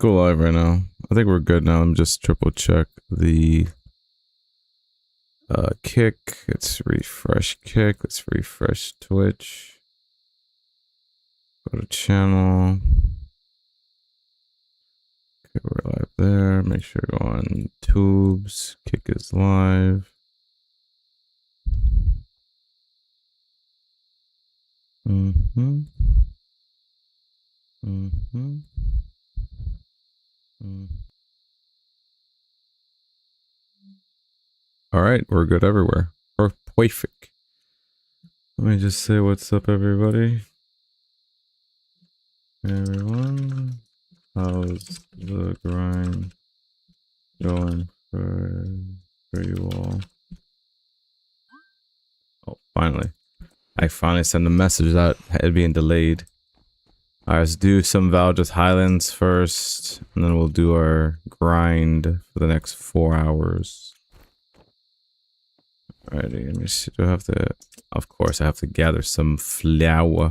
Go live right now. I think we're good now. I'm just triple check the kick. Let's refresh kick. Let's refresh Twitch. Go to channel. Okay, we're live there. Make sure to go on tubes. Kick is live. Mm-hmm. Mm-hmm. All right, we're good everywhere. Perfect. Let me just say what's up, everybody. Hey, everyone. How's the grind going for you all? Oh, finally. I finally sent a message that had been delayed. Alright, let's do some Valdez Highlands first, and then we'll do our grind for the next 4 hours. Alrighty, let me see. Do I have to... Of course, I have to gather some flour.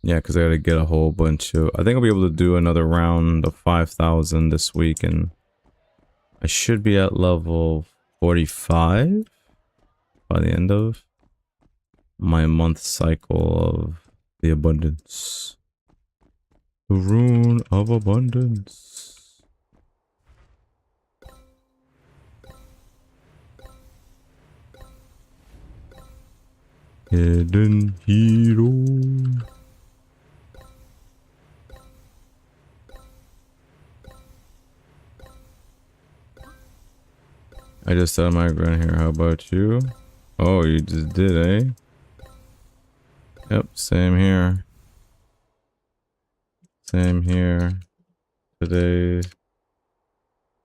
Yeah, because I gotta get a whole bunch of... I think I'll be able to do another round of 5,000 this week, and I should be at level 45 by the end of my month cycle of the abundance. The rune of abundance. Hidden hero. I just started my grind here. How about you? Oh, you just did, eh? Yep, same here. Same here. Today,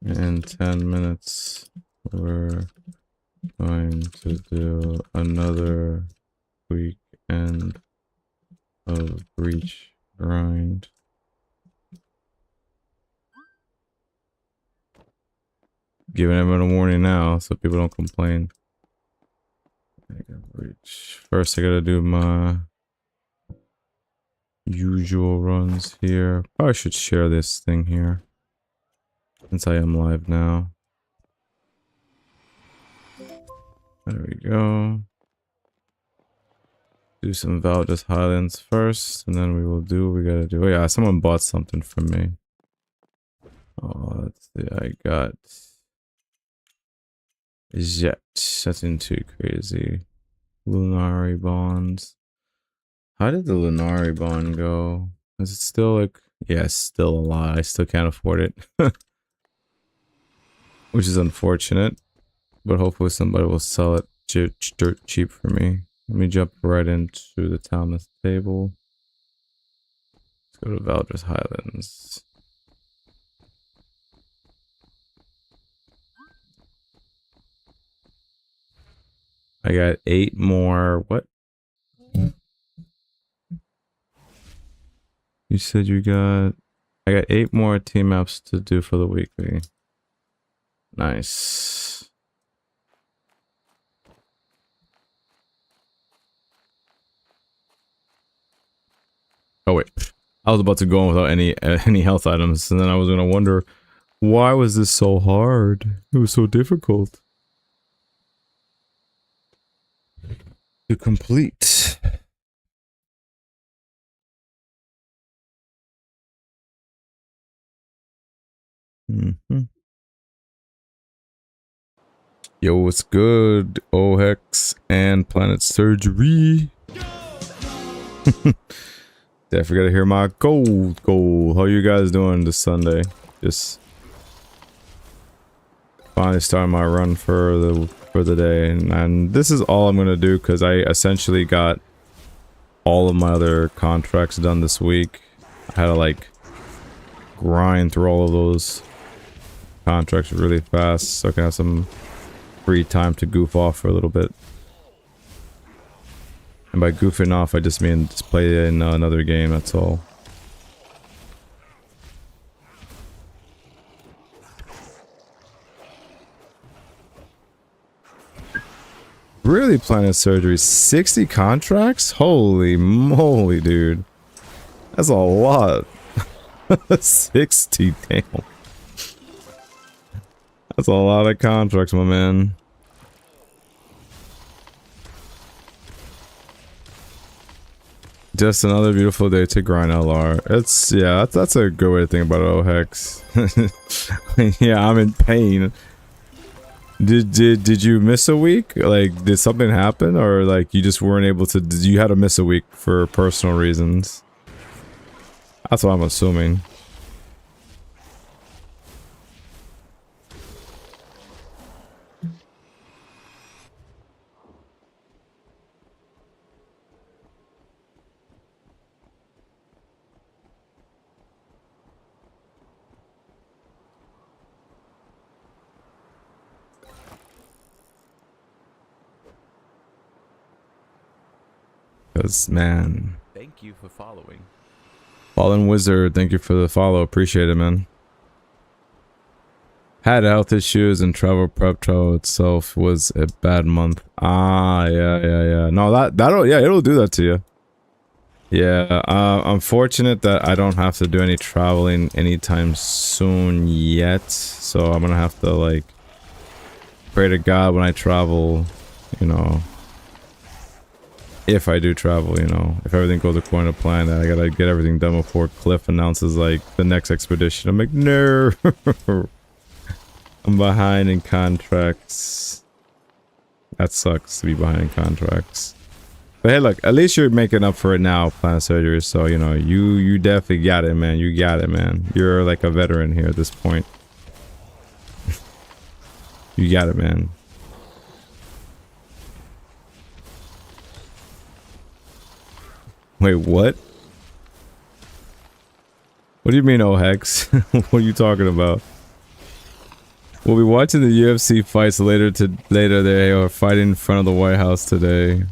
in 10 minutes, we're going to do another weekend of Breach grind. Giving everyone a warning now so people don't complain. First, I gotta do my usual runs here. Probably should share this thing here since I am live now. There we go. Do some Valdez Highlands first, and then we will do what we gotta do. Oh yeah, someone bought something from me. Oh, let's see. I got Jet. Nothing too crazy. Lunari bonds. How did the Lunari bond go? Is it still like... Yeah, it's still a lot. I still can't afford it. Which is unfortunate. But hopefully somebody will sell it dirt cheap for me. Let me jump right into the Talmud table. Let's go to Valdez Highlands. I got 8 more... What? You said you got... I got 8 more team maps to do for the weekly. Nice. Oh wait, I was about to go on without any health items, and then I was gonna wonder, why was this so hard? It was so difficult to complete. Yo, what's good? Hex and Planet Surgery. Did I forget to hear my gold. How you guys doing this Sunday? Just finally starting my run for the day, and this is all I'm gonna do because I essentially got all of my other contracts done this week. I had to like grind through all of those contracts really fast so I can have some free time to goof off for a little bit. And by goofing off, I just mean just play in another game, that's all. Really planning surgery. 60 contracts? Holy moly, dude. That's a lot. 60, damn. That's a lot of contracts, my man. Just another beautiful day to grind LR. It's, yeah, that's a good way to think about it, oh Hex. Yeah, I'm in pain. Did you miss a week? Like, did something happen? Or like you just weren't able to, you had to miss a week for personal reasons? That's what I'm assuming. Cause man. Thank you for following. Fallen Wizard, thank you for the follow. Appreciate it, man. Had health issues and travel itself was a bad month. Ah, yeah. No, that'll, yeah, it'll do that to you. Yeah, I'm fortunate that I don't have to do any traveling anytime soon yet. So I'm gonna have to, like, pray to God when I travel, you know. If I do travel, you know, if everything goes according to plan, I gotta get everything done before Cliff announces, like, the next expedition. I'm like, no. I'm behind in contracts. That sucks to be behind in contracts. But hey, look, at least you're making up for it now, Planet Surgery. So, you know, you definitely got it, man. You got it, man. You're like a veteran here at this point. You got it, man. Wait, what? What do you mean, oh Hex? What are you talking about? We'll be watching the UFC fights later. They are fighting in front of the White House today.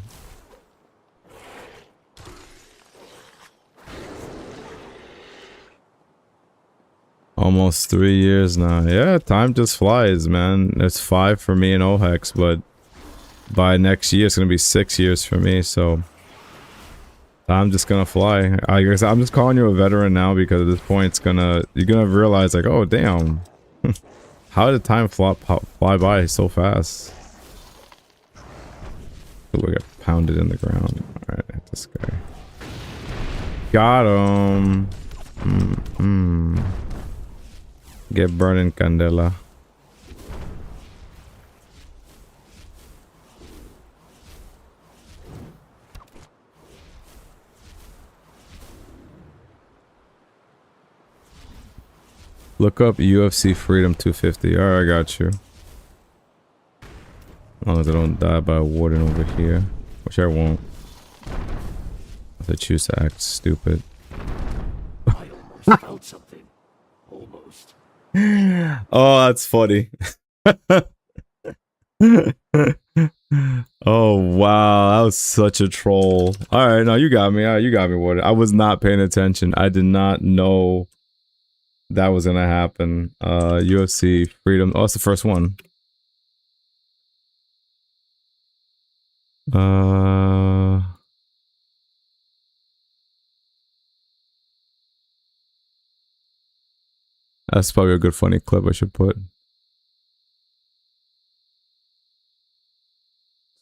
Almost 3 years now. Yeah, time just flies, man. It's 5 for me and Ohex, but by next year it's gonna be 6 years for me. So I'm just gonna fly. I guess I'm just calling you a veteran now because at this point you're gonna realize, like, oh damn, how did time fly by so fast? Ooh, I got pounded in the ground. All right, hit this guy. Got him. Get burning, Candela. Look up UFC Freedom 250. Alright, I got you. As long as I don't die by a warden over here. Which I won't. If I choose to act stupid. I almost felt something. Almost. Oh, that's funny. Oh, wow. That was such a troll. Alright, no, you got me. You got me, warden. I was not paying attention. I did not know that was gonna happen. UFC Freedom. Oh, it's the first one. That's probably a good funny clip I should put.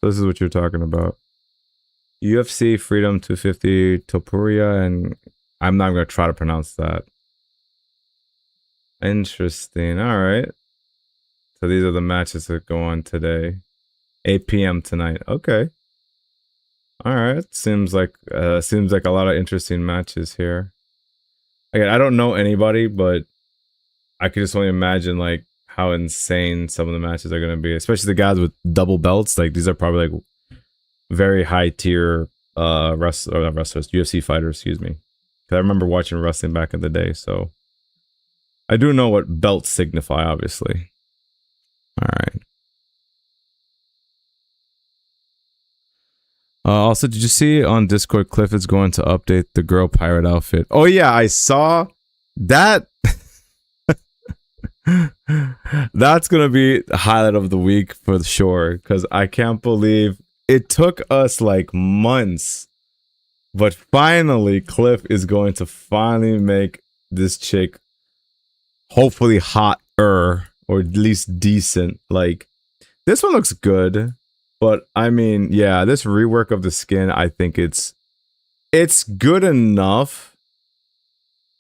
So this is what you're talking about. UFC Freedom 250 Topuria, and I'm not gonna try to pronounce that. Interesting. All right. So these are the matches that go on today. 8 p.m. tonight. Okay. All right. Seems like a lot of interesting matches here. Again, I don't know anybody, but I could just only imagine, like, how insane some of the matches are going to be, especially the guys with double belts. Like, these are probably like very high tier wrestlers, UFC fighters, excuse me. Because I remember watching wrestling back in the day, so I do know what belts signify, obviously. All right. Also, did you see on Discord, Cliff is going to update the girl pirate outfit? Oh yeah, I saw that. That's gonna be the highlight of the week for sure. Because I can't believe it took us like months, but finally, Cliff is going to finally make this chick hopefully hotter or at least decent. Like this one looks good, but I mean, yeah, this rework of the skin, I think it's good enough.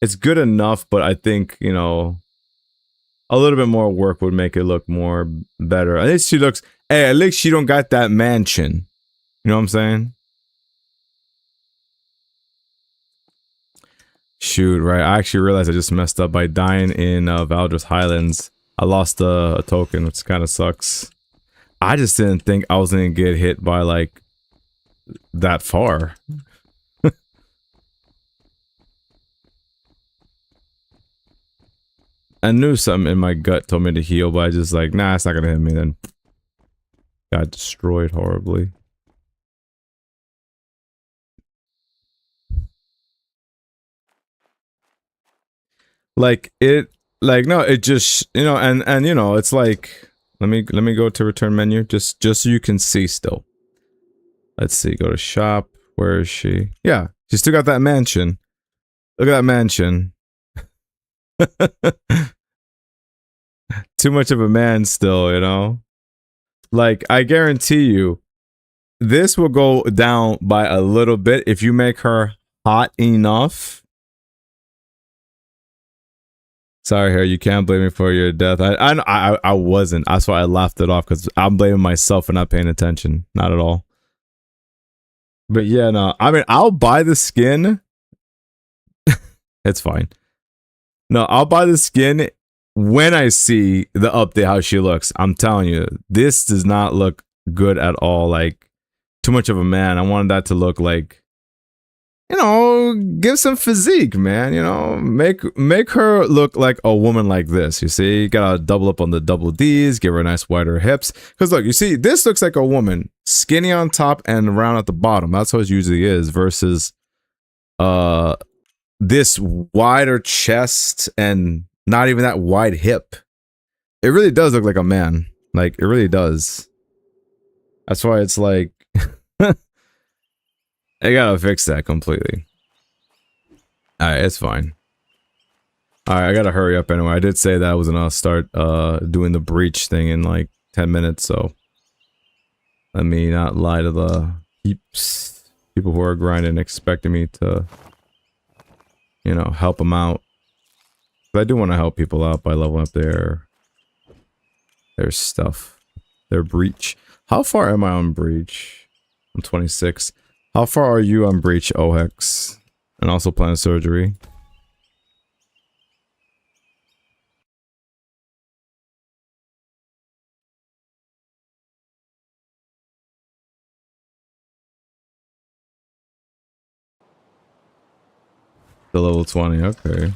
It's good enough, but I think, you know, a little bit more work would make it look more better. At least she looks, hey, at least she don't got that mansion. You know what I'm saying? Shoot, right. I actually realized I just messed up by dying in Valdres Highlands. I lost a token, which kind of sucks. I just didn't think I was going to get hit by, like, that far. I knew something in my gut told me to heal, but I just like, nah, it's not going to hit me then. Got destroyed horribly. Like no, it just, you know, and you know, it's like, let me go to return menu just so you can see still. Let's see, go to shop. Where is she? Yeah, she still got that mansion. Look at that mansion. Too much of a man still, you know? Like, I guarantee you, this will go down by a little bit if you make her hot enough. Sorry, Harry, you can't blame me for your death. I wasn't. That's why I laughed it off, because I'm blaming myself for not paying attention. Not at all. But yeah, no. I mean, I'll buy the skin. It's fine. No, I'll buy the skin when I see the update, how she looks. I'm telling you, this does not look good at all. Like, too much of a man. I wanted that to look like, you know, give some physique, man. You know, make her look like a woman like this. You see, you gotta double up on the double D's, give her nice wider hips. Because look, you see, this looks like a woman, skinny on top and round at the bottom. That's how it usually is. Versus, this wider chest and not even that wide hip. It really does look like a man. Like, it really does. That's why it's like, I gotta fix that completely. Alright, it's fine. Alright, I gotta hurry up anyway. I did say that I was gonna start doing the breach thing in like 10 minutes, so let me not lie to the peeps, people who are grinding, expecting me to, you know, help them out. But I do want to help people out by leveling up their stuff, their breach. How far am I on breach? I'm 26. How far are you on breach, OHEX? And also planet surgery. The level 20, okay.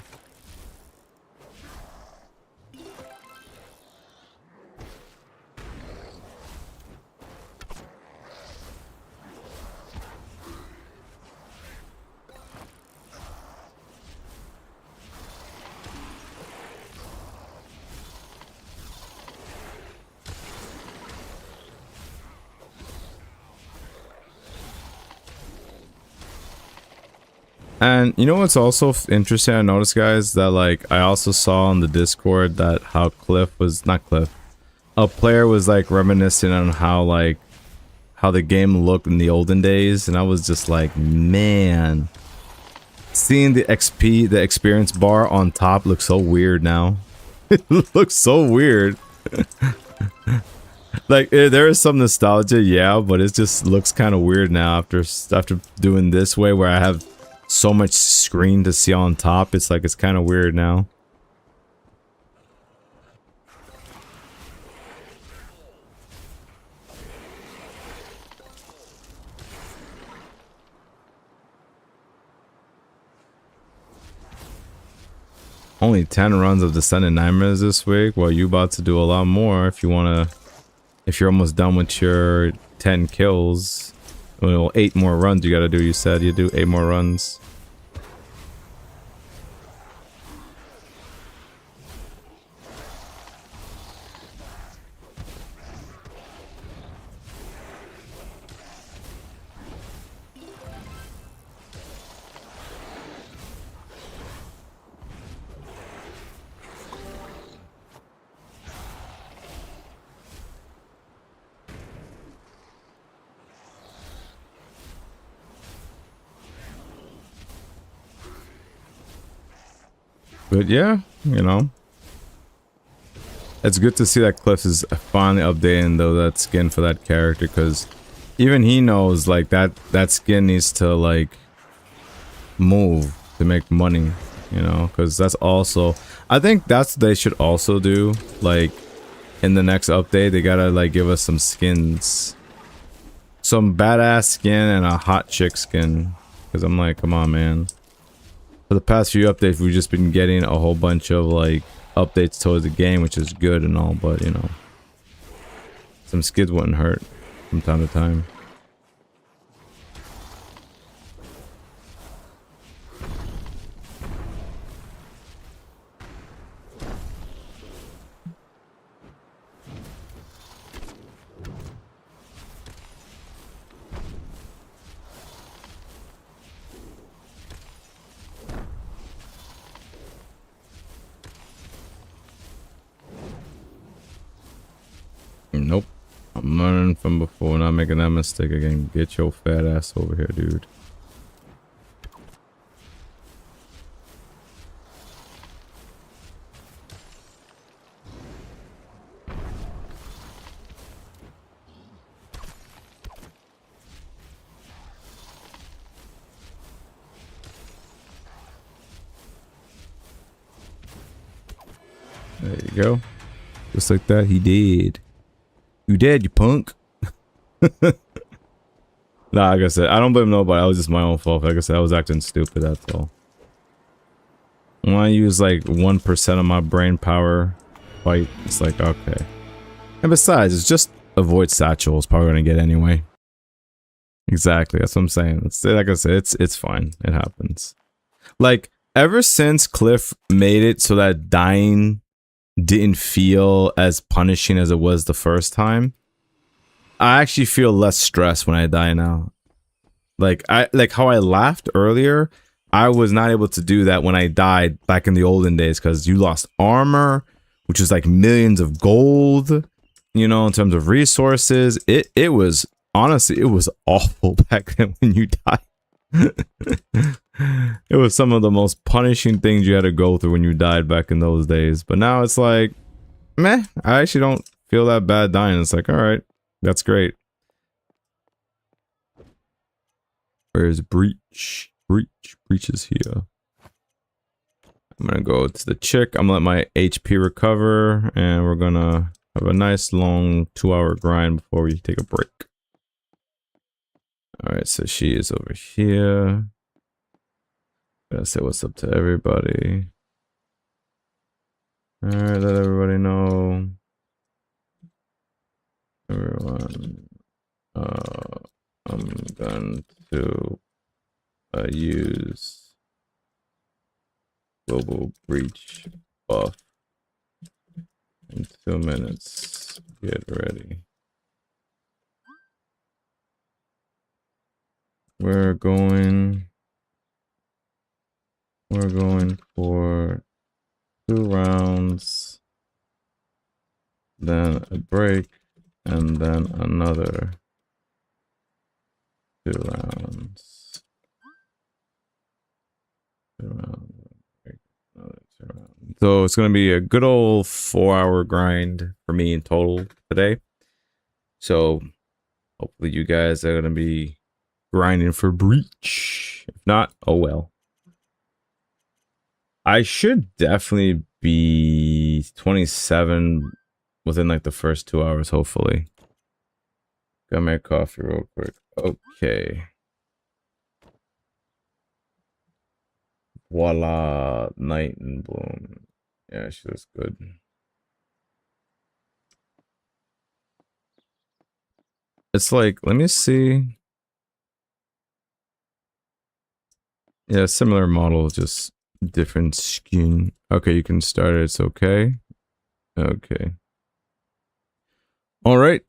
And you know what's also interesting, I noticed, guys, that like I also saw on the Discord that how Cliff was, not Cliff, a player was like reminiscing on how like how the game looked in the olden days, and I was just like, man, seeing the XP, the experience bar on top looks so weird now. It looks so weird. Like, there is some nostalgia, yeah, but it just looks kind of weird now after doing this way where I have so much screen to see on top. It's like, it's kind of weird now. Only 10 runs of Descendant Nightmares this week. Well, you about to do a lot more if you want to, if you're almost done with your 10 kills. Well, 8 more runs you gotta do. You said you do 8 more runs. But yeah, you know. It's good to see that Cliff is finally updating though that skin for that character, because even he knows like that skin needs to like move to make money, you know, because that's also, I think that's what they should also do, like in the next update they gotta like give us some skins, some badass skin and a hot chick skin, because I'm like, come on man, for the past few updates we've just been getting a whole bunch of like updates towards the game, which is good and all, but you know, some skins wouldn't hurt from time to time. Nope. I'm learning from before, not making that mistake again. Get your fat ass over here, dude. There you go. Just like that, he did. You dead, you punk. Nah, like I said, I don't blame nobody. I was just my own fault. Like I said, I was acting stupid, that's all. When I use like 1% of my brain power fight, it's like, okay. And besides, it's just avoid satchel. It's probably gonna get anyway. Exactly, that's what I'm saying. It's, like I said, it's fine. It happens. Like, ever since Cliff made it so that dying didn't feel as punishing as it was the first time, I actually feel less stress when I die now. Like how I laughed earlier, I was not able to do that when I died back in the olden days, because you lost armor, which is like millions of gold, you know, in terms of resources. It was, honestly, it was awful back then when you died. It was some of the most punishing things you had to go through when you died back in those days. But now it's like, meh, I actually don't feel that bad dying. It's like, all right, that's great. Where's Breach? Breach is here. I'm gonna go to the chick. I'm gonna let my HP recover, and we're gonna have a nice long 2-hour grind before we take a break. All right, so she is over here. Gotta say what's up to everybody. Alright, let everybody know. Everyone. I'm going to use global breach buff in 2 minutes. Get ready. We're going for 2 rounds, then a break, and then another 2 rounds. 2 rounds, break, another 2 rounds. So it's gonna be a good old 4-hour grind for me in total today. So hopefully you guys are gonna be grinding for Breach. If not, oh well. I should definitely be 27 within like the first 2 hours, hopefully. Gotta make coffee real quick. Okay. Voila, Night and Bloom. Yeah, she looks good. It's like, let me see. Yeah, similar model, just different skin. Okay, you can start it. It's okay. Okay. All right.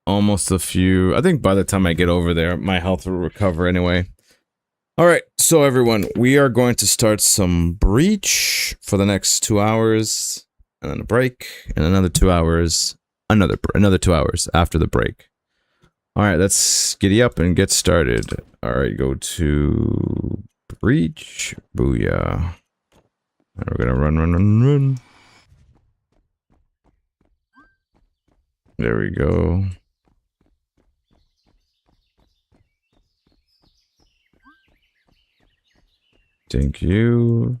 Almost a few. I think by the time I get over there, my health will recover anyway. All right. So everyone, we are going to start some Breach for the next 2 hours, and then a break, and another 2 hours, another 2 hours after the break. All right, let's giddy up and get started. All right, go to Breach. Booyah. And we're gonna run, run, run, run. There we go. Thank you.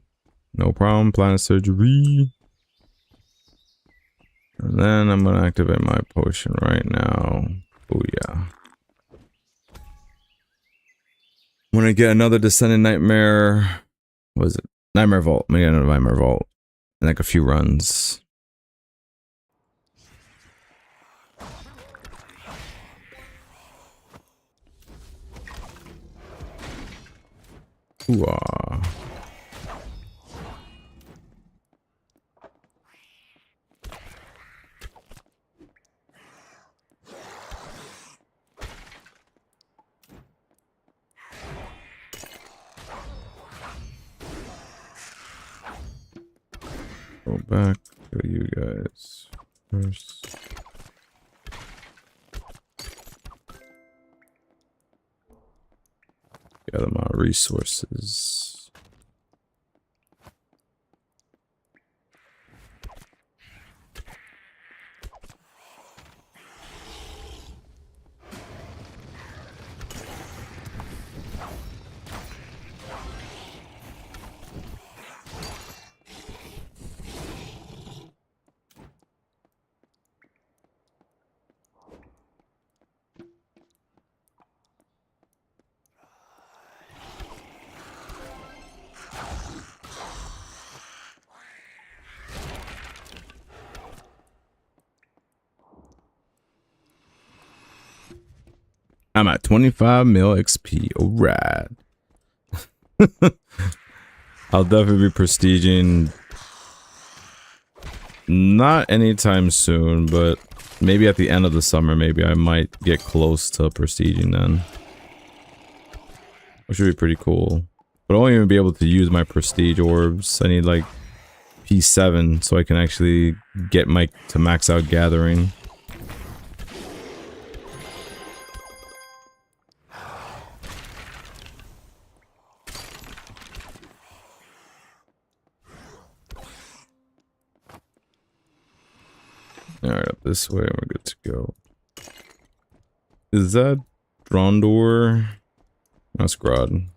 No problem. Planet surgery. And then I'm gonna activate my potion right now. Oh yeah. I'm gonna get another Descending Nightmare. What is it? Nightmare Vault. I'm gonna get another Nightmare Vault. In like a few runs. Ooh-ah. Go back to you guys first. Gather my resources. I'm at 25 mil XP. Alright. I'll definitely be prestiging. Not anytime soon, but maybe at the end of the summer, maybe I might get close to prestiging then. Which would be pretty cool. But I won't even be able to use my prestige orbs. I need like P7 so I can actually get my to max out gathering. Alright, up this way, we're good to go. Is that Drondor? That's Grodd.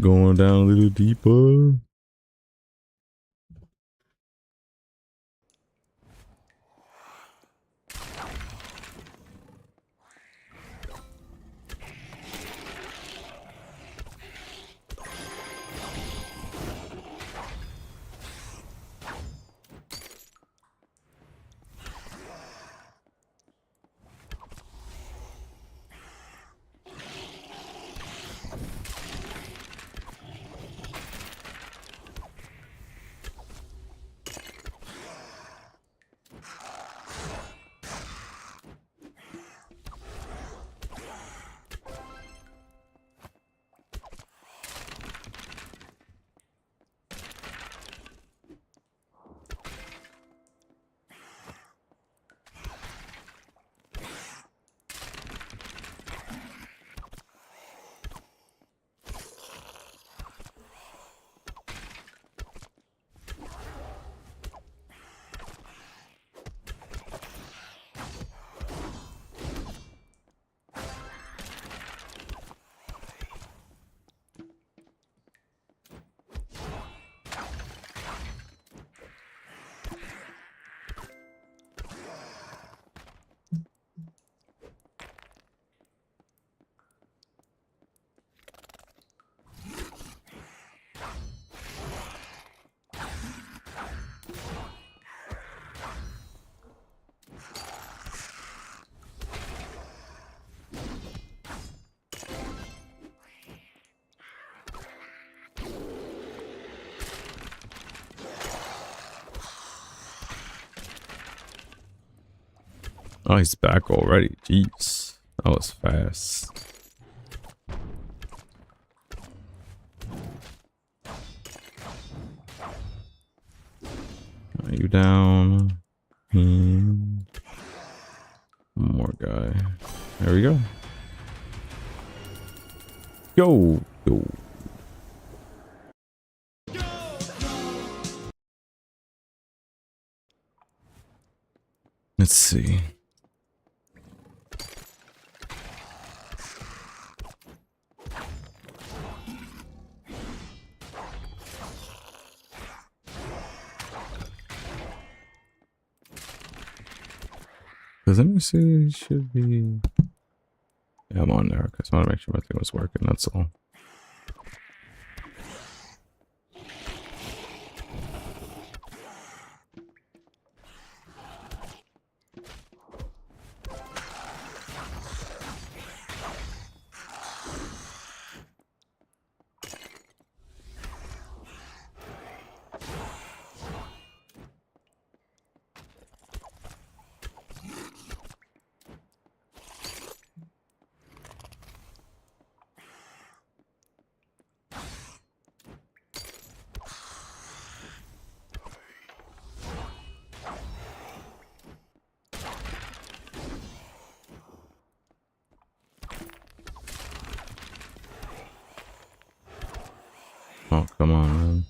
Going down a little deeper. Oh, he's back already. Jeez. That was fast. Are you down? One more guy. There we go. Yo, yo. Let's see. Because let me see, it should be... Yeah, I'm on there because I want to make sure my thing was working, that's all. Oh, come on, man.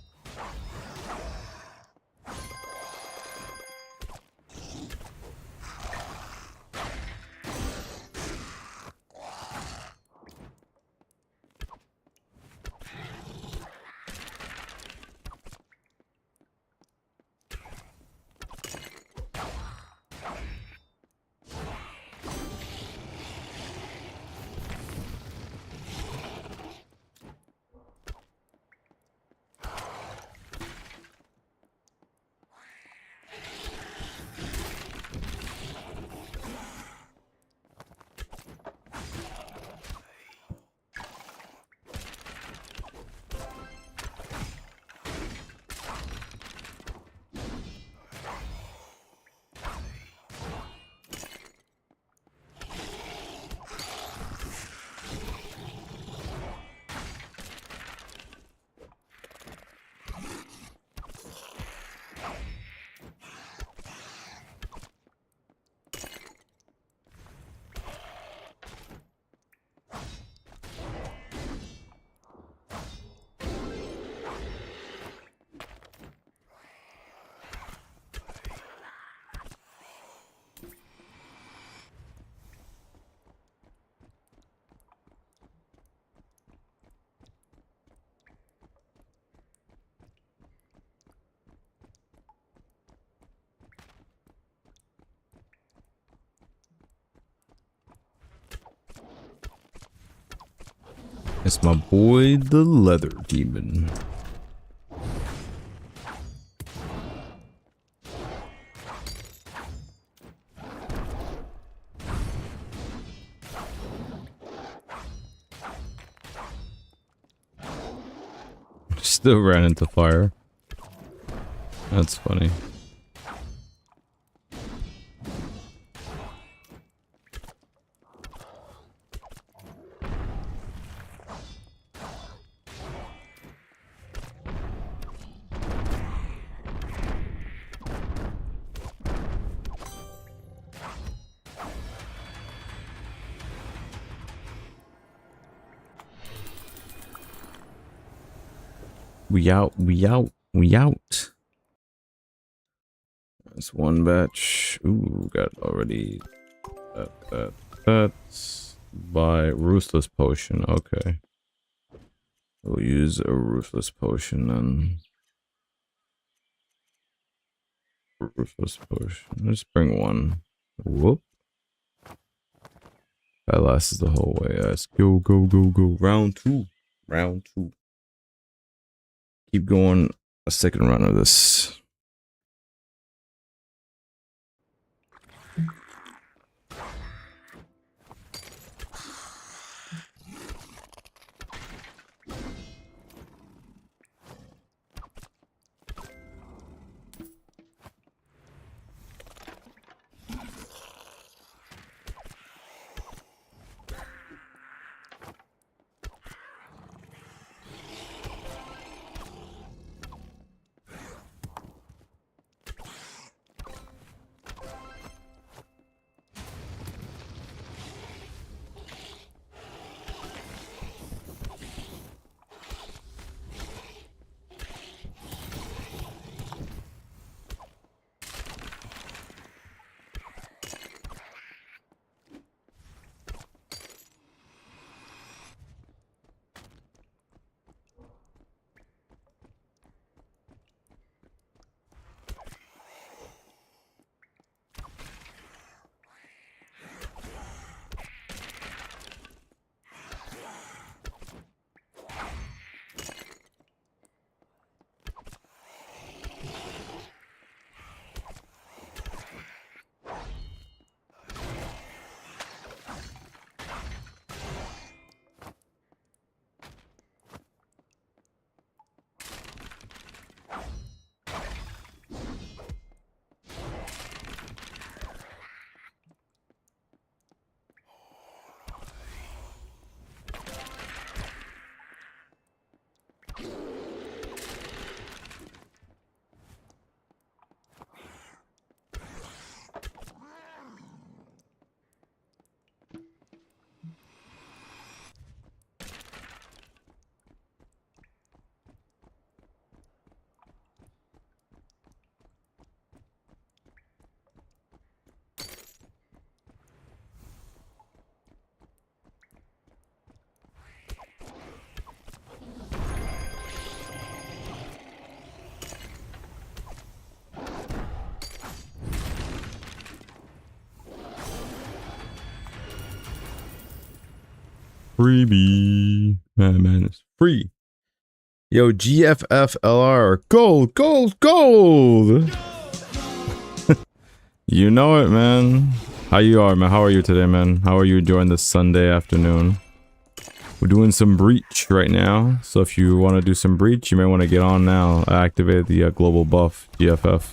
It's my boy, the Leather Demon. Still ran into fire. That's funny. We out, we out, we out. That's one batch. Ooh, got already that's by Ruthless Potion. Okay. We'll use a Ruthless Potion then. Ruthless Potion. Let's bring one. Whoop. That lasts the whole way. Let's go, go, go, go. Round two. Round two. Keep going a second run of this. freebie. Man, it's free. Yo, GFFLR. Gold, gold, gold. You know it, man. How you are, man? How are you today, man? How are you enjoying this Sunday afternoon? We're doing some breach right now. So if you want to do some breach, you may want to get on now. I activated the global buff, GFF.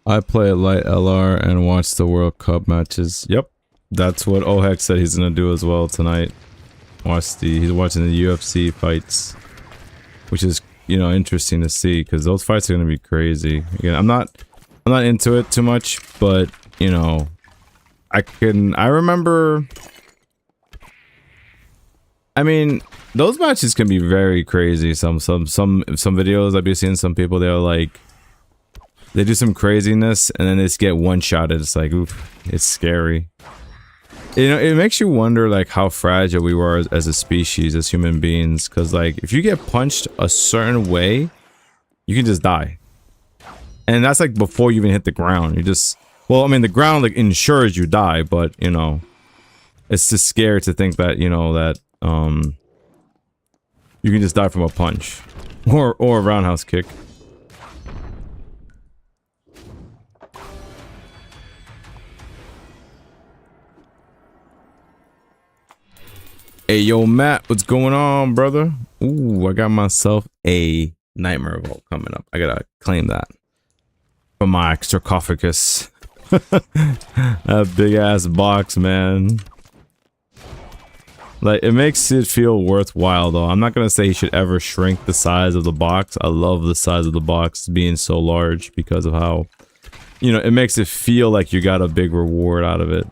I play light LR and watch the World Cup matches. Yep, that's what Ohek said he's gonna do as well tonight. He's watching the UFC fights, which is, you know, interesting to see because those fights are gonna be crazy. Again, I'm not into it too much, but you know, I remember. I mean, those matches can be very crazy. Some videos I've been seeing, some people they're like. They do some craziness and then they just get one-shotted. It's like, oof, it's scary. You know, it makes you wonder like how fragile we were as a species, as human beings. Because like, if you get punched a certain way, you can just die. And that's like before you even hit the ground. You just, well, I mean, the ground like ensures you die, but you know, it's just scary to think that, you know, that you can just die from a punch or a roundhouse kick. Hey, yo, Matt, what's going on, brother? Ooh, I got myself a Nightmare Vault coming up. I gotta claim that from my sarcophagus. That big ass box, man. Like, it makes it feel worthwhile, though. I'm not gonna say he should ever shrink the size of the box. I love the size of the box being so large because of how, you know, it makes it feel like you got a big reward out of it.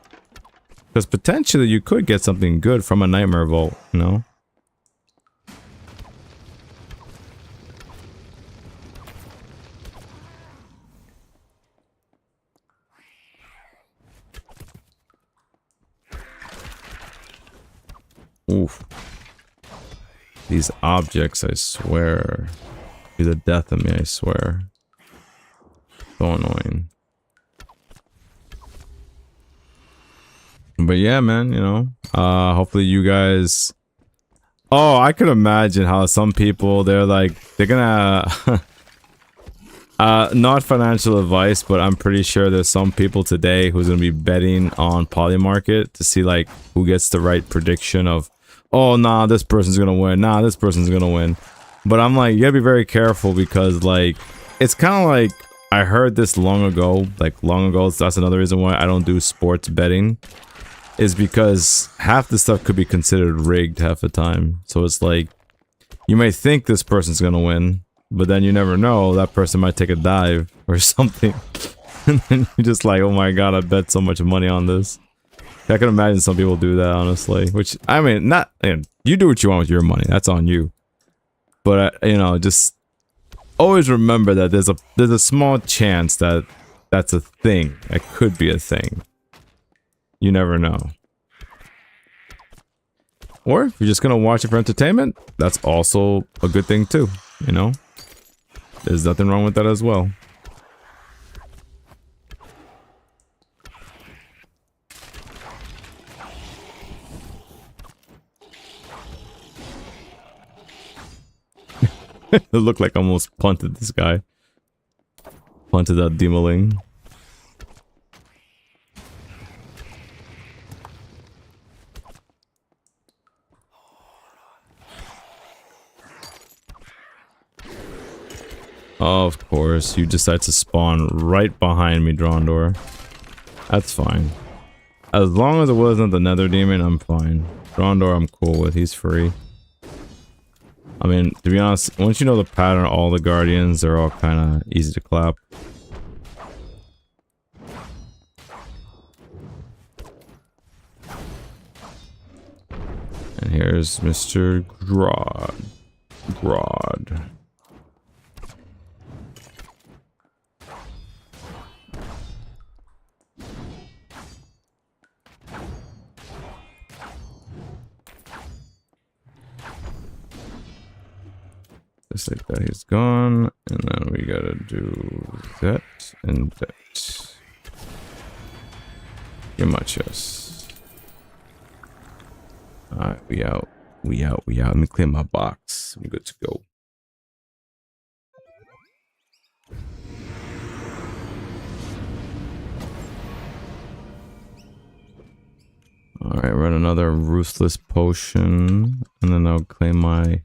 Because potentially you could get something good from a Nightmare Vault, you know? Oof. These objects, I swear. Be the death of me, I swear. So annoying. But yeah, man, you know, hopefully you guys... Oh, I could imagine how some people, they're like, they're gonna... not financial advice, but I'm pretty sure there's some people today who's gonna be betting on Polymarket to see, like, who gets the right prediction of, oh, nah, this person's gonna win, nah, this person's gonna win. But I'm like, you gotta be very careful because, like, it's kind of like, I heard this long ago, so that's another reason why I don't do sports betting. Is because half the stuff could be considered rigged half the time. So it's like, you may think this person's gonna win, but then you never know, that person might take a dive or something. And then you're just like, oh my god, I bet so much money on this. I can imagine some people do that, honestly. Which, I mean, not, you do what you want with your money, that's on you. But, you know, just always remember that there's a small chance that that's a thing. It could be a thing. You never know. Or if you're just gonna watch it for entertainment, that's also a good thing too, you know? There's nothing wrong with that as well. It looked like I almost punted this guy. Punted that demoling. Of course, you decide to spawn right behind me, Drondor. That's fine. As long as it wasn't the Nether Demon, I'm fine. Drondor, I'm cool with. He's free. I mean, to be honest, once you know the pattern of all the Guardians, they're all kind of easy to clap. And here's Mr. Grodd. Grodd. Just like that, he's gone. And then we gotta do that and that. Get my chest. Alright, we out. We out. We out. Let me clear my box. I'm good to go. Alright, run another ruthless potion. And then I'll claim my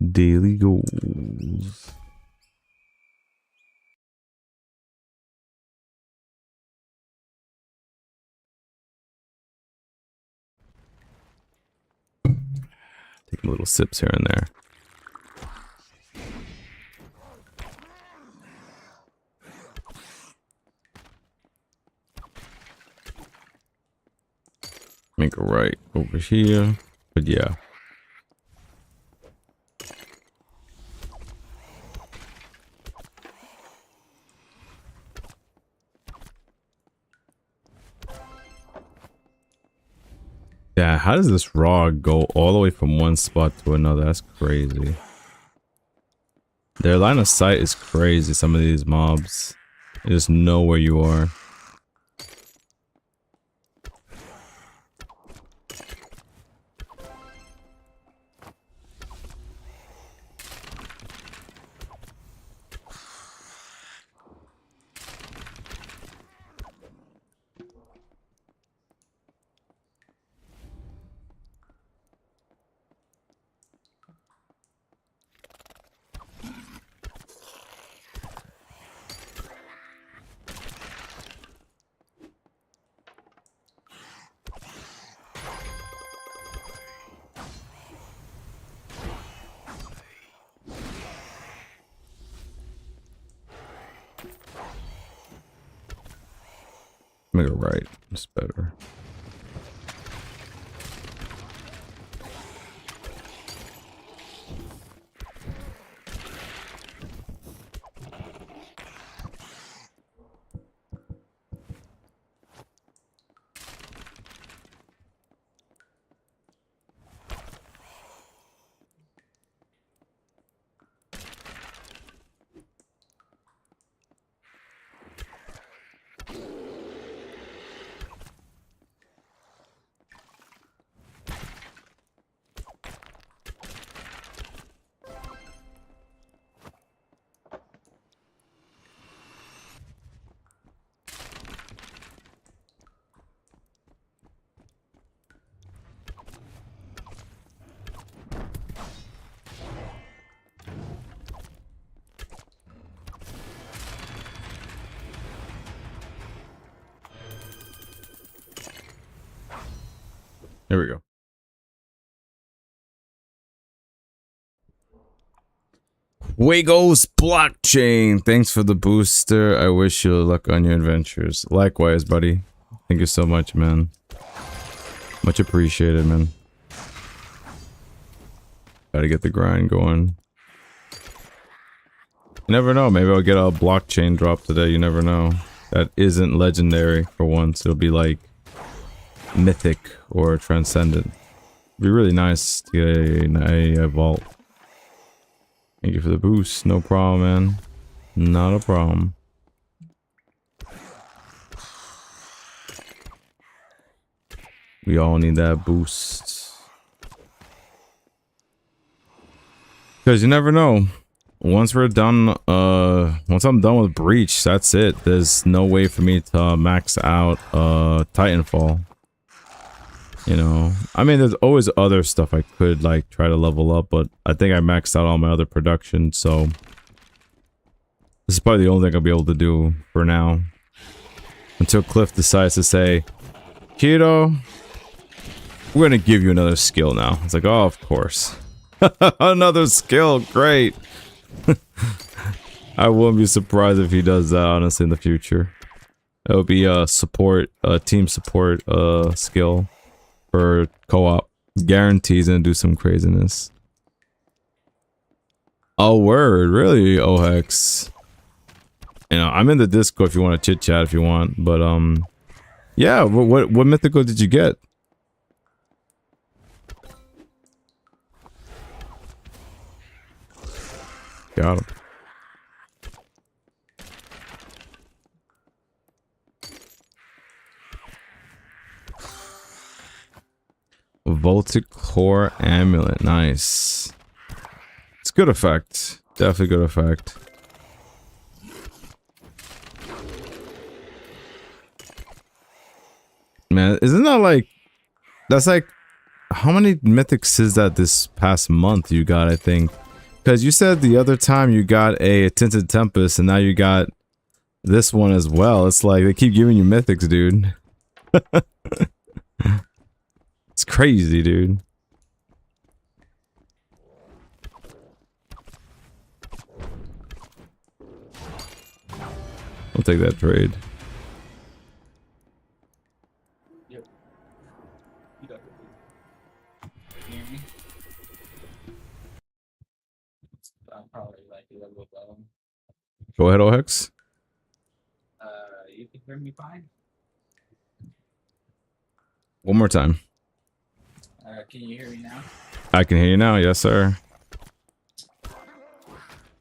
daily goals. Take little sips here and there. Make a right over here. But yeah. Yeah, how does this rod go all the way from one spot to another? That's crazy. Their line of sight is crazy, some of these mobs. They just know where you are. Make it right. It's better. There we go. Wagos blockchain. Thanks for the booster. I wish you luck on your adventures. Likewise, buddy. Thank you so much, man. Much appreciated, man. Gotta get the grind going. You never know. Maybe I'll get a blockchain drop today. You never know. That isn't legendary for once. It'll be like mythic or transcendent. It'd be really nice to get a vault. Thank you for the boost. No problem, man. Not a problem. We all need that boost. Because you never know. once we're done, once I'm done with Breach, that's it. There's no way for me to max out Titanfall. You know, I mean, there's always other stuff I could like try to level up, but I think I maxed out all my other production, so this is probably the only thing I'll be able to do for now. Until Cliff decides to say, Keto, we're gonna give you another skill now. It's like, oh, of course. Another skill, great. I wouldn't be surprised if he does that, honestly, in the future. It would be a support, team support, skill for co-op. Guarantees gonna do some craziness. Oh, word, really, Ohex? You know, I'm in the Discord if you want to chit chat if you want, but yeah. What mythical did you get? Got him. Voltic Core Amulet, nice. It's good effect, definitely good effect. Man, isn't that like, that's like, how many mythics is that this past month you got, I think? Because you said the other time you got a Tinted Tempest and now you got this one as well. It's like they keep giving you mythics, dude. It's crazy, dude. I'll take that trade. Probably like a little low. Go ahead, Ohex. You can hear me fine? One more time. Can you hear me now? I can hear you now, yes sir.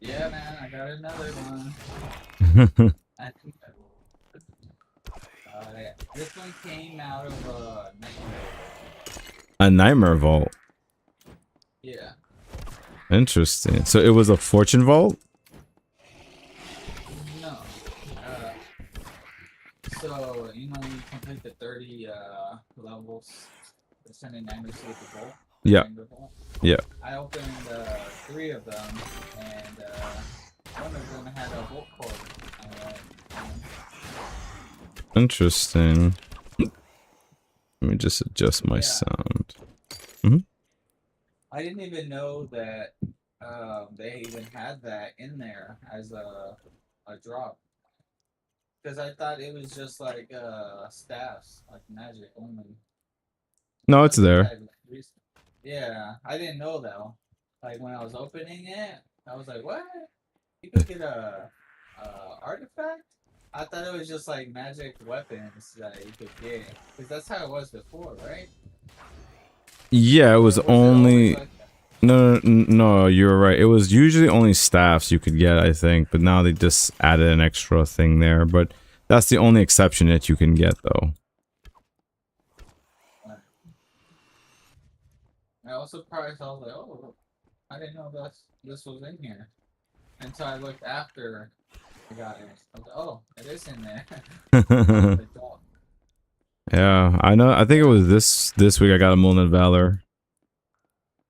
Yeah, man, I got another one. This one came out of Nightmare. A Nightmare Vault. Yeah. Interesting. So it was a Fortune Vault? No. So, you know, you complete the 30 levels, the sending nightmares to the vault. Yeah. Yeah. I opened 3 of them, and one of them had a vault cord. Interesting. Let me just adjust my sound. I didn't even know that they even had that in there as a drop. Because I thought it was just like staffs, like magic only. No, it's there. Yeah, I didn't know though. Like when I was opening it, I was like, "What? You could get a artifact?" I thought it was just like magic weapons that you could get, because that's how it was before, right? Yeah, it was only... Like No, you were right. It was usually only staffs you could get, I think, but now they just added an extra thing there. But that's the only exception that you can get, though. I was surprised. I was like, "Oh, I didn't know this was in here." Until I looked after I got it. I was like, "Oh, it is in there." Yeah, I know. I think it was this week I got a Mullen of Valor.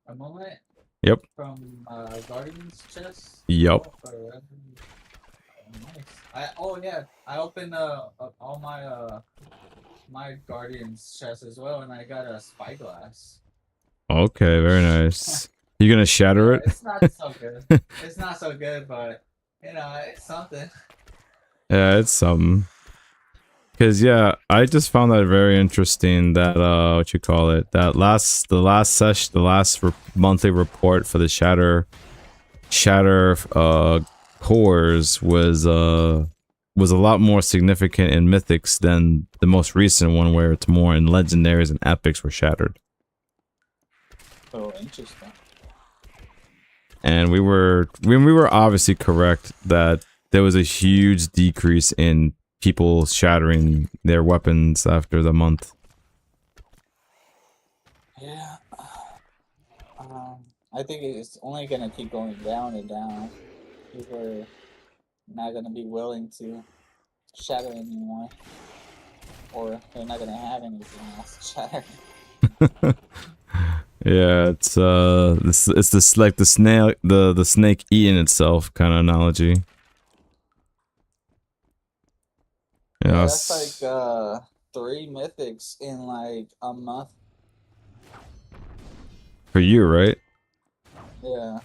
A moment. Yep. From Guardian's chest. Yep. Oh, nice. I opened all my Guardian's chest as well, and I got a spyglass. Okay, very nice. You gonna shatter it? It's not so good. It's not so good, but you know, it's something. Yeah, it's something. Cause yeah, I just found that very interesting that what you call it, that the last monthly report for the shatter cores was a lot more significant in mythics than the most recent one, where it's more in legendaries and epics were shattered. Oh, interesting. And we were obviously correct that there was a huge decrease in people shattering their weapons after the month. Yeah. I think it's only gonna keep going down and down. people are not gonna be willing to shatter anymore, or they're not gonna have anything else to shatter. Yeah, it's this like the snail, the snake eating itself kind of analogy. Yeah, Yeah, that's like 3 mythics in like a month. for you, right? Yeah,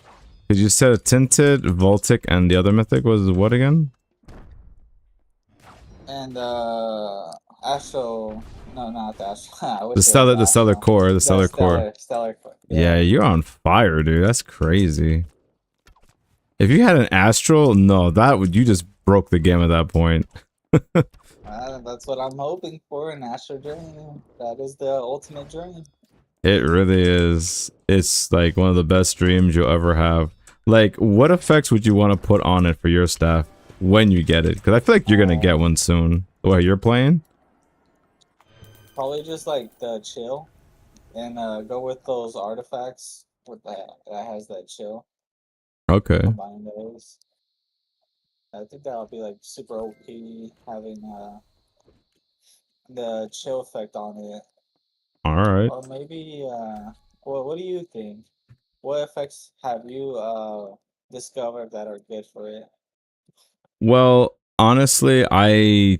Because you said a tinted, Voltic, and the other mythic was what again? and Astro. No, not the Astro. I The wish it was stellar Astro. core, the The stellar core. stellar. Yeah, Yeah. you're on fire, dude. That's crazy. If you had an astral, no, that would you just broke the game at that point. That's what I'm hoping for an Astro Dream. That is the ultimate dream. It really is. It's like one of the best dreams you'll ever have. Like, what effects would you want to put on it for your staff when you get it? Because I feel like you're gonna get one soon. The way you're playing. Probably just like the chill, and go with those artifacts with that has that chill. Okay. Combine those. I think that'll be like super OP having the chill effect on it. All right. Or maybe well, what do you think? What effects have you discovered that are good for it? Well, honestly, I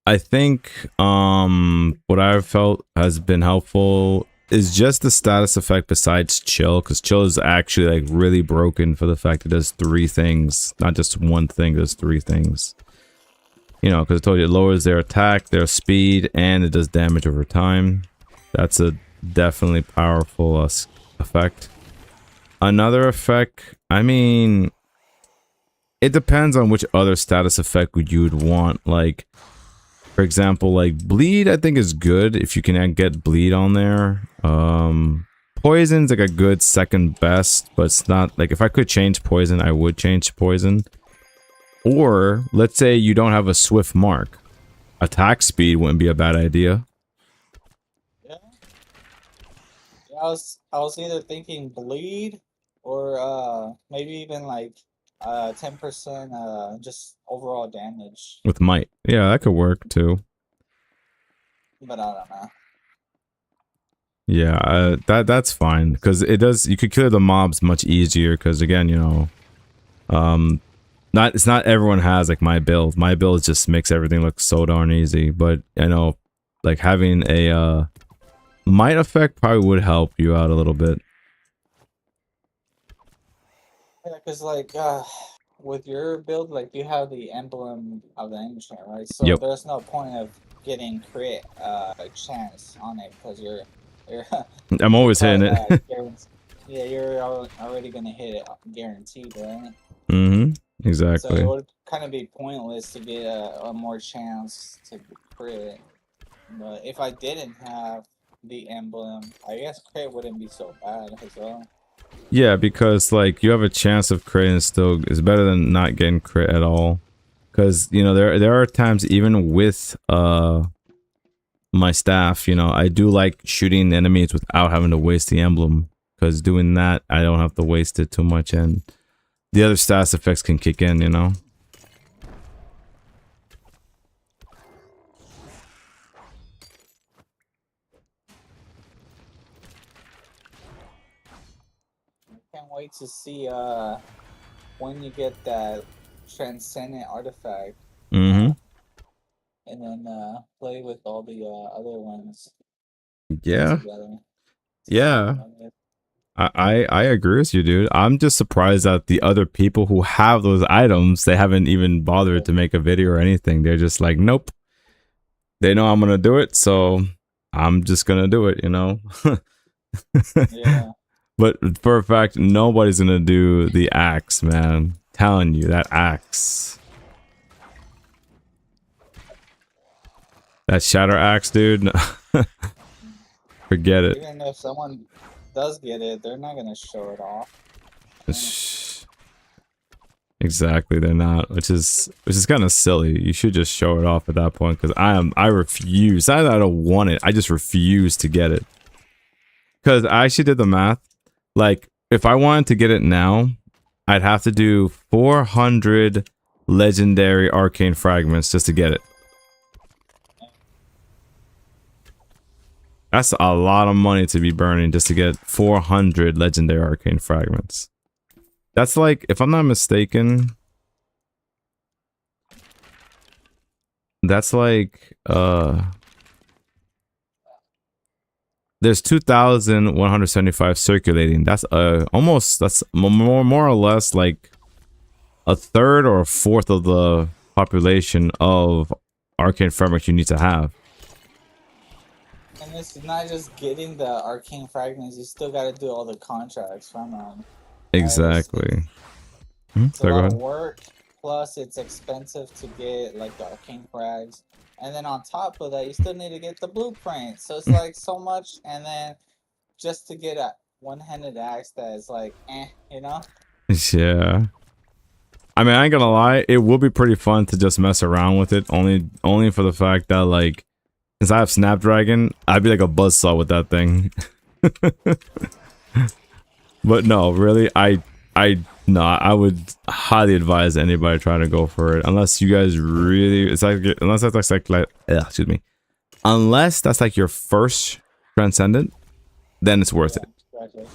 think what I've felt has been helpful is just the status effect besides chill, because chill is actually like really broken for the fact it does 3 things, not just one thing, it does 3 things. You know, because I told you it lowers their attack, their speed, and it does damage over time. That's a definitely powerful effect. Another effect, I mean, it depends on which other status effect you would want. Like, for example, like bleed, I think is good if you can get bleed on there. Poison's like a good second best, but it's not like if I could change poison, I would change poison. Or let's say you don't have a swift mark, attack speed wouldn't be a bad idea. Yeah. Yeah, I was either thinking bleed or maybe even like 10% just overall damage. With might, yeah, that could work too. But I don't know. Yeah, that's fine because it does. You could kill the mobs much easier because again, you know, it's not everyone has like my build. My build just makes everything look so darn easy. But I know, like having a might effect probably would help you out a little bit. Yeah, because like with your build, like you have the emblem of the ancient, right? So Yep. there's no point of getting crit chance on it because you're I'm always hitting it. yeah, you're already gonna hit it guaranteed, right? Mm-hmm. So Exactly. it would kind of be pointless to get a more chance to crit. But if I didn't have the emblem, I guess crit wouldn't be so bad as well. Yeah, because like you have a chance of critting still is better than not getting crit at all. Because you know there are times even with my staff, you know, I do like shooting enemies without having to waste the emblem. Because doing that, I don't have to waste it too much, and the other status effects can kick in, you know. Can't wait to see when you get that transcendent artifact. Mm-hmm. And then play with all the other ones. Yeah. Together. Yeah. I agree with you, dude. I'm just surprised that the other people who have those items, they haven't even bothered to make a video or anything. They're just like, nope. They know I'm gonna do it, so I'm just gonna do it, you know? Yeah. But for a fact, nobody's gonna do the axe, man. Telling you, that axe. That shatter axe, dude. Forget it. Even if someone does get it, they're not gonna show it off. Exactly, they're not, which is kind of silly. You should just show it off at that point because I refuse. I don't want it. I just refuse to get it because I actually did the math. Like if I wanted to get it now, I'd have to do 400 legendary arcane fragments just to get it. That's a lot of money to be burning just to get 400 legendary arcane fragments. That's like, if I'm not mistaken, that's like, there's 2,175 circulating. That's almost, that's more or less like a third or a fourth of the population of arcane fragments you need to have. And it's not just getting the arcane fragments, you still got to do all the contracts from them. Exactly. It's a Sorry, go lot of ahead. work, plus it's expensive to get like the arcane frags. And then on top of that, you still need to get the blueprint. So it's like so much, and then just to get a one-handed axe that is like, you know? Yeah. I mean, I ain't gonna lie, it will be pretty fun to just mess around with it, only for the fact that, like, since I have Snapdragon, I'd be like a buzzsaw with that thing. But no, really, I would highly advise anybody trying to go for it, unless you guys really, it's like, unless that's like excuse me, unless that's like your first Transcendent, then it's worth it. Exactly.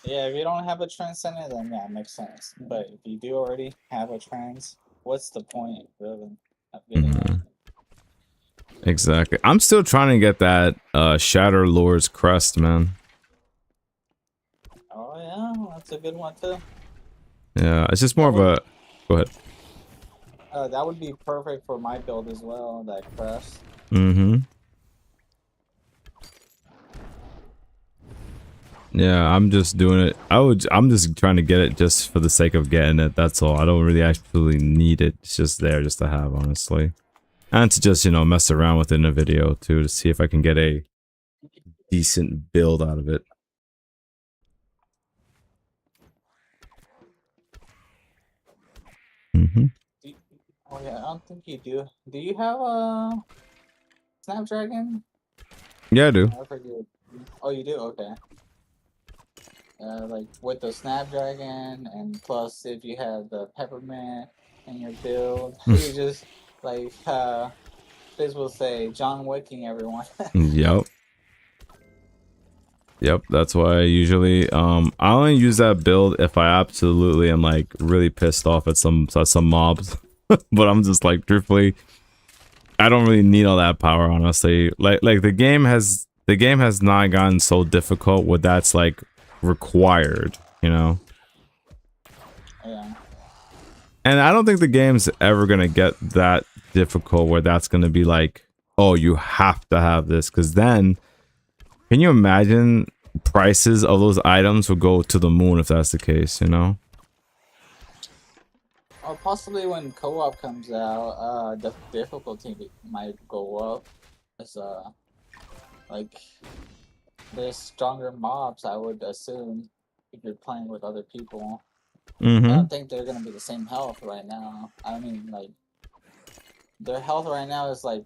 Yeah, if you don't have a transcendent, then yeah, it makes sense. But if you do already have a trans, what's the point, really, of getting it? Exactly. I'm still trying to get that Shatter Lord's crest, man. Oh yeah, that's a good one too. Yeah, it's just more of a... Go ahead. That would be perfect for my build as well, that crest. Mm-hmm. Yeah, I'm just doing it. I'm just trying to get it just for the sake of getting it. That's all. I don't really actually need it. It's just there just to have, honestly. And to just, you know, mess around with it in a video too, to see if I can get a decent build out of it. Mm-hmm. Oh yeah, I don't think you do. Do you have a Snapdragon? Yeah, I do. I forget. Oh, you do? Okay. Like with the Snapdragon, and plus if you have the Peppermint in your build, you just like this will say John Wicking everyone. Yep. Yep, that's why I usually I only use that build if I absolutely am like really pissed off at some mobs. But I'm just like, truthfully, I don't really need all that power, honestly. Like the game has not gotten so difficult where that's like required, you know. Yeah. And I don't think the game's ever gonna get that difficult where that's gonna be like, oh, you have to have this, because then can you imagine prices of those items will go to the moon if that's the case, you know? Or possibly when co-op comes out, the difficulty might go up. As like there's stronger mobs, I would assume, if you're playing with other people. I don't think they're gonna be the same health right now. I mean, like their health right now is like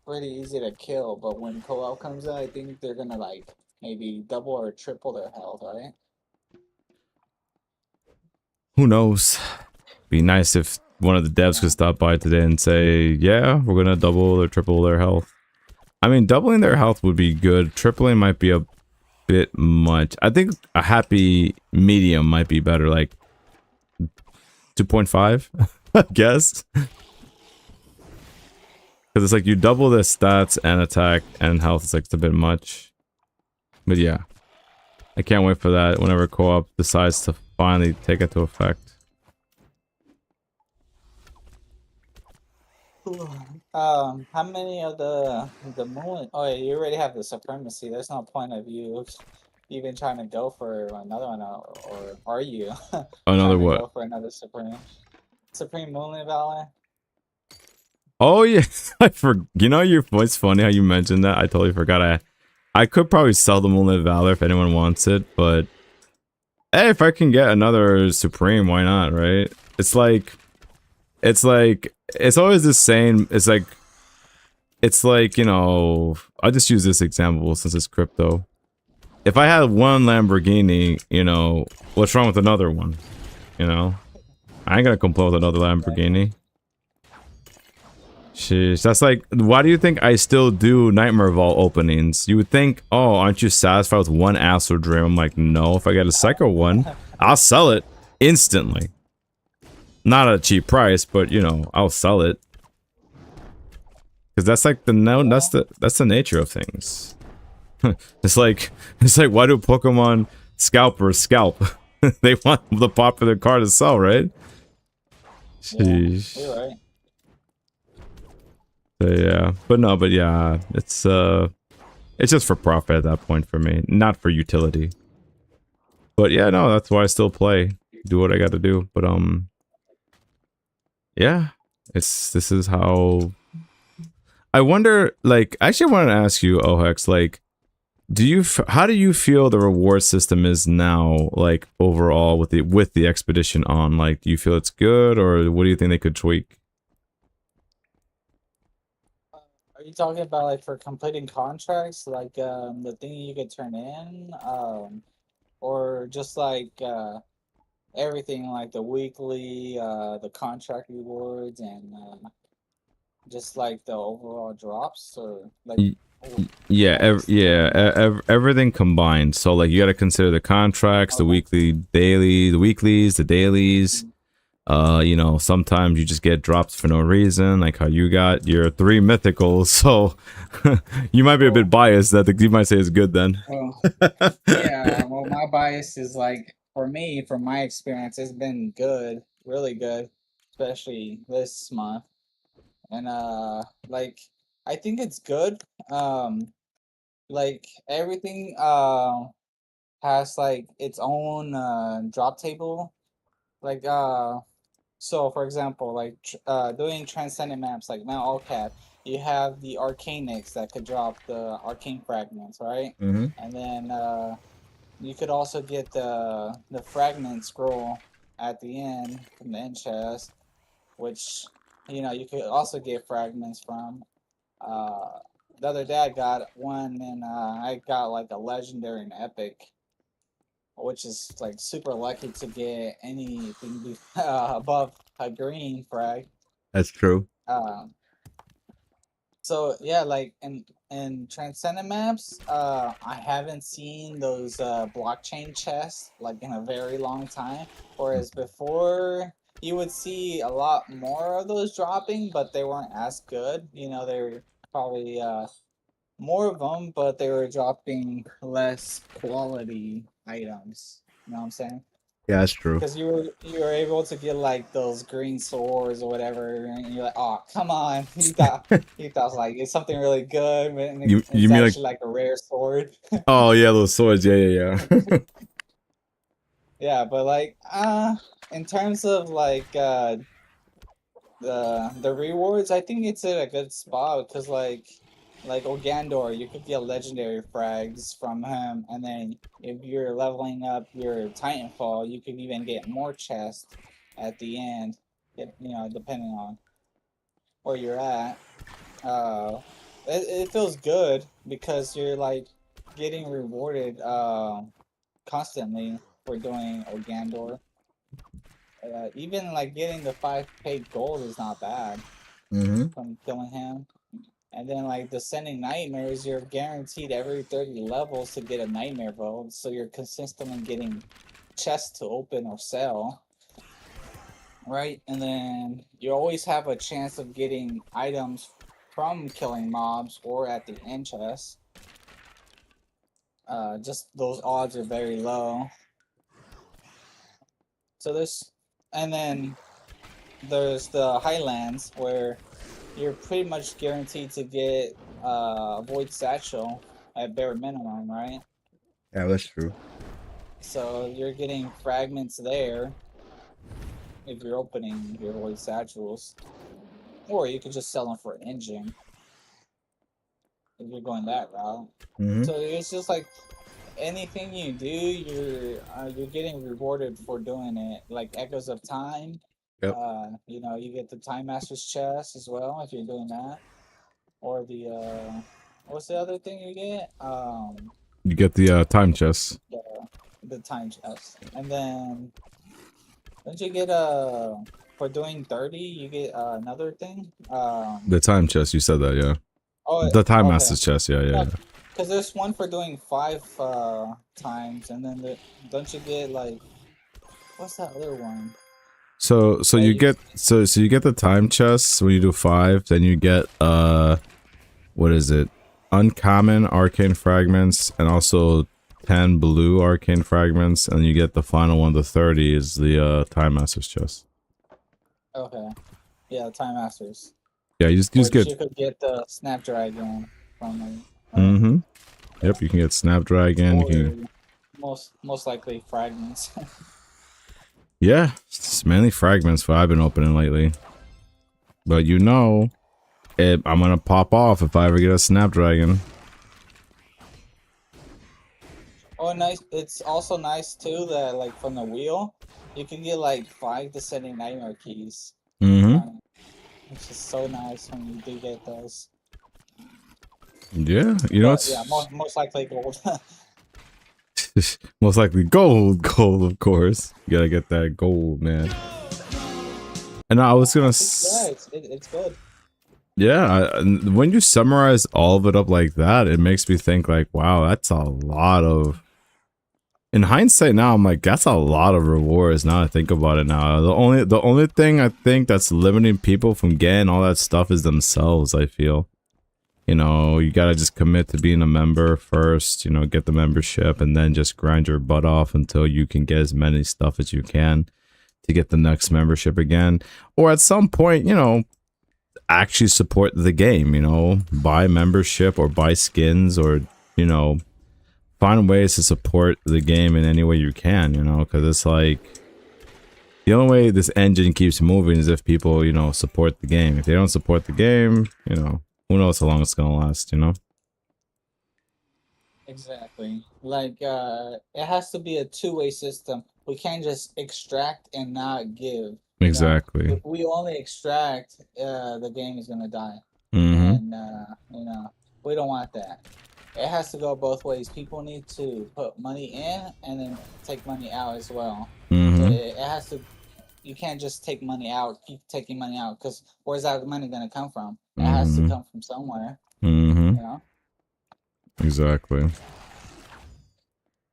pretty easy to kill, but when co-op comes out, I think they're gonna like maybe double or triple their health, right? Who knows? Be nice if one of the devs could stop by today and say, yeah, we're gonna double or triple their health. I mean, doubling their health would be good. Tripling might be a bit much. I think a happy medium might be better, like 2.5, I guess. Because it's like you double the stats and attack and health. It's like it's a bit much. But yeah, I can't wait for that whenever co-op decides to finally take it to effect. How many of the moon? Oh, yeah, you already have the supremacy. There's no point of you even trying to go for another one, or are you? Another trying to what? Go for another supreme moonlit valor. Oh yeah, you know, it's funny how you mentioned that. I totally forgot. I could probably sell the Moonlit Valor if anyone wants it, but hey, if I can get another Supreme, why not, right? It's like it's always the same. It's like, you know, I'll just use this example since it's crypto. If I had one Lamborghini, you know, what's wrong with another one? you know. I ain't gonna complain with another Lamborghini. Sheesh, that's like, why do you think I still do Nightmare Vault openings? You would think, oh, aren't you satisfied with one Astral Dream? I'm like, no, if I get a second one, I'll sell it instantly. Not at a cheap price, but you know, I'll sell it. Because that's like that's the nature of things. it's like why do Pokemon scalpers scalp? They want the popular card to sell, right? Sheesh. Yeah, you're right. So, yeah, but yeah, it's just for profit at that point for me, not for utility. But yeah, no, that's why I still play, do what I got to do. But yeah, this is how. I wonder, like, actually, I wanted to ask you, Ohex, like, how do you feel the reward system is now, like, overall with the expedition on? Like, do you feel it's good, or what do you think they could tweak? Are you talking about like for completing contracts, like the thing you could turn in, or just like everything like the weekly, the contract rewards, and just like the overall drops, or like Yeah, everything combined. So like you got to consider the contracts, the weeklies, the dailies. You know, sometimes you just get drops for no reason, like how you got your 3 mythicals. So you might be a bit biased that you might say it's good then. Well, yeah, well, my bias is like, for me, from my experience, it's been good, really good, especially this month. And like I think it's good. Like everything has like its own drop table. Like so for example, like doing transcendent maps like Mount Olcat, you have the Arcanix that could drop the arcane fragments, right? Mm-hmm. And then you could also get the fragment scroll at the end from the end chest, which you could also get fragments from. Uh, the other day I got one, and I got like a legendary and epic, which is like super lucky to get anything above a green frag. That's true. Um, so yeah, like in Transcendent maps, I haven't seen those blockchain chests like in a very long time. Whereas before, you would see a lot more of those dropping, but they weren't as good. They were probably more of them, but they were dropping less quality items. You know what I'm saying? Yeah, that's true. Because you were able to get like those green swords or whatever, and you're like, oh come on, you thought like it's something really good, and You it's mean actually like a rare sword. Oh yeah, those swords. Yeah. Yeah, but like in terms of like the rewards, I think it's at a good spot because like Organdor, you could get legendary frags from him, and then if you're leveling up your Titanfall, you could even get more chests at the end. Depending on where you're at. It feels good because you're like getting rewarded constantly for doing Organdor. Even like getting the 5 paid gold is not bad from killing him. And then like descending nightmares, you're guaranteed every 30 levels to get a nightmare vote, so you're consistently getting chests to open or sell. Right? And then you always have a chance of getting items from killing mobs or at the end chest. Just those odds are very low. So and then there's the Highlands where you're pretty much guaranteed to get Void Satchel at bare minimum, right? Yeah, that's true. So you're getting fragments there if you're opening your Void Satchels. Or you could just sell them for engine if you're going that route. So it's just like anything you do, you're getting rewarded for doing it. Like Echoes of Time. Yep. You get the Time Master's chest as well if you're doing that. Or the what's the other thing you get? You get the time chest. The time chest. And then Don't you get for doing 30? You get another thing. The time chest, you said that, yeah. Oh, The time okay. master's chest, yeah, yeah, No, yeah. because there's one for doing 5 times, and then don't you get like what's that other one? So That you you get you get the time chests when you do 5, then you get what is it? Uncommon arcane fragments and also 10 blue arcane fragments, and you get the final one, the 30 is the time master's chest. okay? Yeah, Time Masters. Yeah, you just Which get you could get the Snapdragon from it. Right? mm-hmm. Yep, you can get Snapdragon, you Or can most likely fragments. yeah, it's mainly fragments what I've been opening lately. But you know, I'm gonna pop off if I ever get a Snapdragon. Oh, nice. It's also nice too that like from the wheel, you can get like 5 descending nightmare keys. Mm-hmm. Which is so nice when you do get those. Yeah, you know But yeah, it's most likely gold. most likely gold, of course. You gotta get that gold, man. And I was gonna, It's good. yeah. When you summarize all of it up like that, it makes me think like, wow, that's a lot of. In hindsight, now I'm like, that's a lot of rewards. Now I think about it, now the only thing I think that's limiting people from getting all that stuff is themselves. I feel. You know, you gotta just commit to being a member first, you know, get the membership and then just grind your butt off until you can get as many stuff as you can to get the next membership again. Or at some point, you know, actually support the game, you know, buy membership or buy skins or, you know, find ways to support the game in any way you can, you know, because it's like the only way this engine keeps moving is if people, you know, support the game. If they don't support the game, you know, who knows how long it's gonna last, you know? Exactly. Like it has to be a two-way system. We can't just extract and not give. You know, Exactly. if we only extract, the game is gonna die, Mm-hmm. and you know we don't want that. It has to go both ways. People need to put money in and then take money out as well. So Mm-hmm. it has to. You can't just take money out, keep taking money out, because where's that money gonna come from? It has to Mm-hmm. come from somewhere. Mm-hmm. You know. Exactly.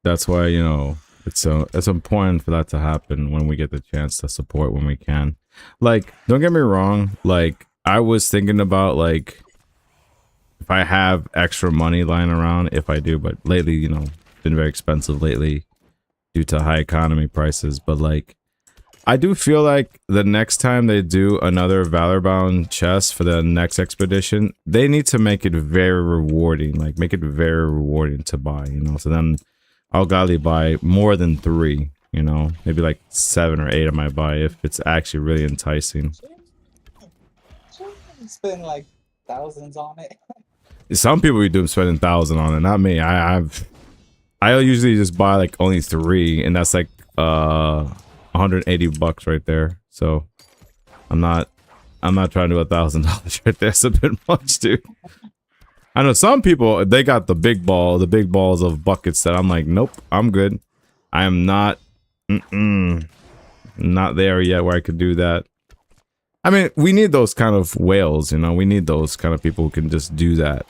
That's why, you know, it's important for that to happen when we get the chance to support when we can. Like, don't get me wrong, like I was thinking about like if I have extra money lying around, if I do, but lately, you know, it's been very expensive lately due to high economy prices, but like I do feel like the next time they do another Valorbound chest for the next expedition, they need to make it very rewarding, like make it very rewarding to buy, you know. So then I'll gladly buy more than 3, you know, maybe like 7 or 8 I might buy if it's actually really enticing. Spend like thousands on it. Some people be doing spending 1,000 on it, not me. I usually just buy like only 3, and that's like $180 right there. So I'm not trying to do $1,000 right there. It's a bit much, dude. I know some people, they got the big balls of buckets that I'm like, nope, I'm good. I am not not there yet where I could do that. I mean, we need those kind of whales, you know. We need those kind of people who can just do that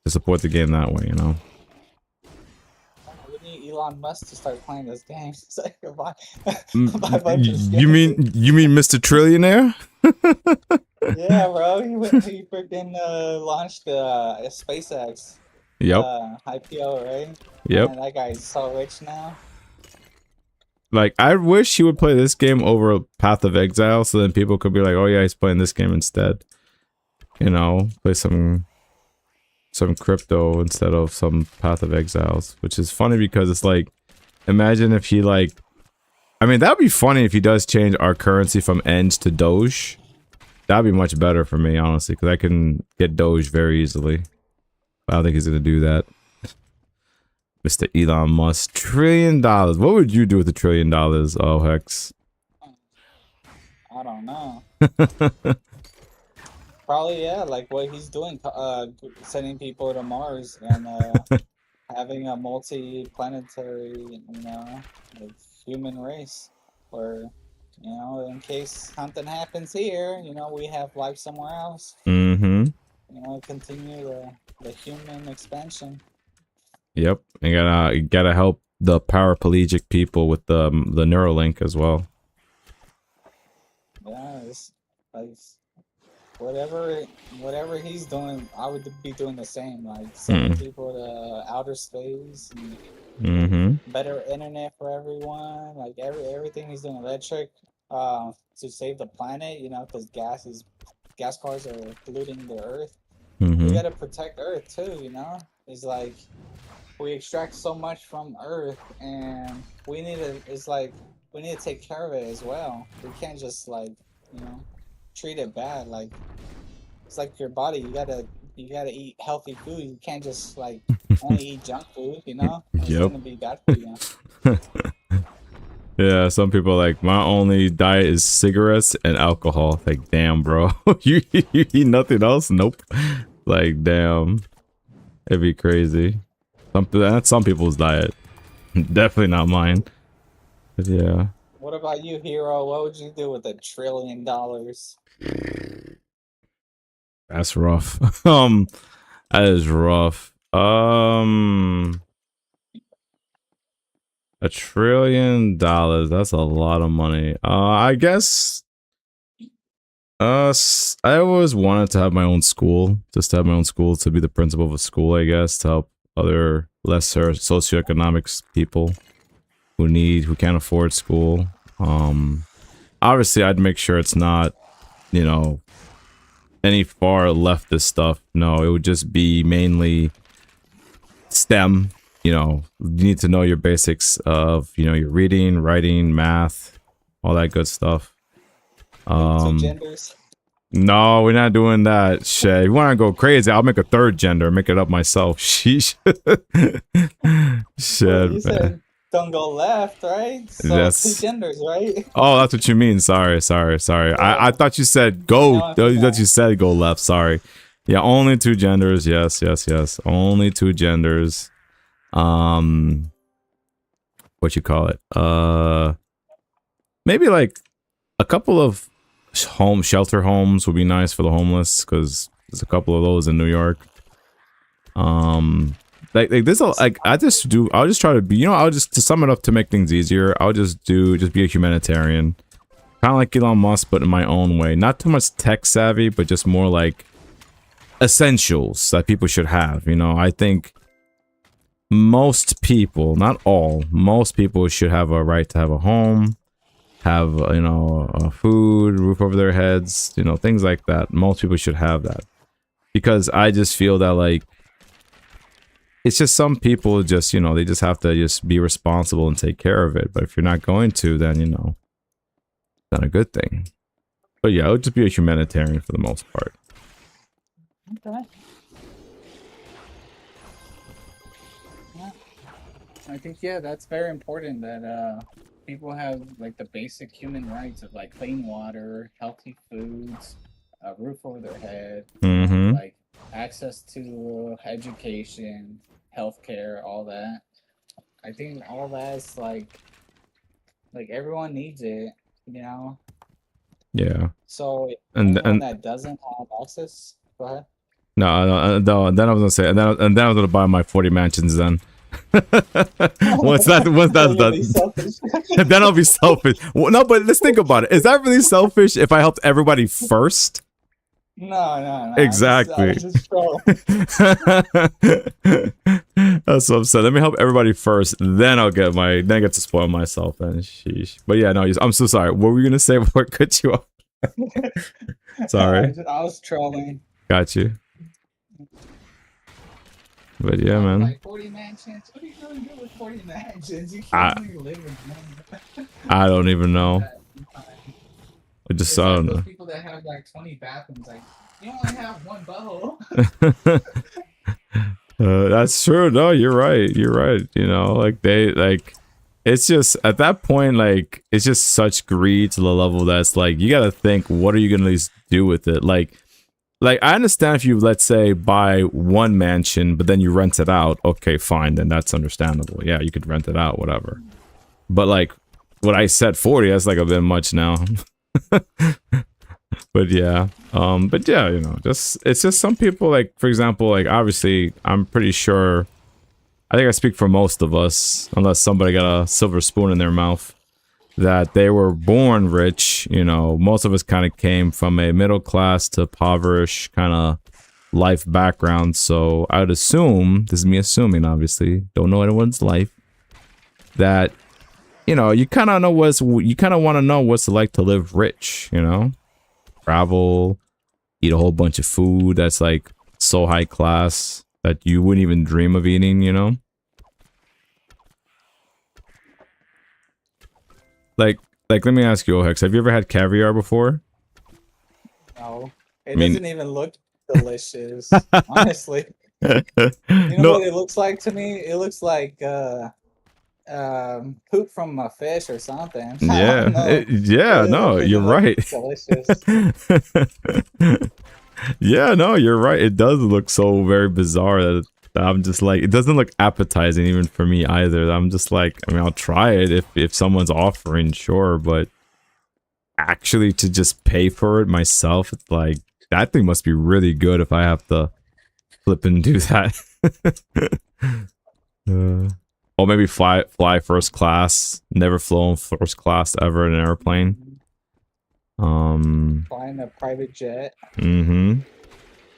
to support the game that way, you know. We need Elon Musk to start playing this game so I can buy, Mm, buy a bunch of skins. you mean Mr. Trillionaire? Yeah, bro. He freaking launched a SpaceX Yep. IPO, right? Yep. And that guy's so rich now. Like, I wish he would play this game over Path of Exile, so then people could be like, oh yeah, he's playing this game instead. You know, play some crypto instead of some Path of Exiles, which is funny because it's like, imagine if he like, I mean, that'd be funny if he does change our currency from ENG to Doge. That'd be much better for me, honestly, because I can get Doge very easily. I don't think he's gonna do that. Mr. Elon Musk, $1 trillion. What would you do with $1 trillion? Oh, Hex. I don't know. Probably, yeah, like what he's doing, sending people to Mars and having a multi-planetary, you know, like human race, where You know, in case something happens here, you know, we have life somewhere else. Mm-hmm. You know, continue the human expansion. Yep. You gotta help the paraplegic people with the Neuralink as well. Yeah, it's like whatever whatever he's doing, I would be doing the same. Like sending Mm. people to outer space and Mm-hmm. better internet for everyone. Like everything he's doing electric, to save the planet. You know, because gas cars are polluting the earth. We Mm-hmm. gotta protect Earth too. You know, it's like we extract so much from Earth, and we need to. It's like we need to take care of it as well. We can't just like you know treat it bad. Like it's like your body. You gotta eat healthy food. You can't just like only eat junk food. You know, it's Yep. gonna be bad for you. Yeah, some people are like, my only diet is cigarettes and alcohol. Like, damn, bro. you eat nothing else? Nope. Like, damn. It'd be crazy. That's some people's diet. Definitely not mine. But yeah. What about you, Hero? What would you do with $1 trillion? That's rough. That is rough. $1 trillion. That's a lot of money. I guess. I always wanted to have my own school, just to have my own school, to be the principal of a school, I guess, to help other lesser socioeconomic people who can't afford school. Obviously, I'd make sure it's not, you know, any far leftist stuff. No, it would just be mainly STEM. You know, you need to know your basics of, you know, your reading, writing, math, all that good stuff. Two genders. No, we're not doing that. Shit, if you want to go crazy, I'll make a third gender, make it up myself. Sheesh. Shit, Well, you man. said don't go left, right? So That's- two genders, right? Oh, that's what you mean. Sorry. I thought you said go. No, I thought you said go left. Sorry. Yeah, only two genders. Yes. Only two genders. What you call it? Maybe like a couple of shelter homes would be nice for the homeless, because there's a couple of those in New York. Like this, like I'll just try to be, you know, I'll just, to sum it up, to make things easier, I'll just be a humanitarian, kind of like Elon Musk, but in my own way. Not too much tech savvy, but just more like essentials that people should have. You know, I think most people, not all, most people should have a right to have a home, have, you know, food, roof over their heads, you know, things like that. Most people should have that, because I just feel that, like, it's just some people just, you know, they just have to just be responsible and take care of it. But if you're not going to, then, you know, it's not a good thing. But yeah, I would just be a humanitarian for the most part. Okay. Yeah. I think, yeah, that's very important that people have like the basic human rights of like clean water, healthy foods, a roof over their head, Mm-hmm. like access to education, healthcare, all that. I think all that's like everyone needs it, you know. Yeah. So And anyone that doesn't have access, go ahead. No, then I was gonna say, and then I was gonna buy my 40 mansions then. once that's done, then I'll be selfish. Well, no, but let's think about it. Is that really selfish if I helped everybody first? No. Exactly. I just trolling. That's what I'm saying. Let me help everybody first, then I get to spoil myself. And sheesh. But yeah, no, I'm so sorry. What were you gonna say before I cut you off? Sorry. I was trolling. Got you. But yeah, man. Like 40 mansions. What are you gonna do with 40 mansions? You can't even live in them. I don't even know. I just It's saw like it. those people that have like 20 bathrooms. Like, you only have one butthole. That's true. No, you're right. You know, like it's just at that point, like, it's just such greed to the level that's like, you gotta think, what are you gonna at least do with it? Like I understand if you, let's say, buy one mansion, but then you rent it out. Okay, fine, then that's understandable. Yeah, you could rent it out, whatever. But like what I said 40. That's like a bit much now. But yeah, you know, it's just some people, like, for example, like, obviously, I'm pretty sure, I think I speak for most of us, unless somebody got a silver spoon in their mouth, that they were born rich. You know, most of us kind of came from a middle class to impoverished kind of life background. So I would assume, this is me assuming, obviously, don't know anyone's life, that, you know, you kind of want to know what's it like to live rich, you know? Travel, eat a whole bunch of food that's like so high class that you wouldn't even dream of eating, you know? Like let me ask you, Ohex, have you ever had caviar before? No, it I mean- doesn't even look delicious. Honestly, you know No, what it looks like to me? It looks like poop from a fish or something. I don't know. yeah, It no, doesn't you're look right. Delicious. Yeah, no, you're right. It does look so very bizarre that I'm just like, it doesn't look appetizing even for me either. I'm just like, I mean, I'll try it if someone's offering, sure, but actually to just pay for it myself, it's like, that thing must be really good if I have to flip and do that. Or maybe fly first class. Never flown first class ever in an airplane. Flying a private jet. Even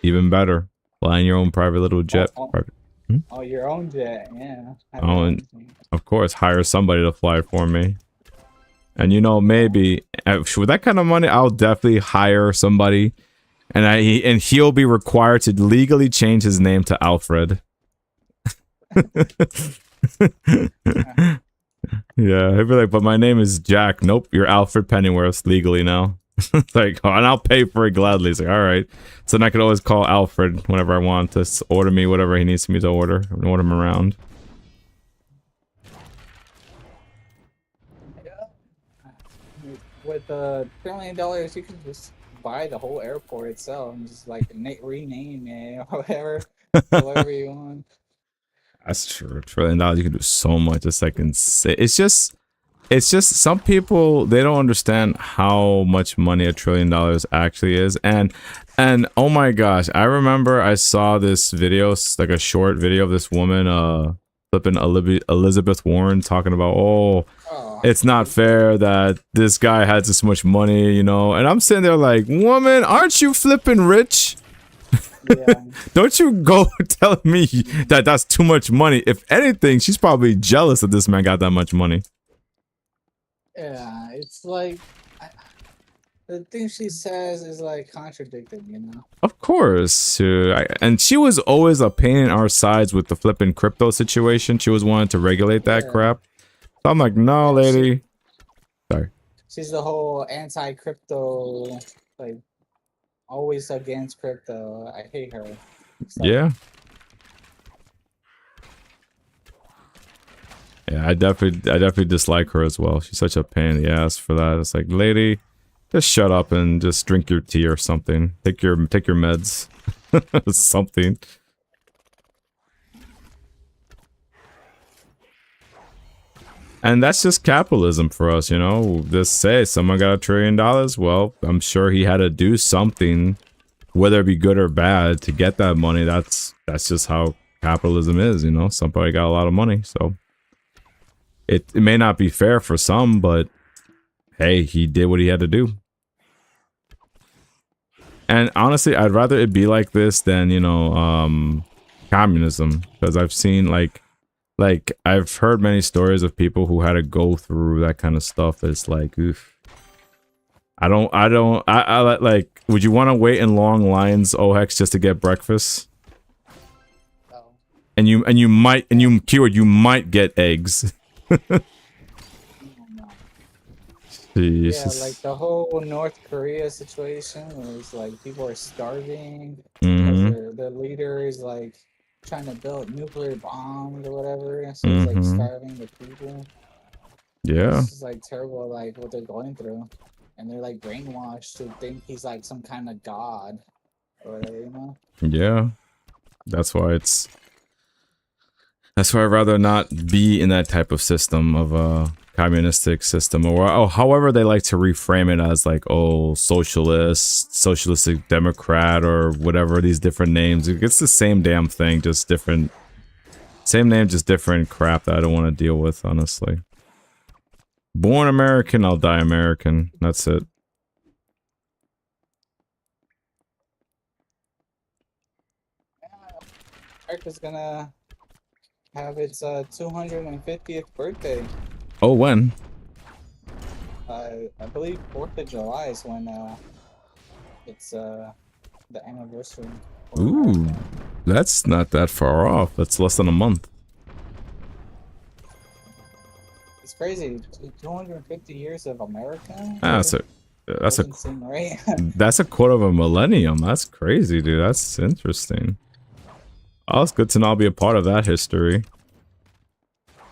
better. Flying your own private little jet. Oh, your own jet, yeah. Oh, and of course, hire somebody to fly for me. And you know, maybe with that kind of money, I'll definitely hire somebody, and he'll be required to legally change his name to Alfred. Yeah, he'd be like, but my name is Jack. Nope, you're Alfred Pennyworth legally now. Like, oh, and I'll pay for it gladly. It's like, all right. So then I could always call Alfred whenever I want to order me whatever he needs me to order and order him around. With $1 trillion, you can just buy the whole airport itself and just like rename it or whatever you want. That's true. $1 trillion, you can do so much. It's like insane. It's just some people, they don't understand how much money $1 trillion actually is. And oh my gosh, I remember I saw this video, like a short video of this woman flipping Elizabeth Warren talking about, oh, it's not fair that this guy has this much money, you know. And I'm sitting there like, woman, aren't you flipping rich? Yeah. Don't you go tell me that that's too much money. If anything, she's probably jealous that this man got that much money. Yeah, it's like the thing she says is like contradicting, you know. Of course, and she was always a pain in our sides with the flipping crypto situation. She was wanting to regulate that crap. So I'm like, no, lady. Sorry. She's the whole anti-crypto, like always against crypto. I hate her. So. Yeah. Yeah, I definitely dislike her as well. She's such a pain in the ass for that. It's like, lady, just shut up and just drink your tea or something. Take your meds. Something. And that's just capitalism for us, you know. Just say someone got $1 trillion. Well, I'm sure he had to do something, whether it be good or bad, to get that money. That's just how capitalism is, you know. Somebody got a lot of money, so it may not be fair for some, but hey, he did what he had to do. And honestly, I'd rather it be like this than, you know, communism, because I've seen like I've heard many stories of people who had to go through that kind of stuff. It's like, oof. I like, would you want to wait in long lines, OX, just to get breakfast? No. And you might get eggs. Jesus. Yeah, like the whole North Korea situation was like people are starving Mm-hmm. because their leader is like trying to build nuclear bombs or whatever, so it's like starving the people. Yeah. It's just like terrible, like what they're going through, and they're like brainwashed to think he's like some kind of god or whatever, you know. Yeah. That's why it's That's why I'd rather not be in that type of system of a communistic system, or however they like to reframe it as, like, oh, socialist, socialistic democrat, or whatever these different names. It's the same damn thing, just different. Same name, just different crap that I don't want to deal with, honestly. Born American, I'll die American. That's it. America's gonna have its 250th birthday. Oh, when? I believe 4th of July is when it's the anniversary. for Ooh, America. that's not that far off. That's less than a month. It's crazy. 250 years of America. Ah, that's a Doesn't seem right. that's a quarter of a millennium. That's crazy, dude. That's interesting. Oh, it's good to not be a part of that history.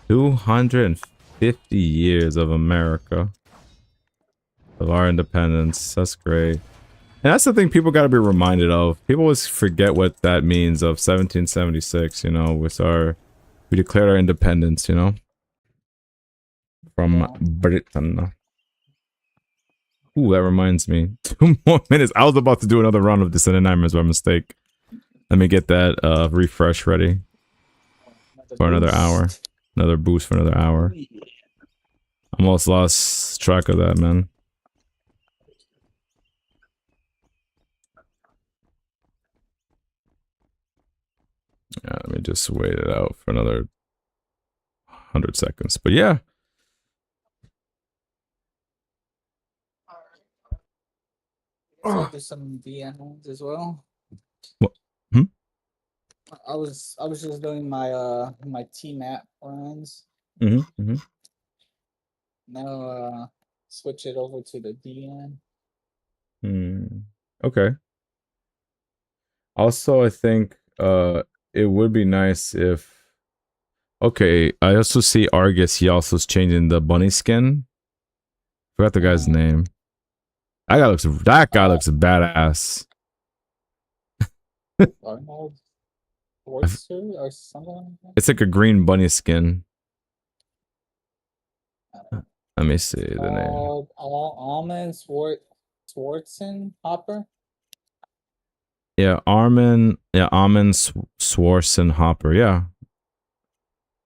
250 years of America. Of our independence. That's great. And that's the thing people got to be reminded of. People always forget what that means of 1776, you know, we declared our independence, you know, from Britain. Ooh, that reminds me. 2 more minutes. I was about to do another round of Descendant Nightmares by mistake. Let me get that refresh ready for another hour. Another boost for another hour. Almost lost track of that, man. Yeah, let me just wait it out for another 100 seconds. But yeah. So do some DMs as well. What? Hmm? I was just doing my my T map runs. Mm-hmm. Now switch it over to the DN. Okay. Also, I think it would be nice if. Okay, I also see Argus. He also is changing the bunny skin. Forgot the guy's name. That guy looks badass. Arnold Schwarzer or something like that. It's like a green bunny skin. Let me see the name. Almond Swartzen Hopper. Yeah, Armin Schwarzenhopper. Yeah.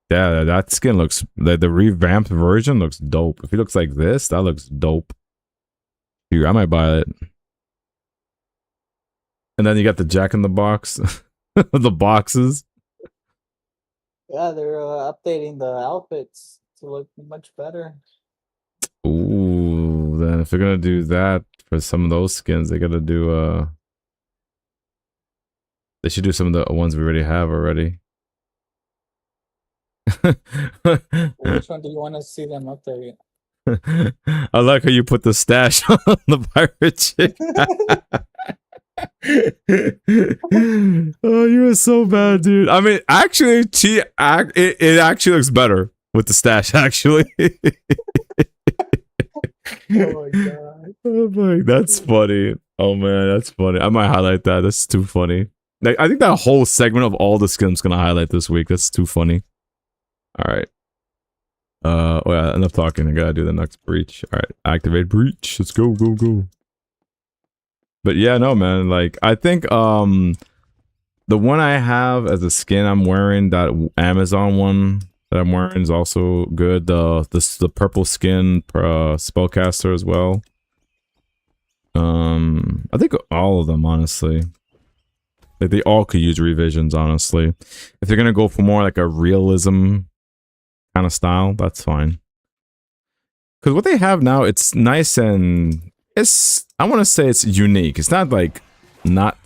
Yeah, that skin looks, the revamped version looks dope. If he looks like this, that looks dope. Dude, I might buy it. And then you got the Jack in the Box. The boxes. Yeah, they're updating the outfits to look much better. Ooh, then if they're gonna do that for some of those skins, they gotta do they should do some of the ones we already have already. Which one do you want to see them update? I like how you put the stash on the pirate chick. Oh, you are so bad, dude. I mean, actually, it actually looks better with the stash, actually. Oh my god. Oh my, that's funny. Oh man, that's funny. I might highlight that. That's too funny. Like, I think that whole segment of all the skins gonna highlight this week. That's too funny. All right. Oh yeah, enough talking. I gotta do the next breach. All right, activate breach. Let's go, go, go. But yeah, no, man. Like, I think the one I have as a skin I'm wearing, that Amazon one that I'm wearing, is also good. The purple skin spellcaster as well. I think all of them, honestly. Like, they all could use revisions, honestly. If they're gonna go for more like a realism kind of style, that's fine. Because what they have now, it's nice and I want to say it's unique. It's not like not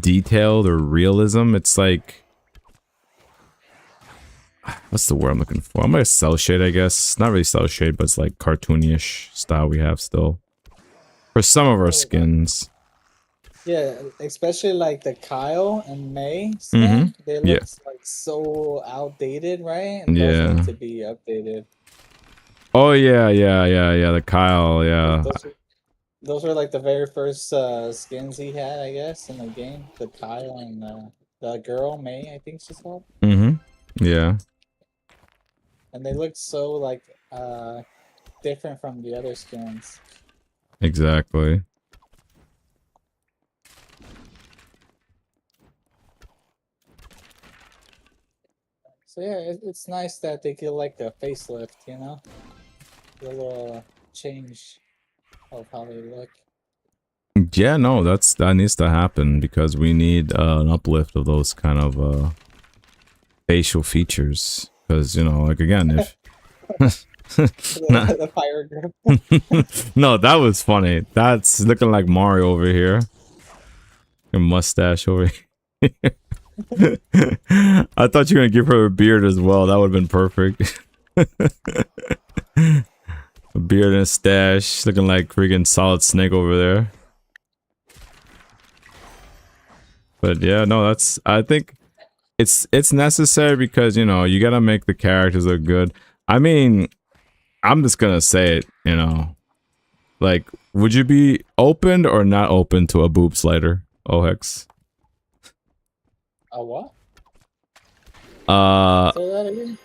detailed or realism. It's like, what's the word I'm looking for? I'm gonna cell shade, I guess. Not really cell shade, but it's like cartoonish style we have still for some of our skins. Yeah, especially like the Kyle and May skin. They look like so outdated, right? And those need to be updated. Oh yeah, the Kyle, yeah. Those were like the very first skins he had, I guess, in the game. The Kyle and the girl May, I think she's called. Yeah, And they look so like different from the other skins. exactly. So yeah, it's nice that they get like a facelift, you know, a little change of how they look. Yeah, no, that needs to happen because we need an uplift of those kind of facial features. Because like again, if nah. The fire grip. No, that was funny. That's looking like Mario over here. Your mustache over here. I thought you were gonna give her a beard as well. That would have been perfect. A beard and a stash, looking like freaking Solid Snake over there. But yeah, no, I think it's necessary because you gotta make the characters look good. I mean, I'm just gonna say it. Like, would you be open or not open to a boob slider, Ohex? A what? Uh, Say that again.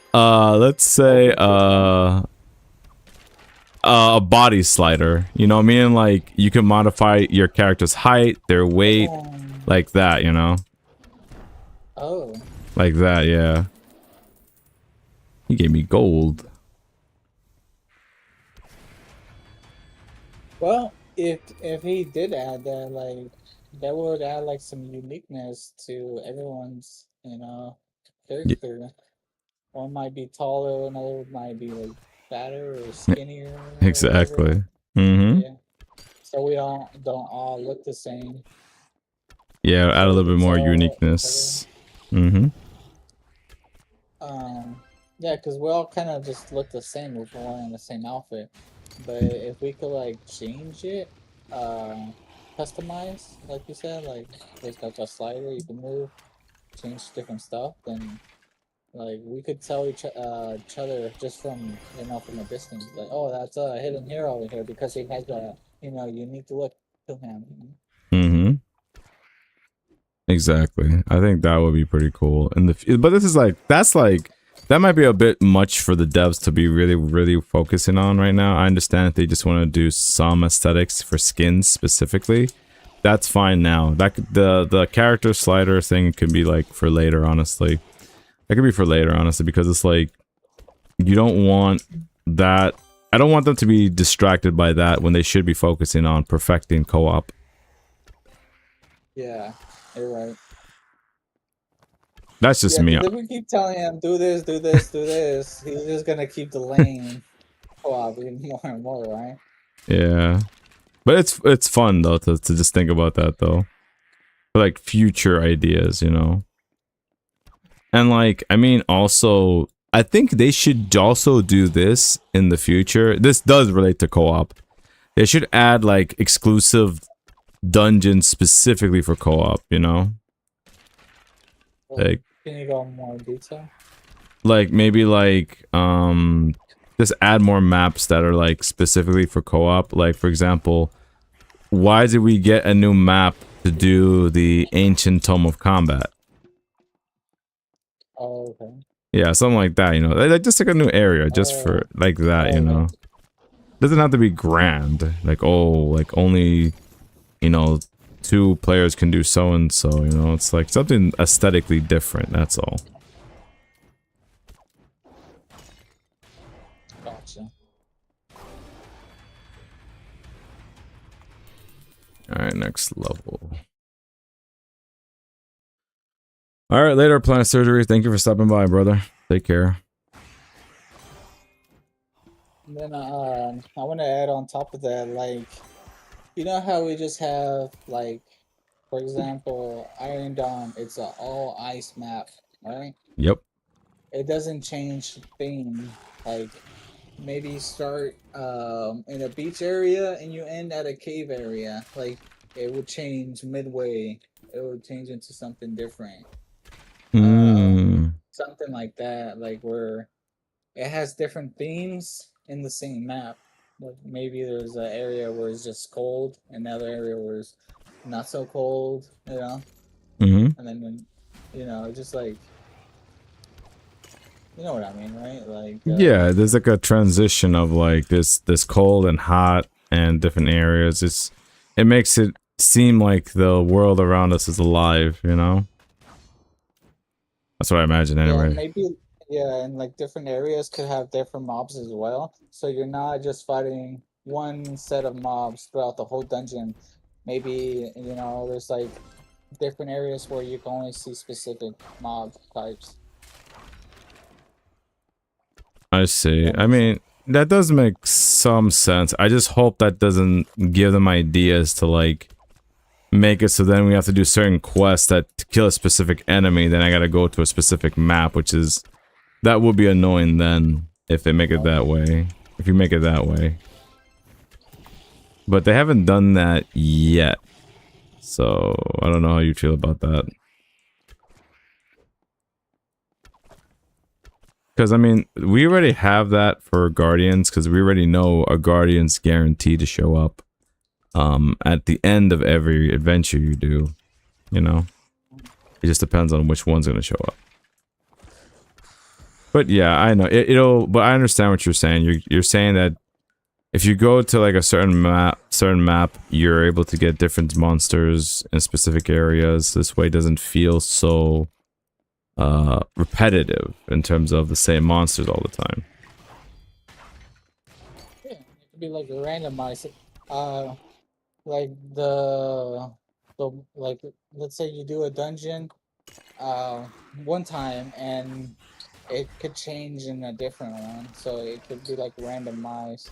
let's say a body slider. Meaning like you can modify your character's height, their weight, like that. Oh. Like that. Yeah. He gave me gold. Well, if he did add that, like that would add like some uniqueness to everyone's, Y- character. One might be taller, another might be like fatter or skinnier or whatever. Exactly. Mm-hmm. Yeah. So we don't all look the same. Yeah, add a So we little could bit more tell each other. uniqueness. Mm-hmm. Yeah, because we all kind of just look the same if we're wearing the same outfit. But if we could like change it, customize, like you said, like there's like a slider you can move, change different stuff, then like we could tell each other just from a distance, like, oh, that's a hidden hero over here because he has a unique look to him. Mm-hmm. Exactly. I think that would be pretty cool. But this is that might be a bit much for the devs to be really, really focusing on right now. I understand if they just want to do some aesthetics for skins specifically. That's fine now. The character slider thing could be like for later, honestly. That could be for later, honestly, because it's like you don't want that. I don't want them to be distracted by that when they should be focusing on perfecting co-op. Yeah, you're right. That's just Yeah, me. because if we keep telling him do this, do this, do this, he's just gonna keep delaying co-op even more and more, right? Yeah. But it's fun though to just think about that though. For like future ideas. And like I mean also I think they should also do this in the future. This does relate to co-op. They should add like exclusive dungeons specifically for co-op. Well, Like can you go more in detail? maybe like just add more maps that are like specifically for co-op. Like for example, why did we get a new map to do the Ancient Tome of Combat? Oh, okay. Yeah, something like that. Like just like a new area just for like that. Doesn't have to be grand. Like like only 2 players can do so and so. It's like something aesthetically different. That's all. Gotcha. All right, next level. All right, later, Planet Surgery. Thank you for stopping by, brother. Take care. And then I want to add on top of that, like, you know how we just have like, for example, Iron Dawn. It's an all ice map, right? Yep. It doesn't change theme. Like maybe you start in a beach area and you end at a cave area. Like it would change midway. It would change into something different. Something like that. Like where it has different themes in the same map. Like maybe there's an area where it's just cold, another area where it's not so cold. Mm-hmm. And then when just like You know what I mean, right? Like, Yeah, there's like a transition of like this cold and hot and different areas. It makes it seem like the world around us is alive, you know? That's what I imagine yeah, anyway. maybe, yeah, and like different areas could have different mobs as well. So you're not just fighting one set of mobs throughout the whole dungeon. Maybe, there's like different areas where you can only see specific mob types. I Does see. that I make sense? mean, that does make some sense. I just hope that doesn't give them ideas to like make it so then we have to do certain quests that to kill a specific enemy, then I gotta go to a specific map, which is that would be annoying then if they make it that way. If you make it that way. But they haven't done that yet. So I don't know how you feel about that. Because I mean, we already have that for Guardians, because we already know a Guardian's guaranteed to show up at the end of every adventure you do, you know? It just depends on which one's gonna show up. But yeah, I know but I understand what you're saying. You're saying that if you go to like a certain map, you're able to get different monsters in specific areas. This way it doesn't feel so repetitive in terms of the same monsters all the time. Yeah, it could be like randomized. Uh, like like let's say you do a dungeon uh one time and it could change in a different one, so it could be like randomized,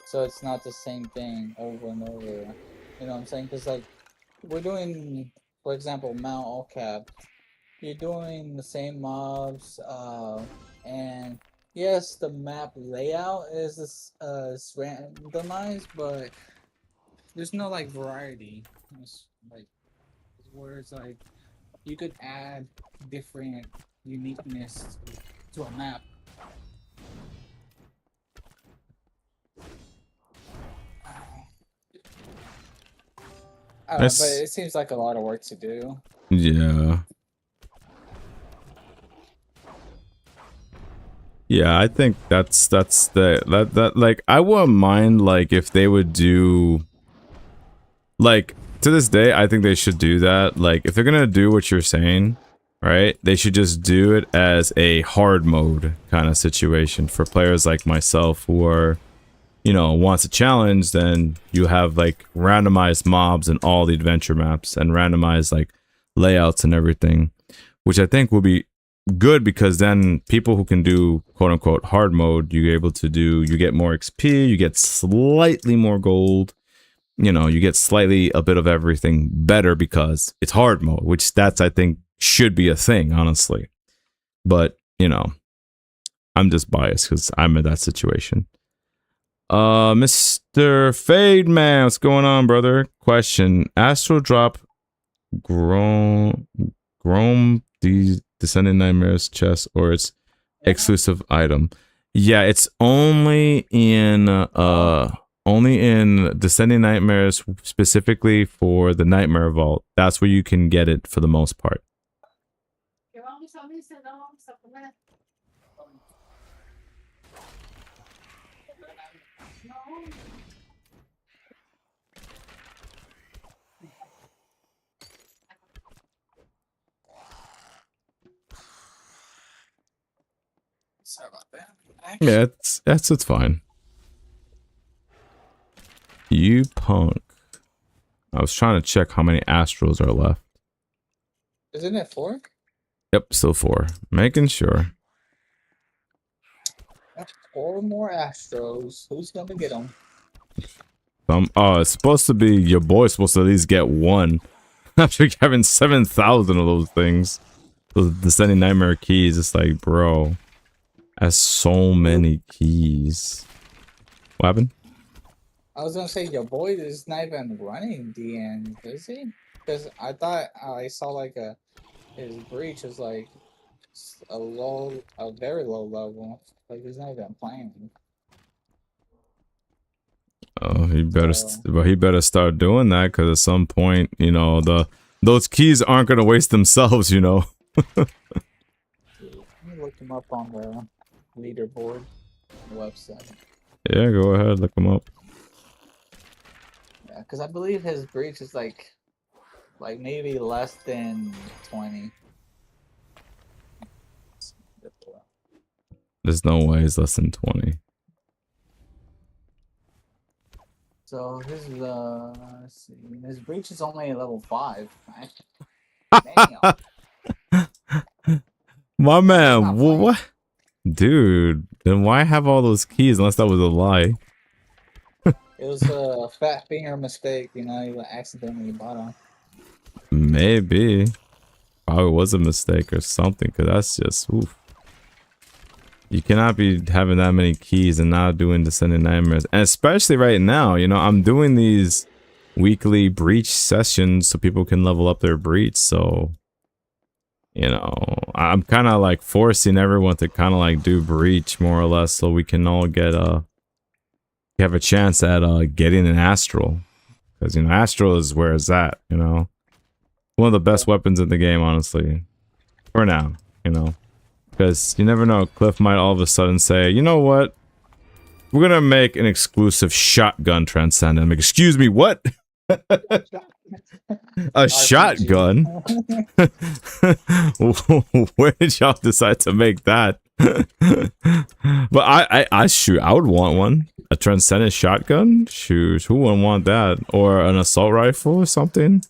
so it's not the same thing over and over. You know what I'm saying? Because like we're doing, for example, Mount Allcap, you're doing the same mobs, and yes, the map layout is randomized, but there's no like variety. It's like where it's like you could add different uniqueness to a map. I don't know, but That's it seems like a lot of work to do. yeah. Yeah, I think that's that like I wouldn't mind like if they would do like to this day I think they should do that. Like if they're gonna do what you're saying, right? They should just do it as a hard mode kind of situation for players like myself who are, you know, wants a challenge. Then you have like randomized mobs in all the adventure maps and randomized like layouts and everything, which I think will be good because then people who can do quote unquote hard mode, you're able to do, you get more XP, you get slightly more gold, you know, you get slightly a bit of everything better because it's hard mode, which that's I think should be a thing, honestly. But, you know, I'm just biased because I'm in that situation. Mr. Fade Man, what's going on, brother? Question: Astral Drop Grom the Descending Nightmares chest or its exclusive item? Yeah, it's only in Descending Nightmares, specifically for the Nightmare Vault. That's where you can get it for the most part. Sorry about that. Yeah, it's fine. You punk. I was trying to check how many Astrals are left. Isn't it 4? Yep, still 4. Making sure. 4 more Astros. Who's gonna get them? Oh, it's supposed to be your boy's supposed to at least get 1 after having 7,000 of those things. Those Descending Nightmare keys. It's like, bro, that's so many keys. What happened? I was gonna say your boy is not even running DN, is he? Because I thought I saw like his breach is like a very low level. Like he's not even playing. Oh, he better, So but he better start doing that because at some point, you know, those keys aren't gonna waste themselves, you know. let me look look him up on the leaderboard website. Yeah, go ahead, look him up. Yeah, because I believe his breach is like maybe less than 20. There's no way it's less than 20. So his let's see, his breach is only level 5. Damn. My man, not what? Dude, then why have all those keys unless that was a lie? It was a fat finger mistake, you know, you accidentally bought him. Maybe. Probably was a mistake or something, because that's just, oof. You cannot be having that many keys and not doing Descending Nightmares. And especially right now, you know, I'm doing these weekly breach sessions so people can level up their breach. So, you know, I'm kind of like forcing everyone to kind of like do breach more or less so we can all get have a chance at getting an astral. Because, you know, astral is where it's at, you know. One of the best weapons in the game, honestly. For now, you know. Because you never know, Cliff might all of a sudden say, you know what? We're gonna make an exclusive shotgun transcendent. I'm like, excuse me, what? A shotgun? Where did y'all decide to make that? But I shoot, I would want one. A transcendent shotgun? Shoot, who wouldn't want that? Or an assault rifle or something?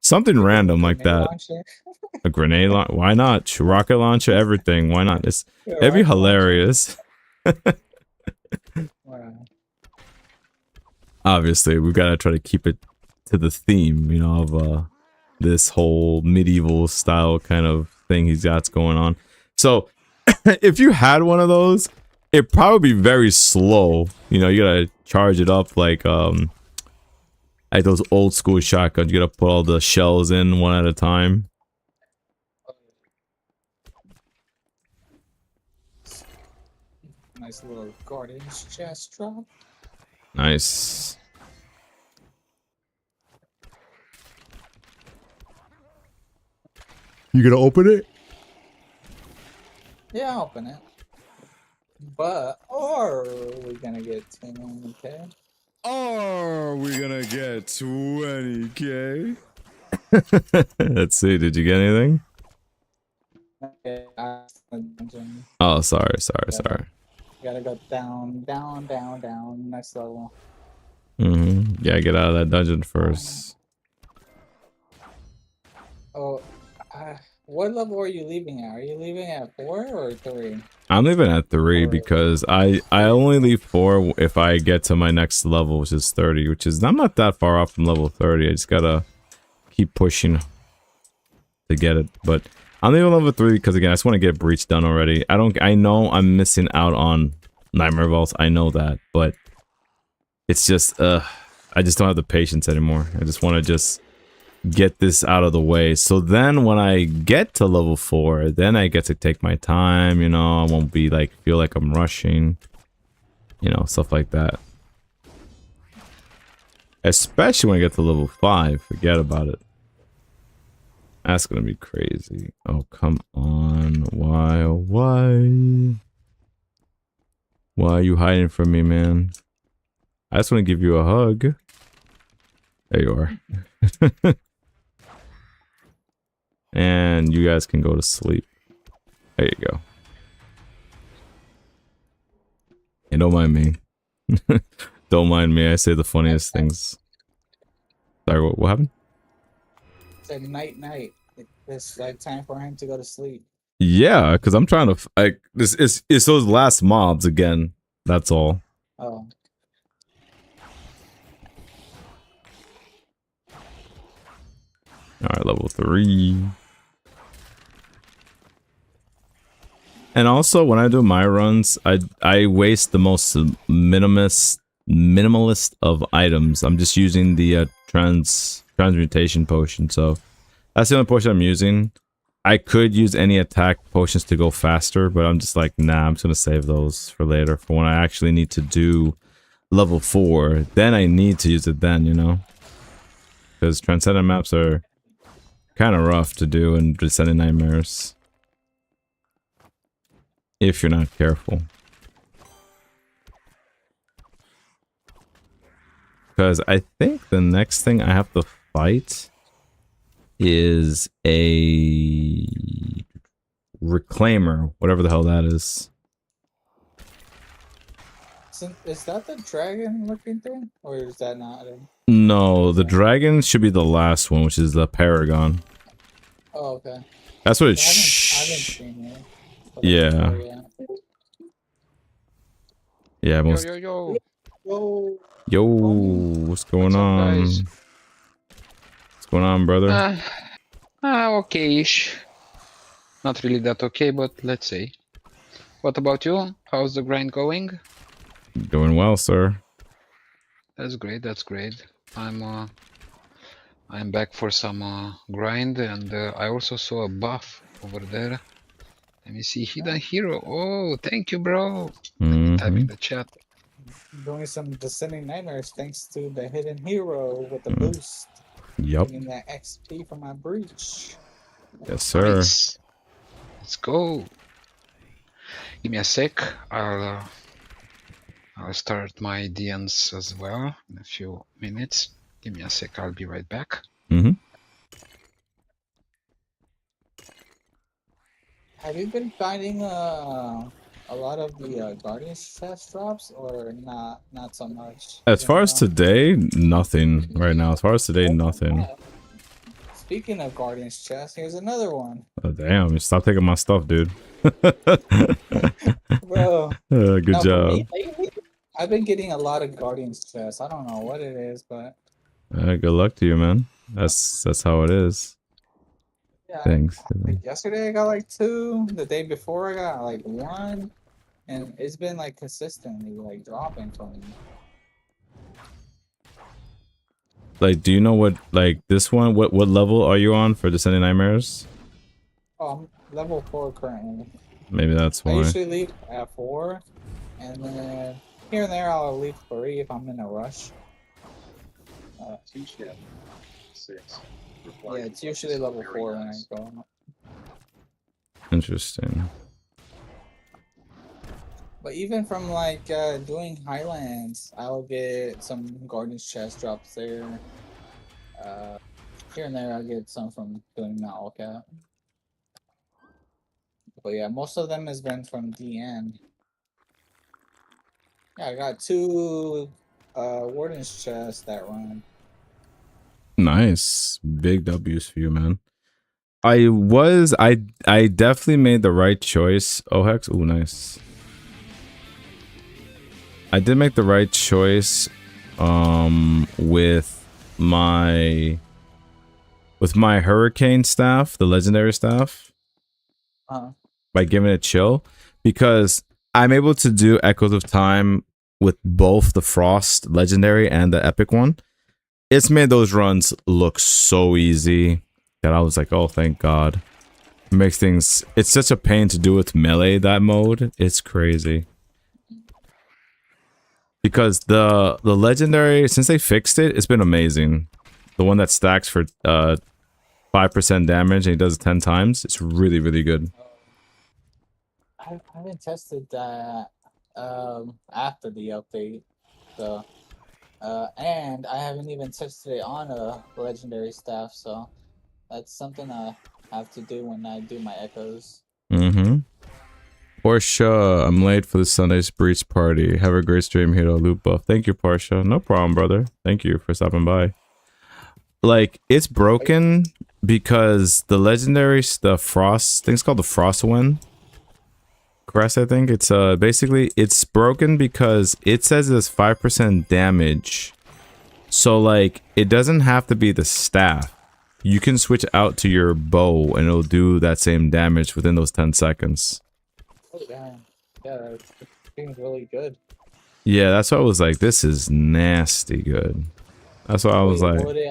Something random like that. A grenade launcher? Why not? Rocket launcher, everything. Why not? It'd be hilarious. Obviously, we've got to try to keep it to the theme, you know, of this whole medieval style kind of thing he's got going on. So, if you had one of those, it'd probably be very slow. You know, you gotta charge it up like those old school shotguns. You gotta put all the shells in one at a time. Nice little guardian's chest drop. Nice. You gonna open it? Yeah, I'll open it. But are we gonna get 10k? Are we gonna get 20k? Let's see, did you get anything? Okay, Oh, sorry. Gotta go down, next level. Yeah, get out of that dungeon first. Oh, what level are you leaving at? Are you leaving at 4 or 3? I'm leaving at 3 because I only leave 4 if I get to my next level, which is 30, which is, I'm not that far off from level 30. I just gotta keep pushing to get it. But I'm leaving level 3 because, again, I just want to get Breach done already. I know I'm missing out on Nightmare Vaults. I know that, but it's just, I just don't have the patience anymore. I just want to just get this out of the way. So then when I get to level 4, then I get to take my time, you know, I won't be like, feel like I'm rushing, you know, stuff like that. Especially when I get to level 5, forget about it. That's gonna be crazy. Oh, come on. Why, oh, why? Why are you hiding from me, man? I just want to give you a hug. There you are. And you guys can go to sleep. There you go. Hey, don't mind me. Don't mind me. I say the funniest things. Sorry, what happened? It's like night. It's like time for him to go to sleep. Yeah, because I'm trying to like it's those last mobs again. That's all. Oh. Alright, level 3. And also, when I do my runs, I waste the most minimalist of items. I'm just using the transmutation potion, so that's the only potion I'm using. I could use any attack potions to go faster, but I'm just like, nah, I'm just gonna save those for later, for when I actually need to do level 4. Then I need to use it then, you know? Because Transcendent maps are kind of rough to do in Descending Nightmares. if you're not careful. Because I think the next thing I have to fight is a reclaimer, whatever the hell that is. Is that the dragon looking thing? Or is that not it? No, the dragon should be the last one, which is the Paragon. Oh, okay. That's what it I haven't seen it. Yeah. Yeah, Yo, most. yo, yo. Whoa. Yo, what's going What's up, on? guys? What's going on, brother? Okay-ish. Not really that okay, but let's see. What about you? How's the grind going? Doing well, sir. That's great, that's great. I'm back for some grind, and I also saw a buff over there. Let me see, hidden hero. Oh, thank you, bro. Let me type in the chat. Doing some descending nightmares thanks to the hidden hero with the boost. Yup. Getting that XP from my breach. Yes, sir. Nice. Let's go. Give me a sec. I'll start my DNs as well in a few minutes. Give me a sec. I'll be right back. Mm-hmm. Have you been finding a lot of the Guardians chest drops, or not so much? As far as today, nothing right now. As far as today, nothing. Speaking of Guardians chest, here's another one. Oh, damn, stop taking my stuff, dude. Bro. Good Now, for job. me, lately, I've been getting a lot of Guardians chests. I don't know what it is, but Good luck to you, man. That's how it is. yeah. Thanks. Yesterday I got like 2. The day before I got like 1, and it's been like consistently like dropping for me. Like, do you know what, like, this one, what level are you on for Descending Nightmares? Oh, I'm level 4 currently. Maybe that's I why. usually leave at 4, and then here and there I'll leave 3 if I'm in a rush. Teach him 6. Yeah, it's usually level 4 when I go. Interesting. But even from like doing Highlands, I'll get some Guardians chest drops there. Here and there I'll get some from doing Mount Allcat. But yeah, most of them has been from DN. Yeah, I got 2 Warden's chests that run. Nice. Big W's for you, man. I definitely made the right choice. Oh, Hex. Ooh, nice. I did make the right choice with my hurricane staff, the legendary staff, by giving it chill, because I'm able to do Echoes of Time with both the Frost legendary and the epic one. It's made those runs look so easy that I was like, oh, thank God. It makes things, it's such a pain to do with melee, that mode. It's crazy. Because the legendary, since they fixed it, it's been amazing. The one that stacks for 5% damage and he does it 10 times. It's really, really good. I haven't tested that after the update, so and I haven't even tested it on a legendary staff, so that's something I have to do when I do my echoes. Mm-hmm. Portia, I'm late for the Sunday's Breach party. Have a great stream here to loot buff. Thank you, Portia. No problem, brother. Thank you for stopping by. Like, it's broken because the legendary, the Frost, thing's called the Frost Wind. Crest, I think. It's basically, it's broken because it says it's 5% damage. So, like, it doesn't have to be the staff. You can switch out to your bow and it'll do that same damage within those 10 seconds. Oh damn! Yeah, it seems really good. Yeah, that's why I was like, this is nasty good. That's why I was like, would it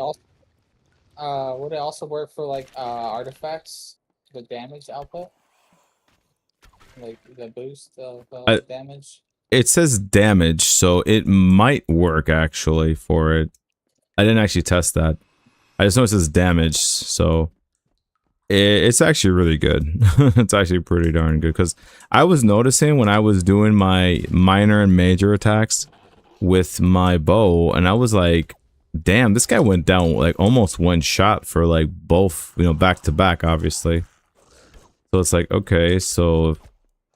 also work for like artifacts, the damage output, like the boost of damage? it says damage, so it might work actually for it. I didn't actually test that. I just know it says damage, so It's actually really good. It's actually pretty darn good because I was noticing when I was doing my minor and major attacks with my bow, and I was like, damn, this guy went down like almost one shot for like both, you know, back to back, obviously. So it's like, okay, so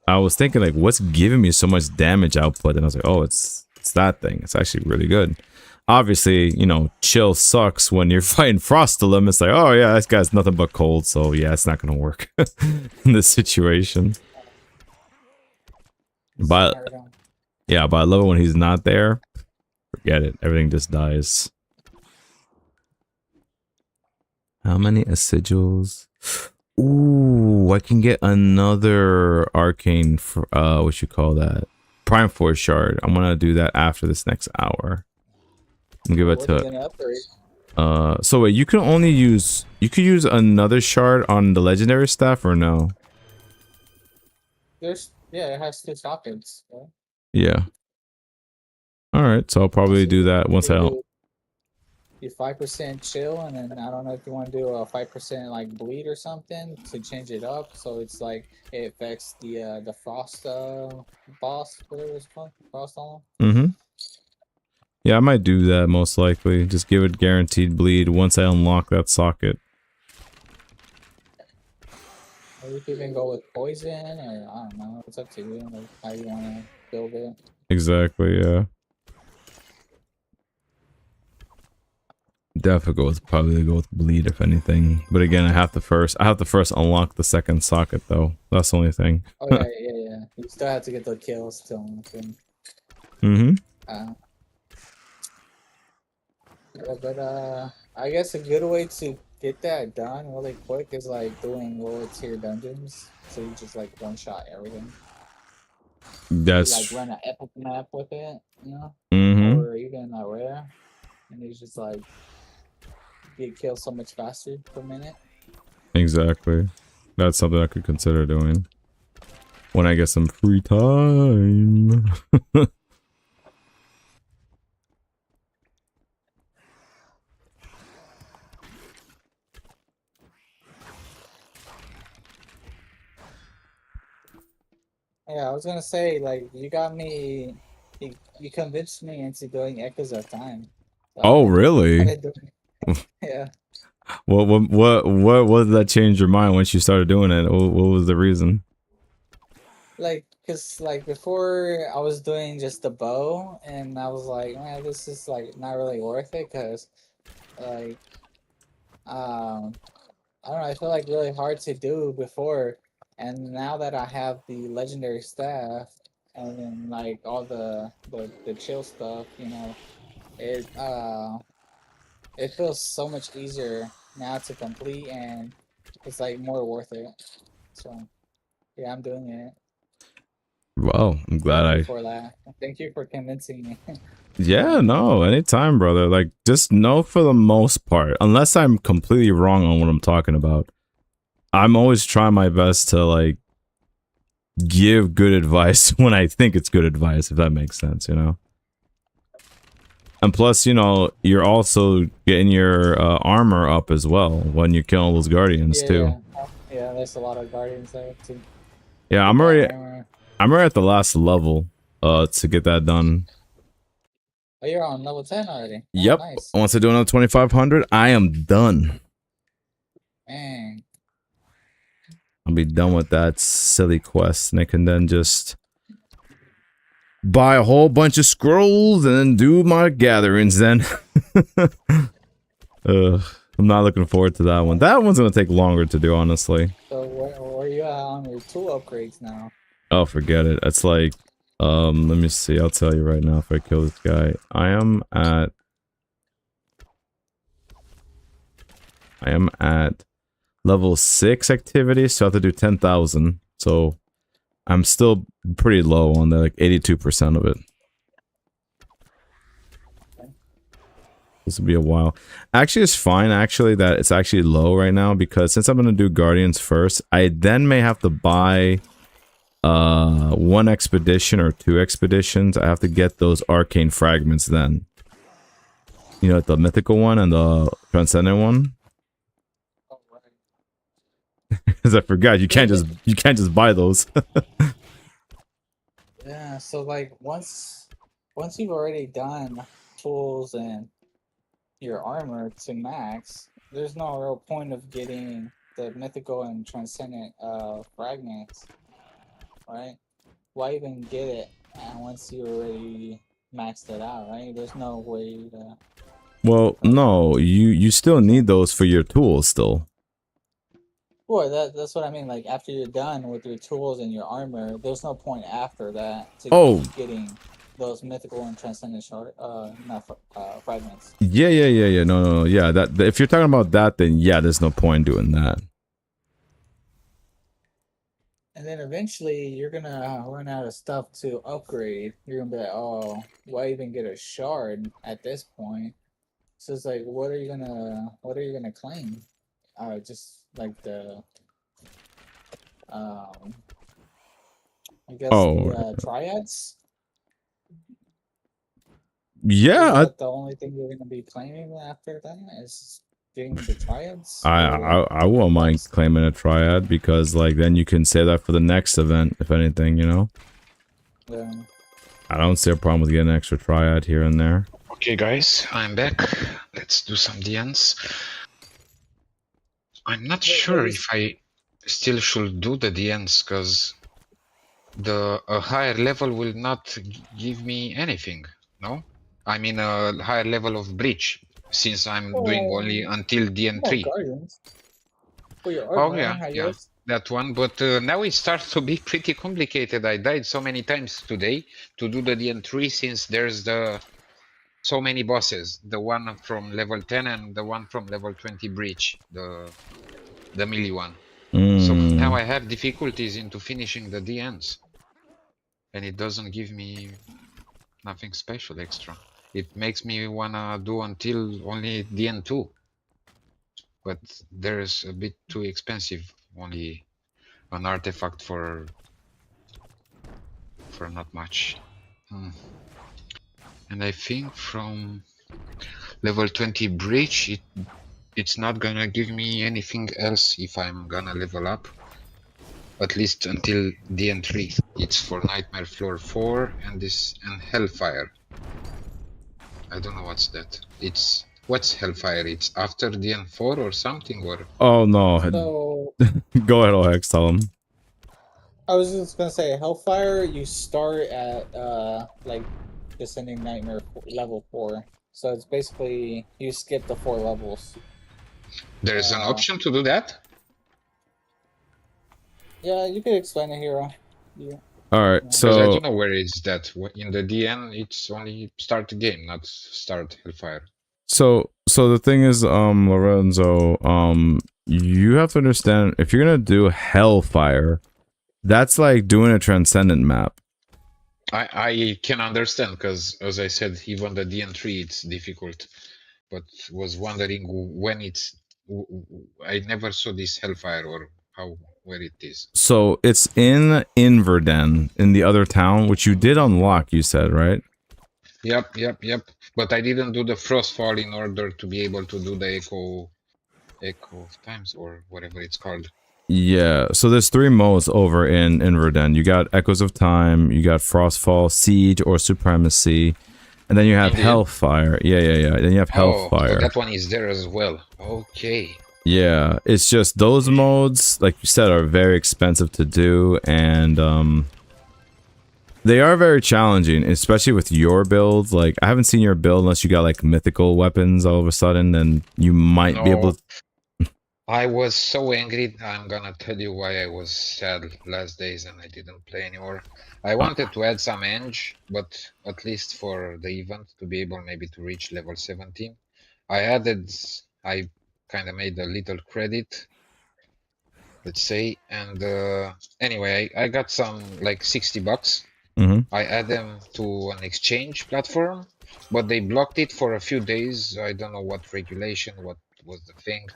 I was thinking like, what's giving me so much damage output? And I was like, oh, it's that thing. It's actually really good. Obviously, you know, chill sucks when you're fighting Frostalem. It's like, oh yeah, this guy's nothing but cold, so yeah, it's not gonna work in this situation. But yeah, but I love it when he's not there. Forget it. Everything just dies. How many assiduals? Ooh, I can get another arcane for what you call that? Prime Force shard. I'm gonna do that after this next hour. I'm gonna give it to so wait, you can only use you could use another shard on the legendary staff or no? There's it has 2 sockets. Right? Yeah. Alright, so I'll probably do that once I don't. You 5% chill, and then I don't know if you want to do a 5% like bleed or something to change it up, so it's like it affects the frost boss, whatever it's called, frost on. Mm-hmm. Yeah, I might do that most likely. Just give it guaranteed bleed once I unlock that socket. Or you could even go with poison, or I don't know. It's up to you, like how you want to build it. Exactly, yeah. Definitely probably go with bleed if anything. But again, I have to first unlock the second socket though. That's the only thing. Oh yeah. You still have to get the kills still. Mm-hmm. Yeah, but I guess a good way to get that done really quick is like doing lower tier dungeons. So you just like one shot everything. That's You, like run an epic map with it, you know, mm-hmm. or even a rare, and it's just like get killed so much faster per minute. Exactly. That's something I could consider doing when I get some free time. Yeah, I was gonna say, like, you got me, you convinced me into doing Echoes of Time. So Oh, really? Yeah. What did that change your mind once you started doing it? What was the reason? Like, cause like before I was doing just the bow, and I was like, man, this is like not really worth it, cause like, I don't know, I feel like really hard to do before, and now that I have the legendary staff, and then like all the chill stuff, you know, it feels so much easier now to complete, and it's like more worth it. So yeah, I'm doing it. Well, I'm glad For that. Thank you for convincing me. Yeah, no, anytime, brother. Like, just know for the most part, unless I'm completely wrong on what I'm talking about, I'm always trying my best to, like, give good advice when I think it's good advice, if that makes sense, you know? And plus, you know, you're also getting your armor up as well when you're killing all those guardians, too. Yeah, there's a lot of guardians there, too. Yeah, I'm already at the last level to get that done. Oh, you're on level 10 already? Oh, Yep. Nice. Once I do another 2,500, I am done. Man. I'll be done with that silly quest, and I can then just buy a whole bunch of scrolls and then do my gatherings then. I'm not looking forward to that one. That one's gonna take longer to do, honestly. So where are you at on your tool upgrades now? Oh, forget it. It's like, let me see. I'll tell you right now if I kill this guy. I am at level 6 activity, so I have to do 10,000. So I'm still pretty low on that, like 82% of it. This will be a while. Actually, it's fine, actually, that it's actually low right now, because since I'm going to do Guardians first, I then may have to buy 1 expedition or 2 expeditions. I have to get those arcane fragments then. You know, the mythical one and the transcendent one. Because I forgot you can't just buy those. Yeah, so like once you've already done tools and your armor to max, there's no real point of getting the mythical and transcendent fragments, right? Why even get it once you already maxed it out, right? There's no way to. Well, no, you still need those for your tools still. Well, that's what I mean. Like after you're done with your tools and your armor, there's no point after that to Oh, keep getting those mythical and transcendent shard, not fragments. yeah. No. Yeah, that if you're talking about that, then yeah, there's no point doing that. And then eventually you're gonna run out of stuff to upgrade. You're gonna be like, oh, why even get a shard at this point? So it's like, what are you gonna claim? Just like the I guess Oh, the triads. yeah. Is that the only thing you're gonna be claiming after that? Is getting the triads? I won't mind claiming a triad because like then you can say that for the next event, if anything, you know. Yeah. I don't see a problem with getting an extra triad here and there. Okay, guys, I'm back. Let's do some DNs. I'm not sure if I still should do the DNs because a higher level will not give me anything. No, I mean a higher level of breach since I'm doing only until DN3. Guardians. For your Oh armor, yeah, I yeah, guess. that one. But now it starts to be pretty complicated. I died so many times today to do the DN3 since there's so many bosses. The one from level 10 and the one from level 20 breach, the melee one. So now I have difficulties into finishing the DNs. And it doesn't give me nothing special extra. It makes me wanna do until only DN2. But there's a bit too expensive, only an artifact for not much. And I think from level 20 breach it's not gonna give me anything else if I'm gonna level up. At least until DN3. It's for Nightmare Floor 4 and Hellfire. I don't know what's that. What's Hellfire? It's after DN4 or something, or? Oh no. So Go ahead, OX, tell him. I was just gonna say, Hellfire. You start at like Descending Nightmare level 4. So it's basically you skip the 4 levels. There's an option to do that? Yeah, you could explain it here. Yeah. Alright, Because I so don't know where is that. In the DN, it's only start the game, not start Hellfire. So the thing is, Lorenzo, you have to understand if you're gonna do Hellfire, that's like doing a transcendent map. I can understand because, as I said, even the DN3 it's difficult. But was wondering when it's. I never saw this Hellfire or where it is. So it's in Inverden, in the other town, which you did unlock. You said, right? Yep. But I didn't do the Frostfall in order to be able to do the Echo of Times or whatever it's called. Yeah, so there's 3 modes over in Inverden. You got Echoes of Time, you got Frostfall, Siege, or Supremacy, and then you have Hellfire. Yeah. Then you have Hellfire. So that one is there as well. Okay. Yeah, it's just those modes, like you said, are very expensive to do, and they are very challenging, especially with your builds. Like, I haven't seen your build unless you got like mythical weapons all of a sudden, then you might be able to. I was so angry. I'm gonna tell you why I was sad last days and I didn't play anymore. I wanted to add some Eng, but at least for the event to be able maybe to reach level 17. I kind of made a little credit, let's say, and anyway, I got some like $60. I add them to an exchange platform, but they blocked it for a few days. I don't know what regulation, what was the thing.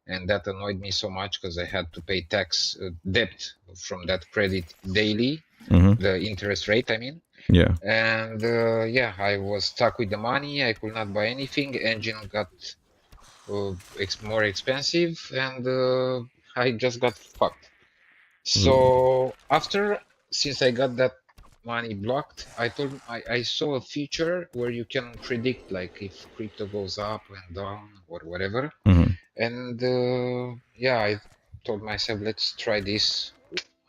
And that annoyed me so much because I had to pay tax debt from that credit daily, the interest rate, I mean. Yeah. And yeah, I was stuck with the money. I could not buy anything. Engine got more expensive, and I just got fucked. So after, since I got that money blocked, I saw a feature where you can predict like if crypto goes up and down or whatever. Mm-hmm. And yeah, I told myself, let's try this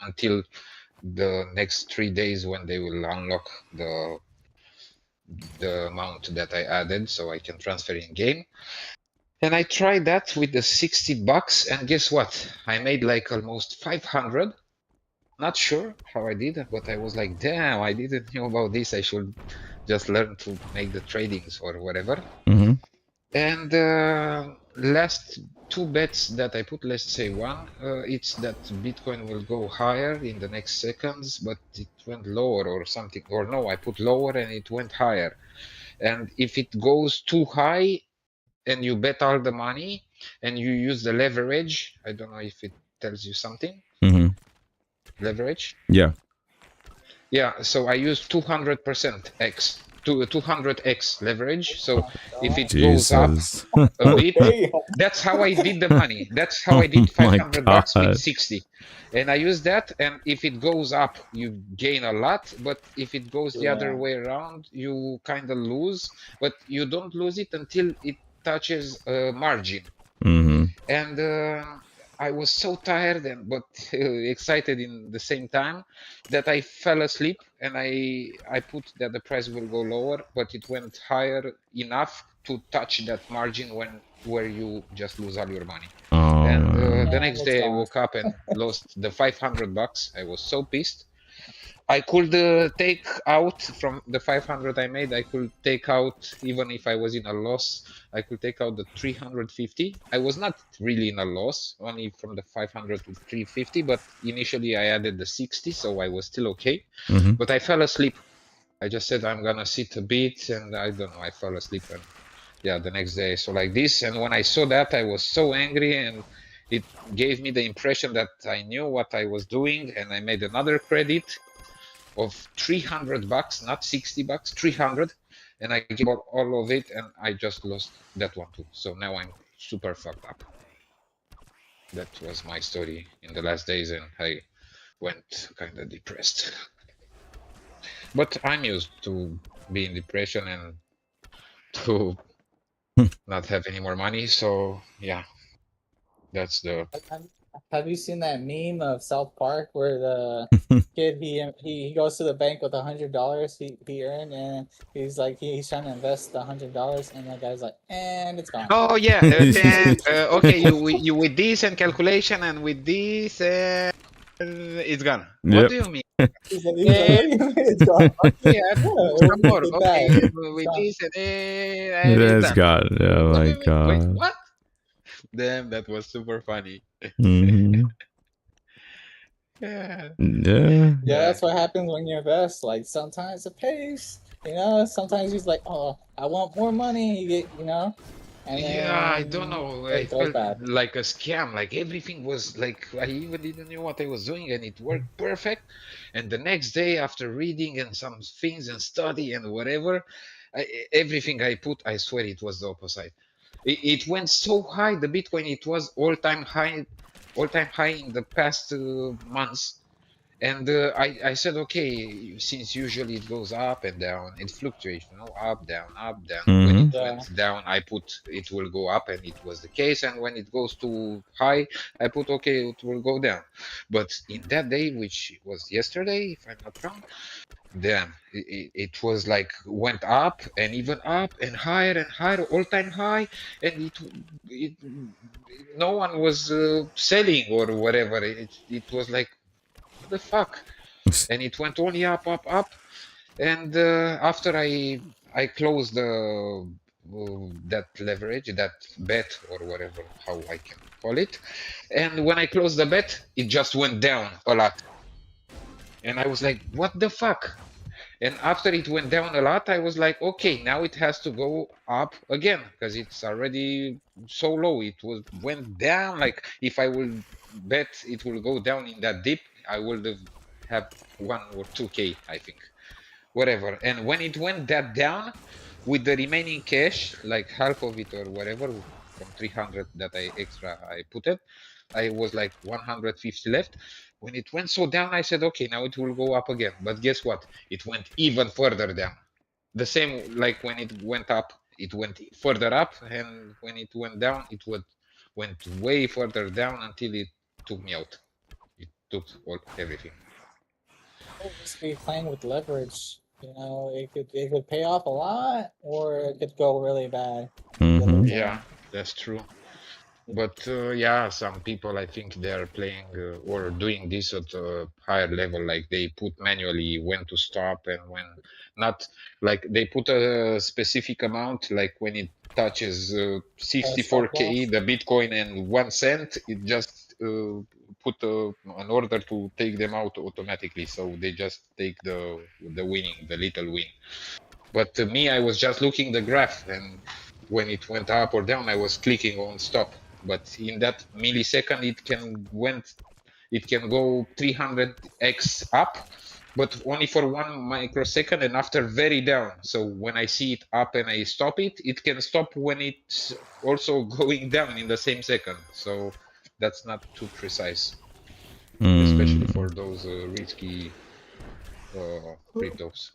until the next 3 days when they will unlock the amount that I added so I can transfer in game. And I tried that with the $60, and guess what? I made like almost 500. Not sure how I did, but I was like, damn, I didn't know about this. I should just learn to make the tradings or whatever. Mm-hmm. And last two bets that I put, let's say one, it's that Bitcoin will go higher in the next seconds, but it went lower or something. Or no, I put lower and it went higher. And if it goes too high and you bet all the money and you use the leverage, I don't know if it tells you something. Mm-hmm. Leverage. Yeah. Yeah, so I use 200% X, 200x leverage. So if it goes up Jesus. a bit, Damn. that's how I did the money. That's how Oh I did my $500 with God. 60. And I use that, and if it goes up, you gain a lot. But if it goes the other Yeah. way around, you kind of lose. But you don't lose it until it touches a margin. Mm-hmm. And I was so tired and but excited in the same time that I fell asleep, and I put that the price will go lower, but it went higher enough to touch that margin where you just lose all your money. Oh And man. the next It's day I gone. woke up and lost the $500. I was so pissed. I could take out from the 500 I made. I could take out, even if I was in a loss, I could take out the 350. I was not really in a loss, only from the 500 to 350, but initially I added the 60, so I was still okay. Mm-hmm. But I fell asleep. I just said I'm gonna sit a bit, and I don't know, I fell asleep, and yeah, the next day I saw like this. And when I saw that, I was so angry, and it gave me the impression that I knew what I was doing, and I made another credit of $300, not $60, 300, and I gave all of it, and I just lost that one too. So now I'm super fucked up. That was my story in the last days, and I went kind of depressed. But I'm used to be in depression and to not have any more money. So yeah, that's the. Have have you seen that meme of South Park where the kid he goes to the bank with $100 he earned, and he's like he's trying to invest $100, and that guy's like, and it's gone. Oh yeah, then okay, you with this and calculation and with this, it's gone. What Yep. do you mean? He's like, what do you mean it's gone? Okay, add Yeah, some more. it's Okay, bad. with It's this and it's That's done. God. Oh What do my you mean? Wait, God. what? Damn, that was super funny. Mm-hmm. Yeah. Yeah. Yeah, that's what happens when you invest. Like sometimes it pays, sometimes he's like, oh, I want more money, you get, and Yeah, I don't then know. I it goes felt bad. like a scam. Like everything was like I even didn't know what I was doing, and it worked perfect. And the next day, after reading and some things and study and whatever, everything I put, I swear it was the opposite. It went so high. The Bitcoin, it was all time high in the past months. And I said, okay, since usually it goes up and down, it fluctuates, up, down, up, down. When Mm-hmm. it Yeah. went down, I put it will go up, and it was the case. And when it goes too high, I put, okay, it will go down. But in that day, which was yesterday, if I'm not wrong, damn, it was like went up and even up and higher, all time high, and it no one was selling or whatever. It was like, what the fuck? And it went only up, up, up. And after I closed the that leverage, that bet or whatever how I can call it, and when I closed the bet, it just went down a lot, and I was like, what the fuck? And after it went down a lot, I was like, okay, now it has to go up again because it's already so low. It went down. Like if I will bet it will go down in that dip, I would have 1 or 2K, I think, whatever. And when it went that down, with the remaining cash, like half of it or whatever from 300 that I put it, I was like 150 left. When it went so down, I said, okay, now it will go up again. But guess what? It went even further down. The same like when it went up, it went further up, and when it went down, went way further down until it took me out. It took everything. Just be playing with leverage. You know, it could pay off a lot, or it could go really bad. Mm-hmm. Yeah, that's true. But yeah, some people I think they're playing or doing this at a higher level. Like they put manually when to stop and when not. Like they put a specific amount. Like when it touches 64K, the Bitcoin and 1 cent, it just put an order to take them out automatically. So they just take the winning, the little win. But to me, I was just looking the graph, and when it went up or down, I was clicking on stop. But in that millisecond, it can go 300x up, but only for 1 microsecond, and after very down. So when I see it up and I stop it, it can stop when it's also going down in the same second. So that's not too precise, especially for those risky cryptos.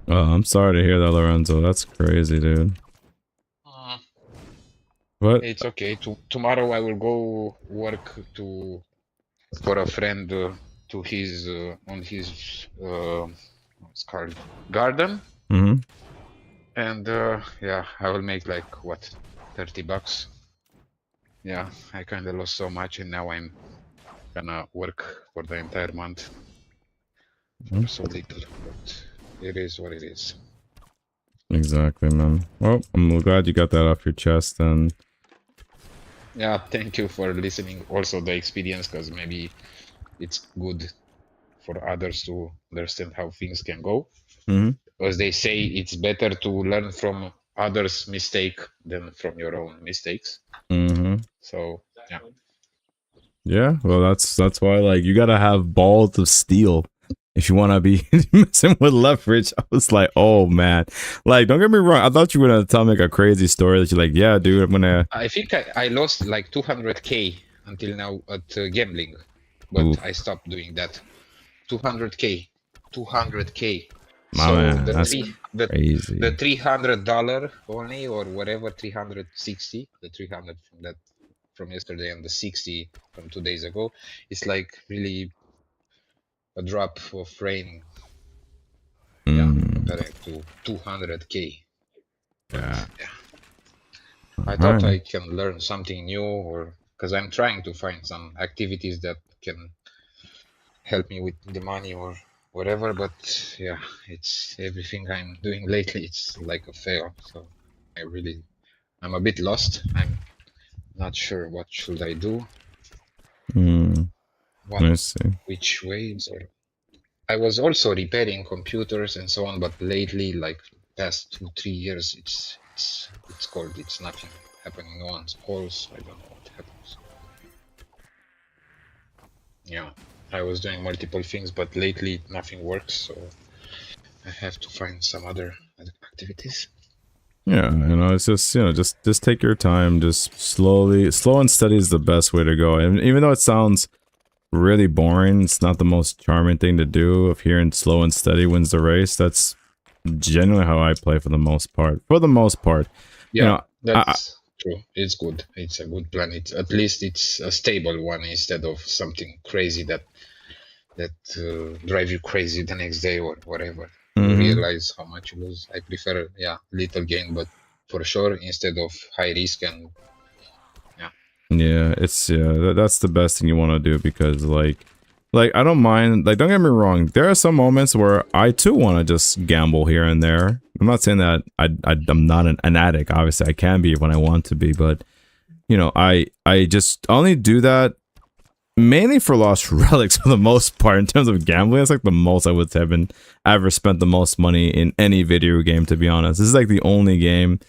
Oh, I'm sorry to hear that, Lorenzo. That's crazy, dude. What? It's okay. Tomorrow I will go work for a friend to his on his what's called garden, Mm-hmm. and yeah, I will make like what, $30. Yeah, I kind of lost so much, and now I'm gonna work for the entire month for so little. But it is what it is. Exactly, man. Well, I'm glad you got that off your chest, and Yeah, thank you for listening. Also the experience, because maybe it's good for others to understand how things can go. Because they say it's better to learn from others' mistake than from your own mistakes. So yeah. Yeah, well, that's why, like, you gotta have balls of steel if you want to be messing with leverage. I was like, oh man, like, don't get me wrong. I thought you were gonna tell me like a crazy story that you're like, yeah, dude, I'm gonna. I think I lost like 200K until now at gambling, but Ooh. I stopped doing that. 200K. My So man, the that's crazy. The $300 only, or whatever, 360, the 300 from yesterday and the 60 from 2 days ago, it's like really a drop of rain. Yeah, compared to 200K. Yeah. I thought I can learn something new, or because I'm trying to find some activities that can help me with the money or whatever, but yeah, it's everything I'm doing lately, it's like a fail. So I'm a bit lost. I'm not sure what should I do. I see. Which ways, or I was also repairing computers and so on, but lately, like past 2-3 years, it's cold. It's nothing happening. No one's calls. I don't know what happens. Yeah, I was doing multiple things, but lately nothing works, so I have to find some other activities. Yeah, you know, it's just, you know, just take your time, just slow and steady is the best way to go. And even though it sounds really boring, it's not the most charming thing to do. If hearing slow and steady wins the race, that's generally how I play for the most part. Yeah, you know, that's true. It's good. It's a good plan. It's at least it's a stable one instead of something crazy that drive you crazy the next day or whatever. You realize how much you lose. I prefer little gain, but for sure instead of high risk and that's the best thing you want to do, because like I don't mind, like, don't get me wrong, there are some moments where I too want to just gamble here and there. I'm not saying that I'm not an addict. Obviously I can be when I want to be, but you know, I just only do that mainly for Lost Relics for the most part. In terms of gambling, that's like the most I would have ever spent the most money in any video game, to be honest. This is like the only game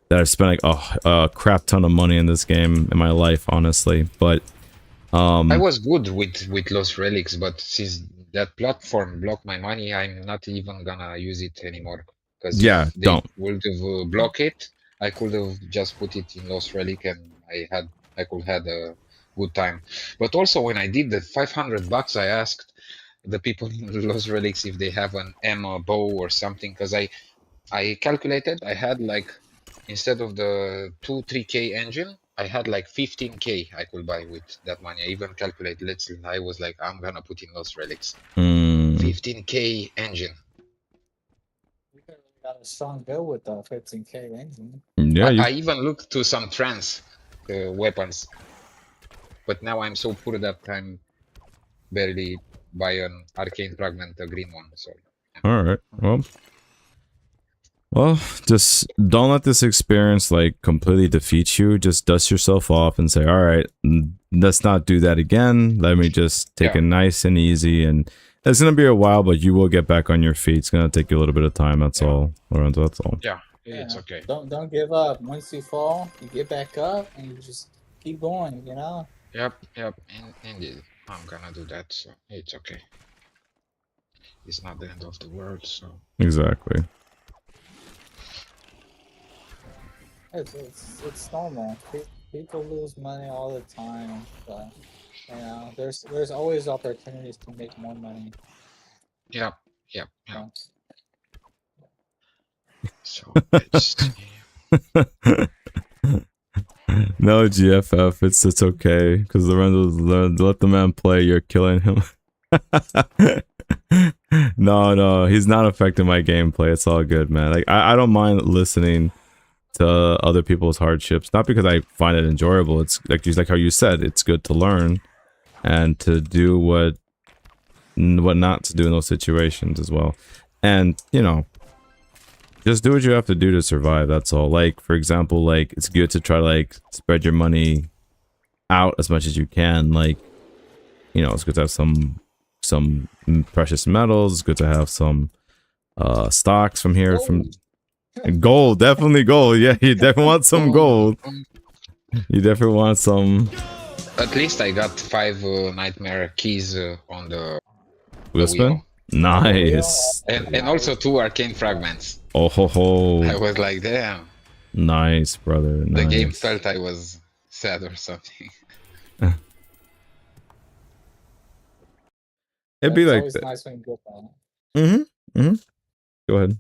that I've spent like a crap ton of money in this game in my life, honestly. But I was good with Lost Relics, but since that platform blocked my money, I'm not even gonna use it anymore. Because if they would have blocked it, I could have just put it in Lost Relic, and I had I could had a good time. But also when I did the $500, I asked the people in Los Relics if they have an ammo bow or something, because I calculated I had like, instead of the 2-3K engine, I had like 15K I could buy with that money. I even calculated, I was like, I'm gonna put in Los Relics. 15K engine. We could have got a strong build with the 15K engine. Yeah, I even looked to some trans weapons, but now I'm so poor that I'm barely buy an arcane fragment, a green one. So all right. Well, just don't let this experience like completely defeat you. Just dust yourself off and say, "All right, let's not do that again. Let me just take it nice and easy." And it's gonna be a while, but you will get back on your feet. It's gonna take you a little bit of time. That's all, Lorenzo. That's all. yeah, it's okay. Don't give up. Once you fall, you get back up and you just keep going. You know. Yep. Indeed, I'm gonna do that. So it's okay. It's not the end of the world. So Exactly. It's normal. People lose money all the time, but you know, there's always opportunities to make more money. Yep. So, So let's see. No, GFF, it's okay because Lorenzo's let the man play. You're killing him. No, he's not affecting my gameplay. It's all good, man. Like I don't mind listening to other people's hardships, not because I find it enjoyable. It's like how you said, it's good to learn and to do what not to do in those situations as well. And you know, just do what you have to do to survive. That's all. Like, for example, like it's good to try to like spread your money out as much as you can. Like, you know, it's good to have some precious metals. It's good to have some stocks from here. From gold, definitely gold. Yeah, you definitely want some gold. You definitely want some. At least I got 5 nightmare keys on the Wheel spin? Nice. and also 2 arcane fragments. Oh ho ho. I was like, damn. Nice, brother. Nice. The game felt I was sad or something. It'd be like always that. nice when you get that. Go ahead.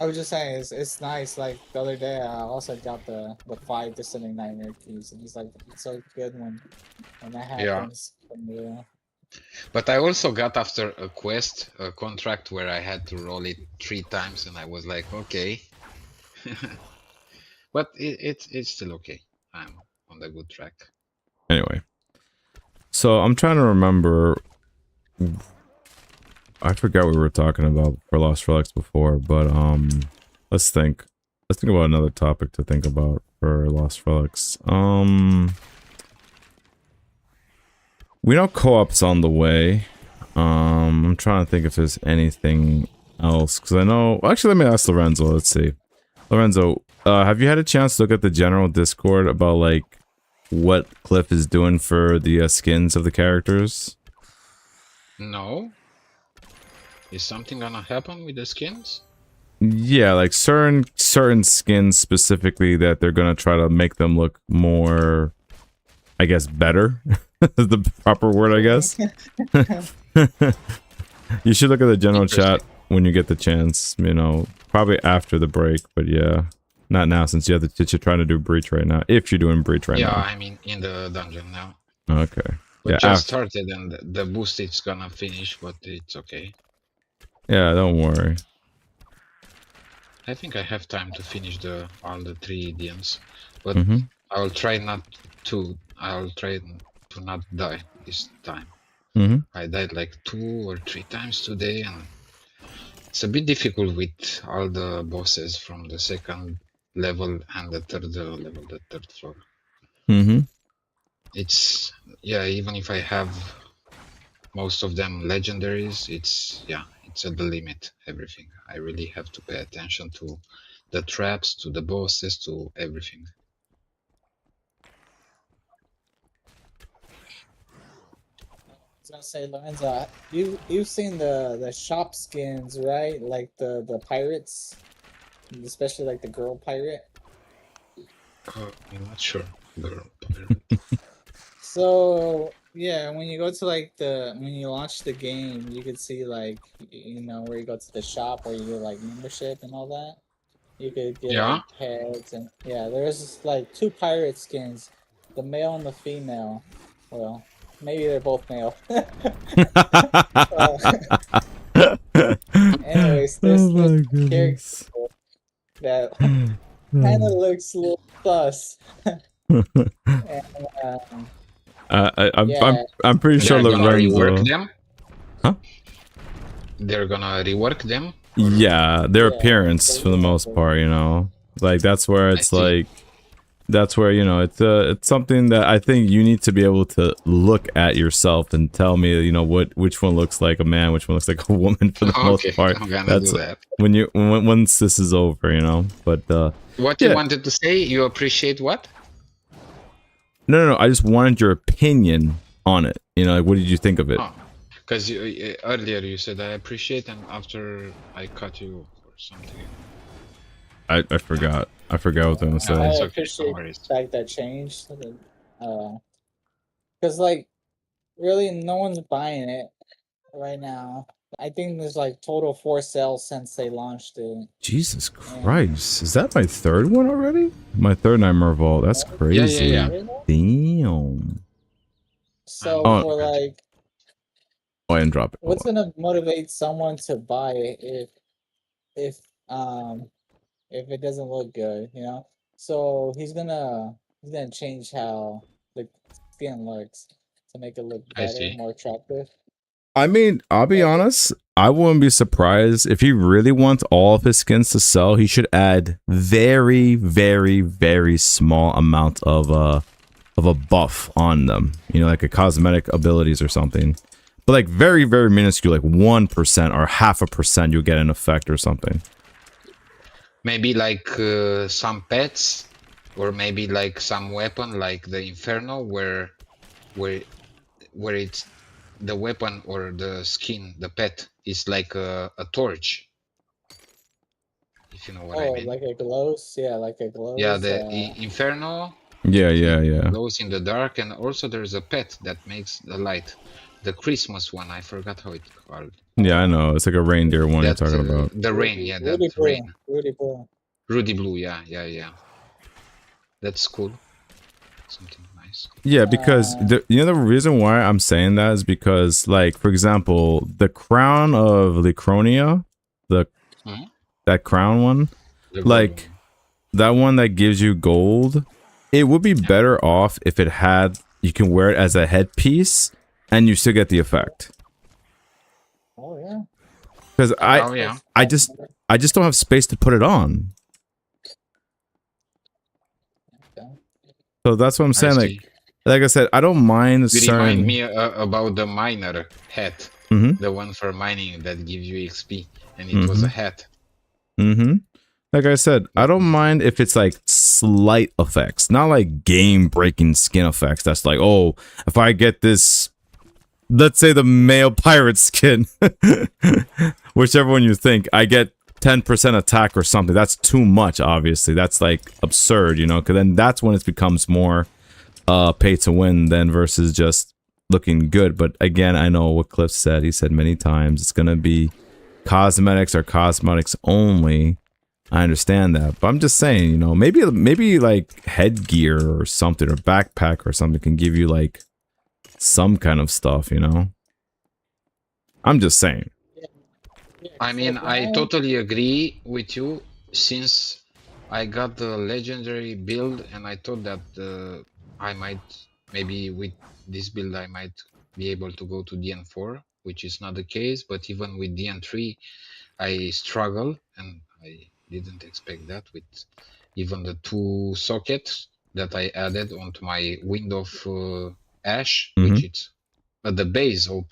I was just saying, it's nice. Like the other day, I also got the 5 Descending Nightmare keys, and it's like it's so good when that happens. Yeah. But I also got after a quest, a contract where I had to roll it 3 times, and I was like, okay. But it's still okay. I'm on the good track. Anyway, so I'm trying to remember. I forgot what we were talking about for Lost Relics before, but let's think. Let's think about another topic to think about for Lost Relics. We know co-op's on the way. I'm trying to think if there's anything else because I know. Actually, let me ask Lorenzo. Let's see. Lorenzo, have you had a chance to look at the general Discord about like what Cliff is doing for the skins of the characters? No. Is something gonna happen with the skins? Yeah, like certain skins specifically that they're gonna try to make them look more, I guess, better. Is the proper word, I guess. You should look at the general chat when you get the chance. You know, probably after the break, but yeah, not now since you're trying to do breach right now. If you're doing breach right now. Yeah, I mean in the dungeon now. Okay. But yeah, just started and the boost is gonna finish, but it's okay. Yeah, don't worry. I think I have time to finish all the 3 DMs, but I'll try not to not die this time. I died like 2 or 3 times today, and it's a bit difficult with all the bosses from the 2nd level and the 3rd level, the 3rd floor. It's even if I have most of them legendaries, it's at the limit. Everything I really have to pay attention to the traps, to the bosses, to everything. I was gonna say, Lorenzo, you've seen the shop skins, right? Like the pirates, especially like the girl pirate. I'm not sure. Girl. So yeah, when you go to like when you launch the game, you could see like where you go to the shop where you get like membership and all that. You could get Yeah. like pets and yeah, there's like two pirate skins, the male and the female. Well, maybe they're both male. Anyways, Oh there's this my character goodness. that kind of looks a little sus. And, I'm yeah, I'm pretty sure They're gonna rework Lorenzo. them. Huh? They're gonna rework them. Or Yeah, their yeah, appearance for the most part, you know. Like that's where I it's see. like that's where, you know, it's something that I think you need to be able to look at yourself and tell me, you know, which one looks like a man, which one looks like a woman for the most Okay, part. I'm gonna That's do that. once this is over, you know. But What yeah. you wanted to say? You appreciate what? No, I just wanted your opinion on it. You know, like what did you think of it? Oh, because earlier you said I appreciate, and after I cut you or something. I forgot. I forgot what I was I gonna say. It's okay, no appreciate worries. the fact that changed. Because like really, no one's buying it right now. I think there's like total 4 sales since they launched it. Jesus Christ. Is that my third one already? My third Nightmare Vault. That's crazy. Yeah. Damn. So Oh. for like, Oh, I didn't drop it. what's Hold on. gonna motivate someone to buy it if it doesn't look good, you know? So he's gonna change how the skin looks to make it look I better, see. more attractive. I mean, I'll be honest. I wouldn't be surprised if he really wants all of his skins to sell. He should add very, very, very small amount of a buff on them. You know, like a cosmetic abilities or something. But like very, very minuscule, like 1% or 0.5%, you'll get an effect or something. Maybe like some pets, or maybe like some weapon, like the Inferno, where it's the weapon or the skin, the pet is like a torch. If you know what I mean. Like a glows, yeah, like a glows. Yeah, the Inferno. Yeah. Glows in the dark, and also there's a pet that makes the light. The Christmas one, I forgot how it's called. Yeah, I know. It's like a reindeer one you're talking about. The rain, yeah, that Rudy rain. Blue. Rudy Blue, yeah. That's cool. Something nice. Yeah, because the reason why I'm saying that is because, like, for example, the crown of Lycronia, that crown one, like that one that gives you gold, it would be better off if it had, you can wear it as a headpiece and you still get the effect. Oh yeah. Because I just don't have space to put it on. So that's what I'm saying. Like I said, I don't mind. You remind me about the miner hat, the one for mining that gives you XP, and it was a hat. Like I said, I don't mind if it's like slight effects, not like game-breaking skin effects. That's like, oh, if I get this, let's say the male pirate skin, whichever one you think, I get 10% attack or something. That's too much, obviously. That's like absurd, you know, because then that's when it becomes more pay to win than versus just looking good. But again, I know what Cliff said. He said many times it's going to be cosmetics or cosmetics only. I understand that, but I'm just saying, you know, maybe like headgear or something, or backpack or something can give you like some kind of stuff, you know. I'm just saying. I mean, I totally agree with you, since I got the legendary build and I thought that I might, maybe with this build I might be able to go to DN4, which is not the case, but even with DN3 I struggle, and I didn't expect that with even the 2 sockets that I added onto my Wind of Ash, which is at the base OP,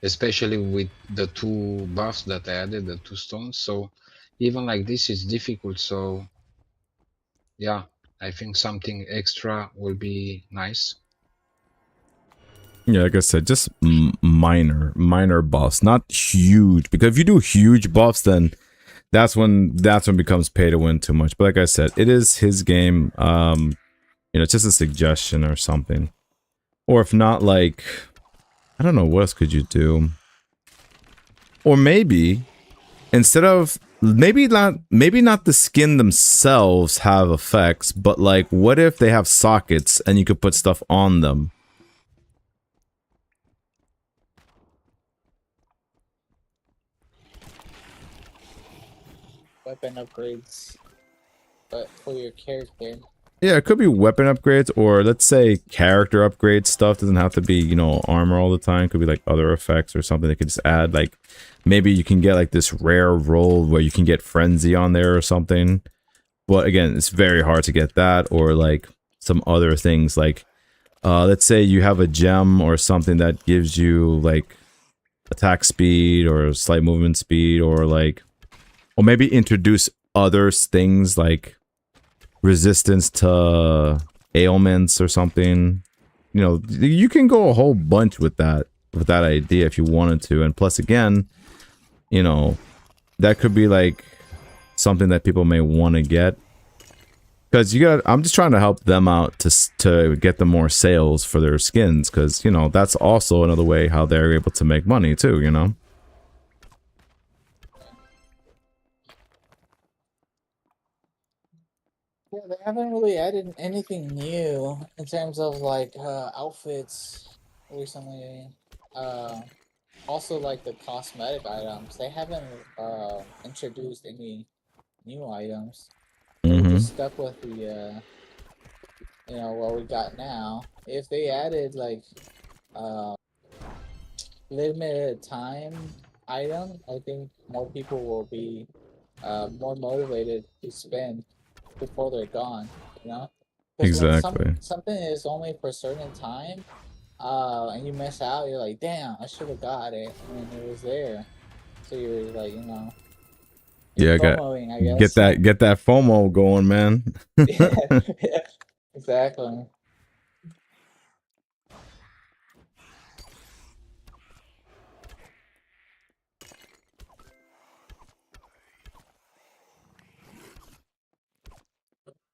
especially with the 2 buffs that I added, the 2 stones. So even like this is difficult. So yeah, I think something extra will be nice. Yeah, like I said, just minor buffs, not huge. Because if you do huge buffs, then that's when it becomes pay to win too much. But like I said, it is his game. It's just a suggestion or something. Or if not, like, I don't know, what else could you do? Or maybe instead of maybe not the skin themselves have effects, but like what if they have sockets and you could put stuff on them? Weapon upgrades, but for your character. Yeah, it could be weapon upgrades, or let's say character upgrade stuff. Doesn't have to be, armor all the time. It could be like other effects or something they could just add. Like maybe you can get like this rare roll where you can get frenzy on there or something. But again, it's very hard to get that, or like some other things like let's say you have a gem or something that gives you like attack speed or slight movement speed, or maybe introduce other things like resistance to ailments or something. You can go a whole bunch with that idea if you wanted to. And plus again, that could be like something that people may want to get, because I'm just trying to help them out to get them more sales for their skins, because that's also another way how they're able to make money too. Yeah, they haven't really added anything new in terms of like outfits recently. Also, like the cosmetic items, they haven't introduced any new items. They're just stuck with the what we got now. If they added like limited time item, I think more people will be more motivated to spend before they're gone. Because when Exactly. something is only for a certain time, and you miss out, you're like, damn, I should have got it when it was there. So you're like, Yeah, FOMOing, I guess. get that FOMO going, man. Yeah, exactly.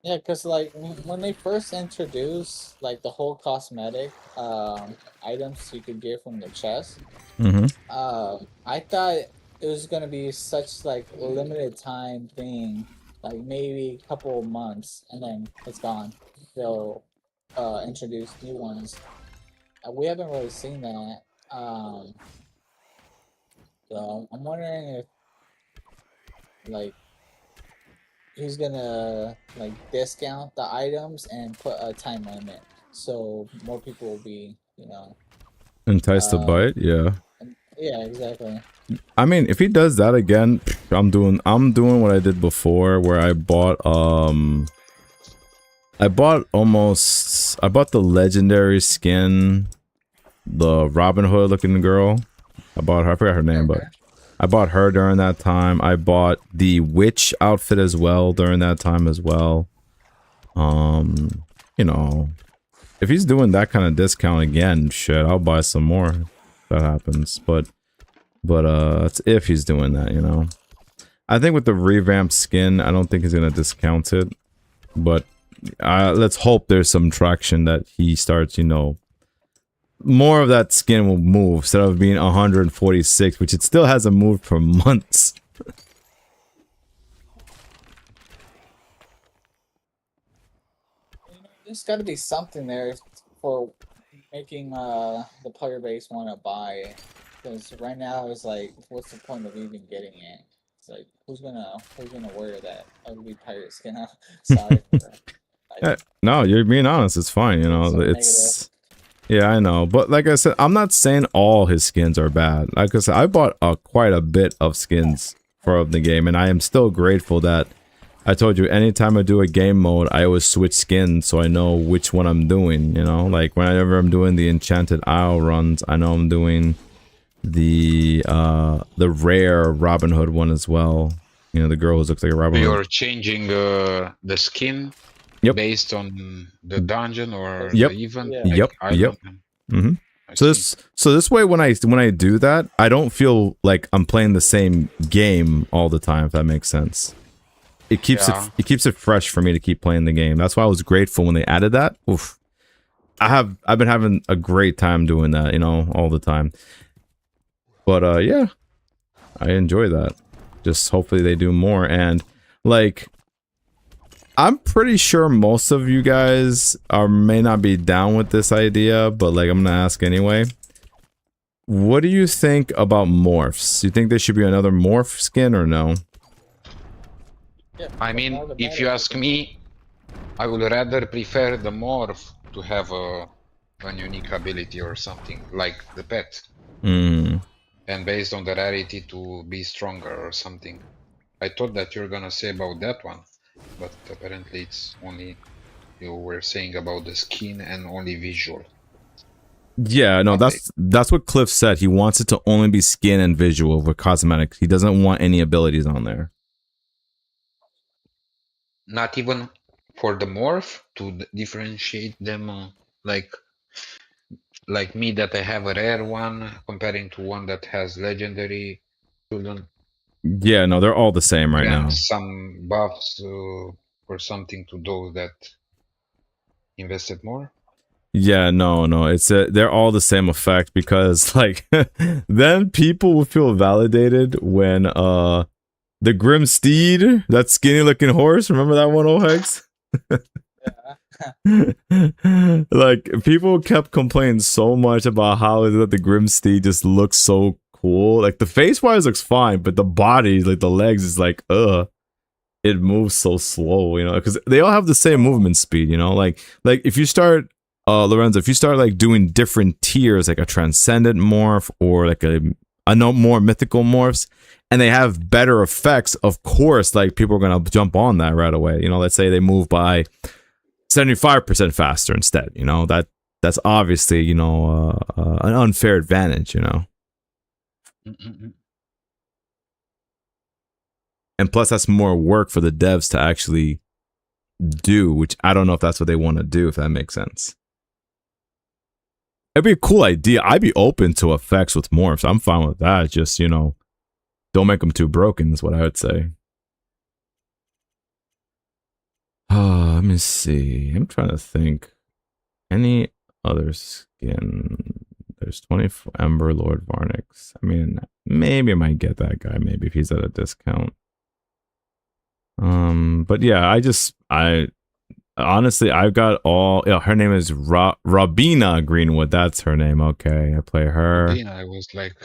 Yeah, because like when they first introduced like the whole cosmetic items you could get from the chest, I thought it was gonna be such like a limited time thing, like maybe a couple of months, and then it's gone. They'll introduce new ones. We haven't really seen that. So I'm wondering if like he's gonna like discount the items and put a time limit, so more people will be, Enticed to buy it, yeah. yeah, exactly. I mean, if he does that again, I'm doing what I did before, where I bought the legendary skin, the Robin Hood looking girl. I bought her. I forgot her name, but I bought her during that time. I bought the witch outfit as well during that time as well. If he's doing that kind of discount again, shit, I'll buy some more if that happens. But it's if he's doing that, I think with the revamped skin, I don't think he's gonna discount it. But let's hope there's some traction that he starts, more of that skin will move instead of being 146, which it still hasn't moved for months. There's got to be something there for making the player base want to buy it, because right now it's like, what's the point of even getting it? It's like, who's gonna wear that ugly pirate skin? Sorry. No, you're being honest. It's fine. It's. Yeah, I know. But like I said, I'm not saying all his skins are bad. Like I said, I bought quite a bit of skins for the game, and I am still grateful that I told you anytime I do a game mode, I always switch skins so I know which one I'm doing, Like whenever I'm doing the Enchanted Isle runs, I know I'm doing the rare Robin Hood one as well. The girl who looks like a Robin Hood. You're changing the skin based on the dungeon or the event? Yep. I So see. this way when I do that, I don't feel like I'm playing the same game all the time, if that makes sense. It keeps Yeah. it keeps it fresh for me to keep playing the game. That's why I was grateful when they added that. Oof. I've been having a great time doing that, you know, all the time. But yeah, I enjoy that. Just hopefully they do more. And like, I'm pretty sure most of you guys may not be down with this idea, but like I'm gonna ask anyway. What do you think about morphs? You think there should be another morph skin or no? Yeah, I the mean, more the if better, you I ask think. me, I would rather prefer the morph to have a unique ability or something like the pet, Hmm. and based on the rarity to be stronger or something. I thought that you're gonna say about that one, but apparently it's only you were saying about the skin and only visual. Yeah, no, Update. that's what Cliff said. He wants it to only be skin and visual with cosmetics. He doesn't want any abilities on there. Not even for the morph to differentiate them, like me that I have a rare one comparing to one that has legendary children Yeah, no, they're all the same right and now. some buffs or something to those that invested more. Yeah, no, they're all the same effect because like then people will feel validated when the Grim Steed, that skinny looking horse, remember that one, Ohex? Like people kept complaining so much about how is it that the Grim Steed just looks so cool. Like the face wise looks fine, but the body, like the legs, is like it moves so slow, you know, because they all have the same movement speed, you know. Like if you start Lorenzo, if you start like doing different tiers, like a transcendent morph or like a no more mythical morphs, and they have better effects, of course, like people are gonna jump on that right away. You know, let's say they move by 75% faster instead, you know, that's obviously, you know, an unfair advantage, you know. Mm-mm-mm. And plus that's more work for the devs to actually do, which I don't know if that's what they want to do, if that makes sense. It'd be a cool idea. I'd be open to effects with morphs. I'm fine with that. Just, you know, don't make them too broken is what I would say. Let me see. I'm trying to think. Any other skin? There's 24 Ember Lord Varnix. I mean, maybe I might get that guy. Maybe if he's at a discount. But yeah, I honestly, I've got all. Yeah, her name is Robina Greenwood. That's her name. Okay, I play her. Robina, I was like,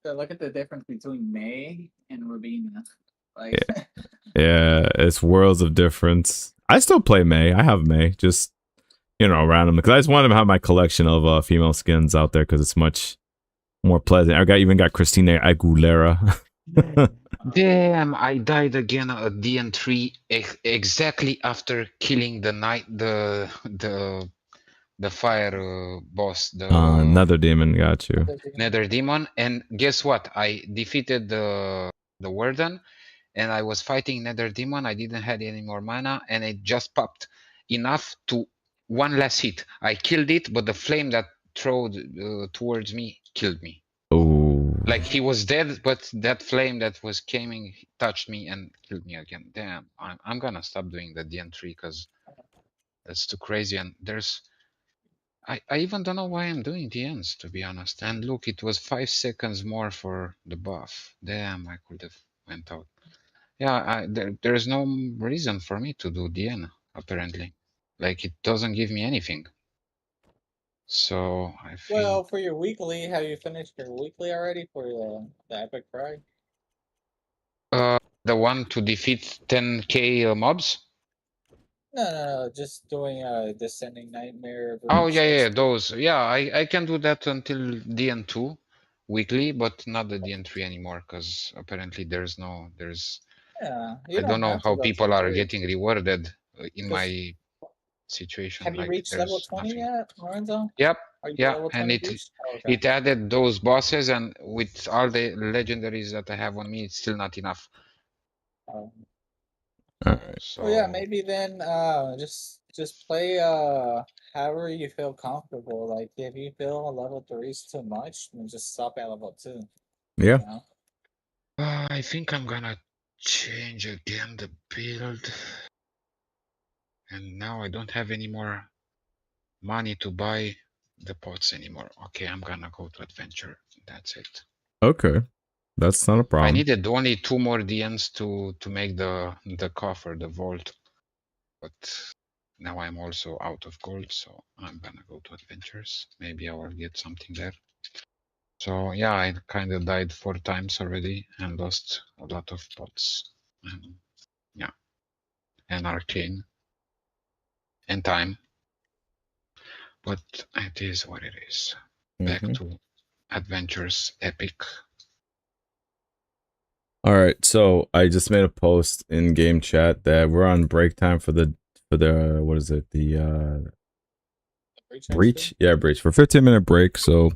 So look at the difference between May and Rubina. Like, Yeah, it's worlds of difference. I still play May. I have May, just you know, random because I just wanted to have my collection of female skins out there because it's much more pleasant. Even got Christina Aguilera. damn, I died again at DN3 exactly after killing the knight, the fire boss, the Another demon got you. nether demon. And guess what? I defeated the warden, and I was fighting nether demon. I didn't have any more mana, and it just popped enough to one less hit. I killed it, but the flame that threw towards me killed me. Oh, Like he was dead, but that flame that was coming touched me and killed me again. Damn, I'm gonna stop doing the DN3 because that's too crazy. And I even don't know why I'm doing DNs, to be honest. And look, it was 5 seconds more for the buff. Damn, I could have went out. Yeah, there's no reason for me to do DN, apparently. Like it doesn't give me anything. So I well, think for your weekly, have you finished your weekly already for the Epic Pride? the one to defeat 10k mobs. No, just doing Descending Nightmare Oh yeah, versus. those. Yeah, I can do that until DN2 weekly, but not the DN3 anymore because apparently there's Yeah, you I don't don't know have to how go to people are 3. getting rewarded in Because my situation. have you Like reached level there's 20 nothing. yet, Lorenzo? Yep, Are you yeah, level and 20 boost? Oh, okay. it added those bosses, and with all the legendaries that I have on me, it's still not enough. Oh. Alright. So Oh yeah, maybe then just play however you feel comfortable. Like if you feel level 3 is too much, then just stop at level 2. Yeah. You know? I think I'm gonna change again the build. And now I don't have any more money to buy the pots anymore. Okay, I'm gonna go to adventure. That's it. Okay. That's not a I problem. needed only 2 more DNs to make the coffer, the vault. But now I'm also out of gold, so I'm gonna go to adventures. Maybe I will get something there. So yeah, I kind of died 4 times already and lost a lot of pots. And yeah, and arcane and time. But it is what it is. Back Mhm. to adventures epic. All right, so I just made a post in game chat that we're on break time for the what is it? The breach? Yeah, breach for 15-minute break. So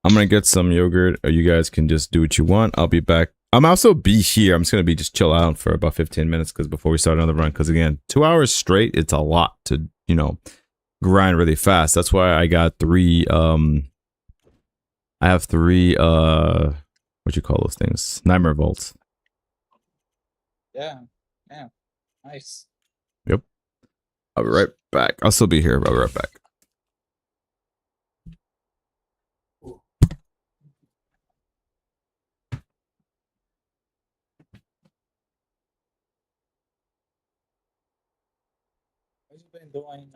I'm gonna get some yogurt. Or you guys can just do what you want. I'll be back. I'm also be here. I'm just gonna be just chill out for about 15 minutes because before we start another run. Because again, 2 hours straight, it's a lot to grind really fast. That's why I got three. I have three. What you call those things? Nightmare vaults. Yeah. Yeah. Nice. Yep. I'll be right back. I'll still be here. I'll be right back. What you been doing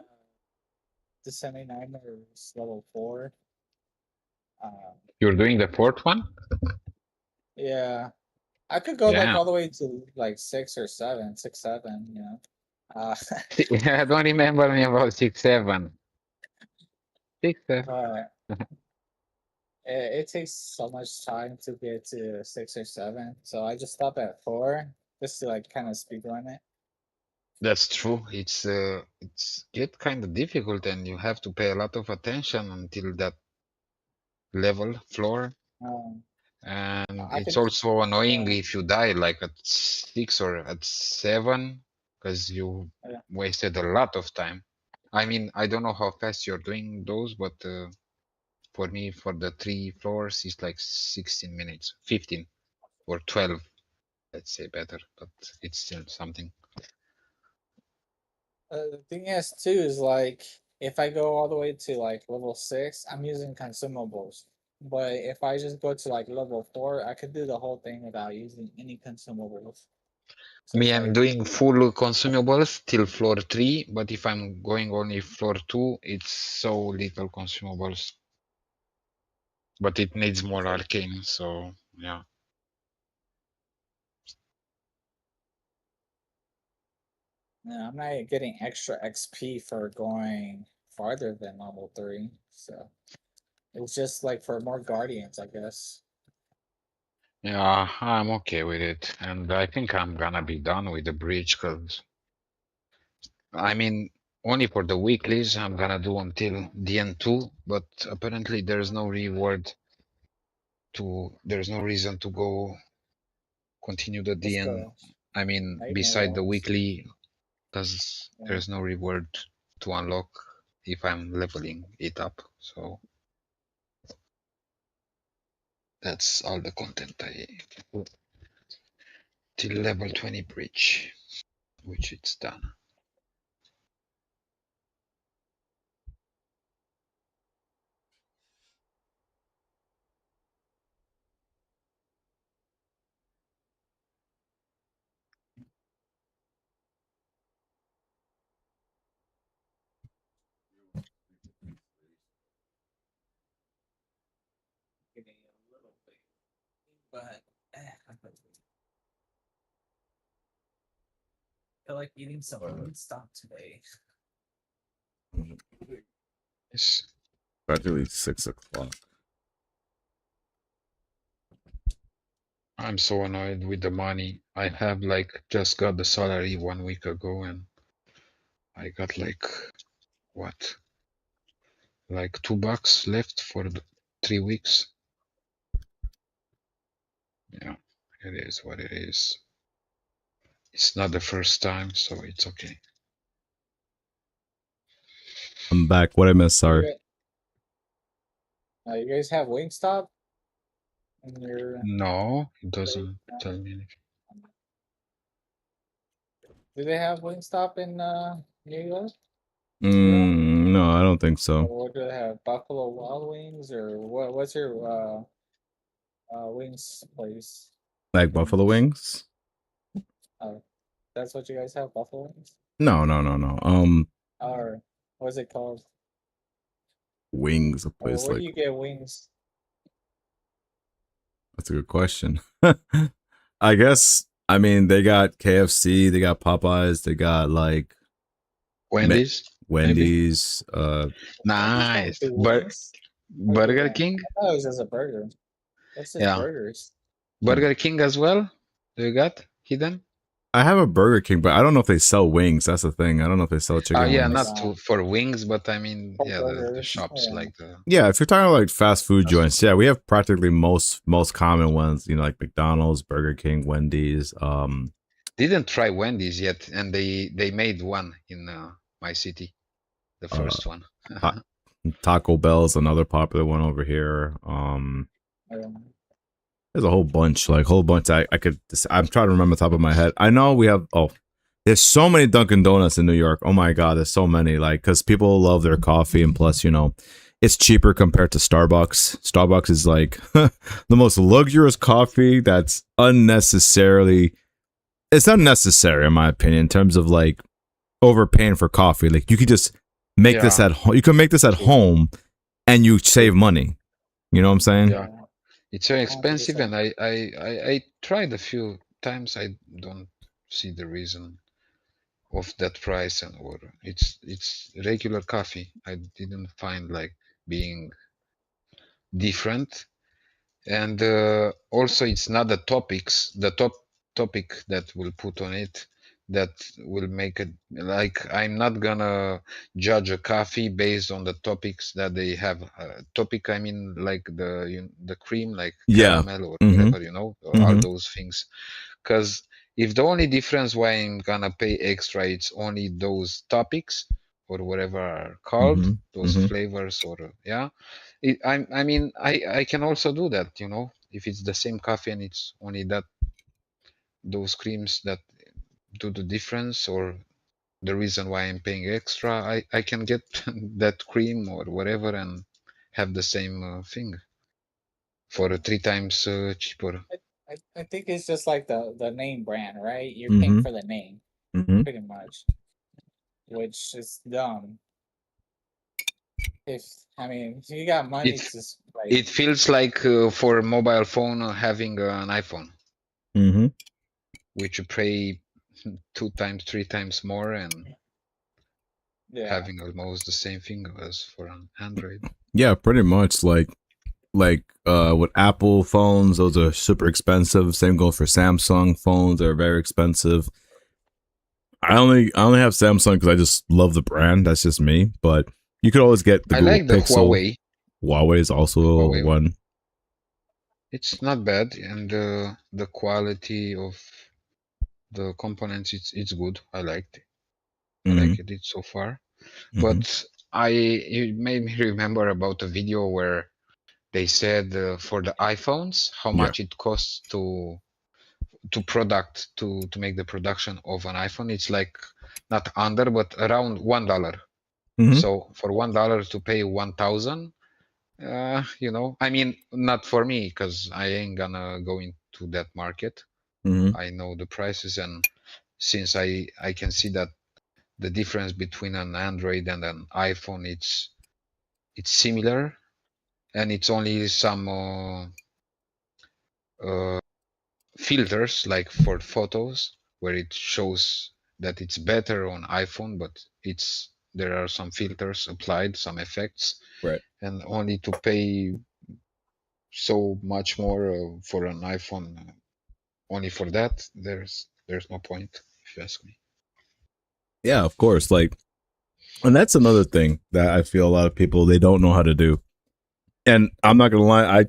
the 79ers level 4? You're doing the 4th one? Yeah. I could go like Yeah. all the way to like 6 or 7, 6, 7, you know. I don't remember me about 6-7. 6-7. But it takes so much time to get to 6 or 7, so I just stop at 4 just to like kind of speed run it. That's true. It's get kind of difficult and you have to pay a lot of attention until that level floor. Um, And I it's could, also annoying yeah, if you die like at 6 or at 7 because you yeah. wasted a lot of time. I mean, I don't know how fast you're doing those, but for me, for the 3 floors, it's like 16 minutes, 15 or 12, let's say better, but it's still something. The thing is too is like if I go all the way to like level 6, I'm using consumables. But if I just go to like level 4, I could do the whole thing without using any consumables. So Me, it's I'm like, doing full consumables till floor 3, but if I'm going only floor 2, it's so little consumables. But it needs more so arcane, so yeah. yeah, I'm not getting extra XP for going farther than level 3. So it's just like for more guardians, I guess. Yeah, I'm okay with it. And I think I'm gonna be done with the bridge because I mean, only for the weeklies I'm gonna do until DN2, but apparently there's no reward there's no reason to go continue the Just DN. the I mean, nightmare beside the walls. weekly, because Yeah. there's no reward to unlock if I'm leveling it up. So that's all the content I can put till level 20 bridge, which it's done. Getting a little bit, but I feel like eating some food stop today. Yes. Practically 6 o'clock. I'm so annoyed with the money. I have like just got the salary 1 week ago and I got like what? Like $2 left for the 3 weeks. Yeah, it is what it is. It's not the first time, so it's okay. I'm back. What I missed? Sorry. You guys have Wingstop in your No, it place? doesn't tell me anything. Do they have Wingstop in New York? No, I don't think so. Or what do they have? Buffalo Wild Wings or what? What's your wings place? Like buffalo wings? Oh, that's what you guys have, Buffalo Wings? No, no, no, no. Or what's it called? Wings, a Or place where do like you get wings? that's a good question. I guess. I mean, they got KFC, they got Popeyes, they got like Wendy's, maybe. Wendy's. Wendy's don't Nice. do wings. What do Burger they? King. I thought it was just a burger. That's just Yeah, burgers. Burger King as well. Do you got hidden? I have a Burger King, but I don't know if they sell wings. That's the thing. I don't know if they sell chicken Yeah, wings. not to for wings, but I mean, For yeah, the burgers. shops Yeah. like the. Yeah, if you're talking like fast food Fast food. joints, yeah, we have practically most common ones. You know, like McDonald's, Burger King, Wendy's. Didn't try Wendy's yet, and they made one in my city, the Uh, first one. Ta- Taco Bell's another popular one over here. There's a whole bunch, like whole bunch. I could. I'm trying to remember the top of my head. I know we have. Oh, there's so many Dunkin' Donuts in New York. Oh my god, there's so many. Like, because people love their coffee, and plus, you know, it's cheaper compared to Starbucks. Starbucks is like the most luxurious coffee that's unnecessarily. It's unnecessary, in my opinion, in terms of like overpaying for coffee. Like, you could just make this Yeah. at home. You can make this at True. home, and you save money. You know what I'm saying? Yeah. It's very expensive, 100%. and I tried a few times. I don't see the reason of that price, and or it's regular coffee. I didn't find like being different, and also it's not the top topic that will put on it that will make it like I'm not gonna judge a coffee based on the topics that they have. Topic, I mean, like the cream, like Yeah. caramel or Mm-hmm. whatever, or all Mm-hmm. those things. Because if the only difference why I'm gonna pay extra, it's only those topics or whatever are called, Mm-hmm. those Mm-hmm. flavors, or I mean, I can also do that, if it's the same coffee and it's only that those creams that do the difference or the reason why I'm paying extra, I can get that cream or whatever and have the same thing for 3 times cheaper. I think it's just like the name brand, right? You're paying Mm-hmm. for the name, Mm-hmm. pretty much, which is dumb. If I mean, if you got money It to like, it feels like for a mobile phone having an iPhone, Mm-hmm. which you pay 2 times, 3 times more and yeah, having almost the same thing as for an Android. Yeah, pretty much. With Apple phones, those are super expensive. Same goes for Samsung phones; they're very expensive. I only have Samsung because I just love the brand. That's just me. But you could always get the I Google like the Pixel. Huawei. Huawei is also Huawei one. one. It's not bad, and the quality of the components it's good. I liked it. I Mm-hmm. like it so far. Mm-hmm. But it made me remember about a video where they said for the iPhones how Yeah. much it costs to make the production of an iPhone. It's like not under but around $1. Mm-hmm. So for $1 to pay 1,000, I mean, not for me because I ain't gonna go into that market. Mm-hmm. I know the prices, and since I can see that the difference between an Android and an iPhone, it's similar, and it's only some filters like for photos where it shows that it's better on iPhone, but there are some filters applied, some effects, Right. and only to pay so much more for an iPhone. Only for that, there's no point if you ask me. Yeah, of course. And that's another thing that I feel a lot of people they don't know how to do. And I'm not gonna lie,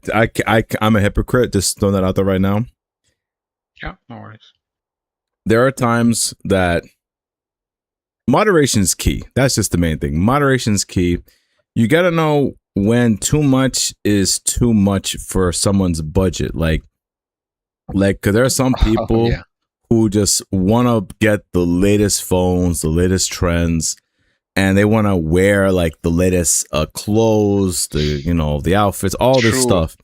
I'm a hypocrite. Just throwing that out there right now. Yeah, no worries. there are times that moderation is key. That's just the main thing. Moderation is key. You got to know when too much is too much for someone's budget. Cause there are some Oh, people yeah. who just want to get the latest phones, the latest trends, and they want to wear like the latest clothes, the outfits, all this True. stuff.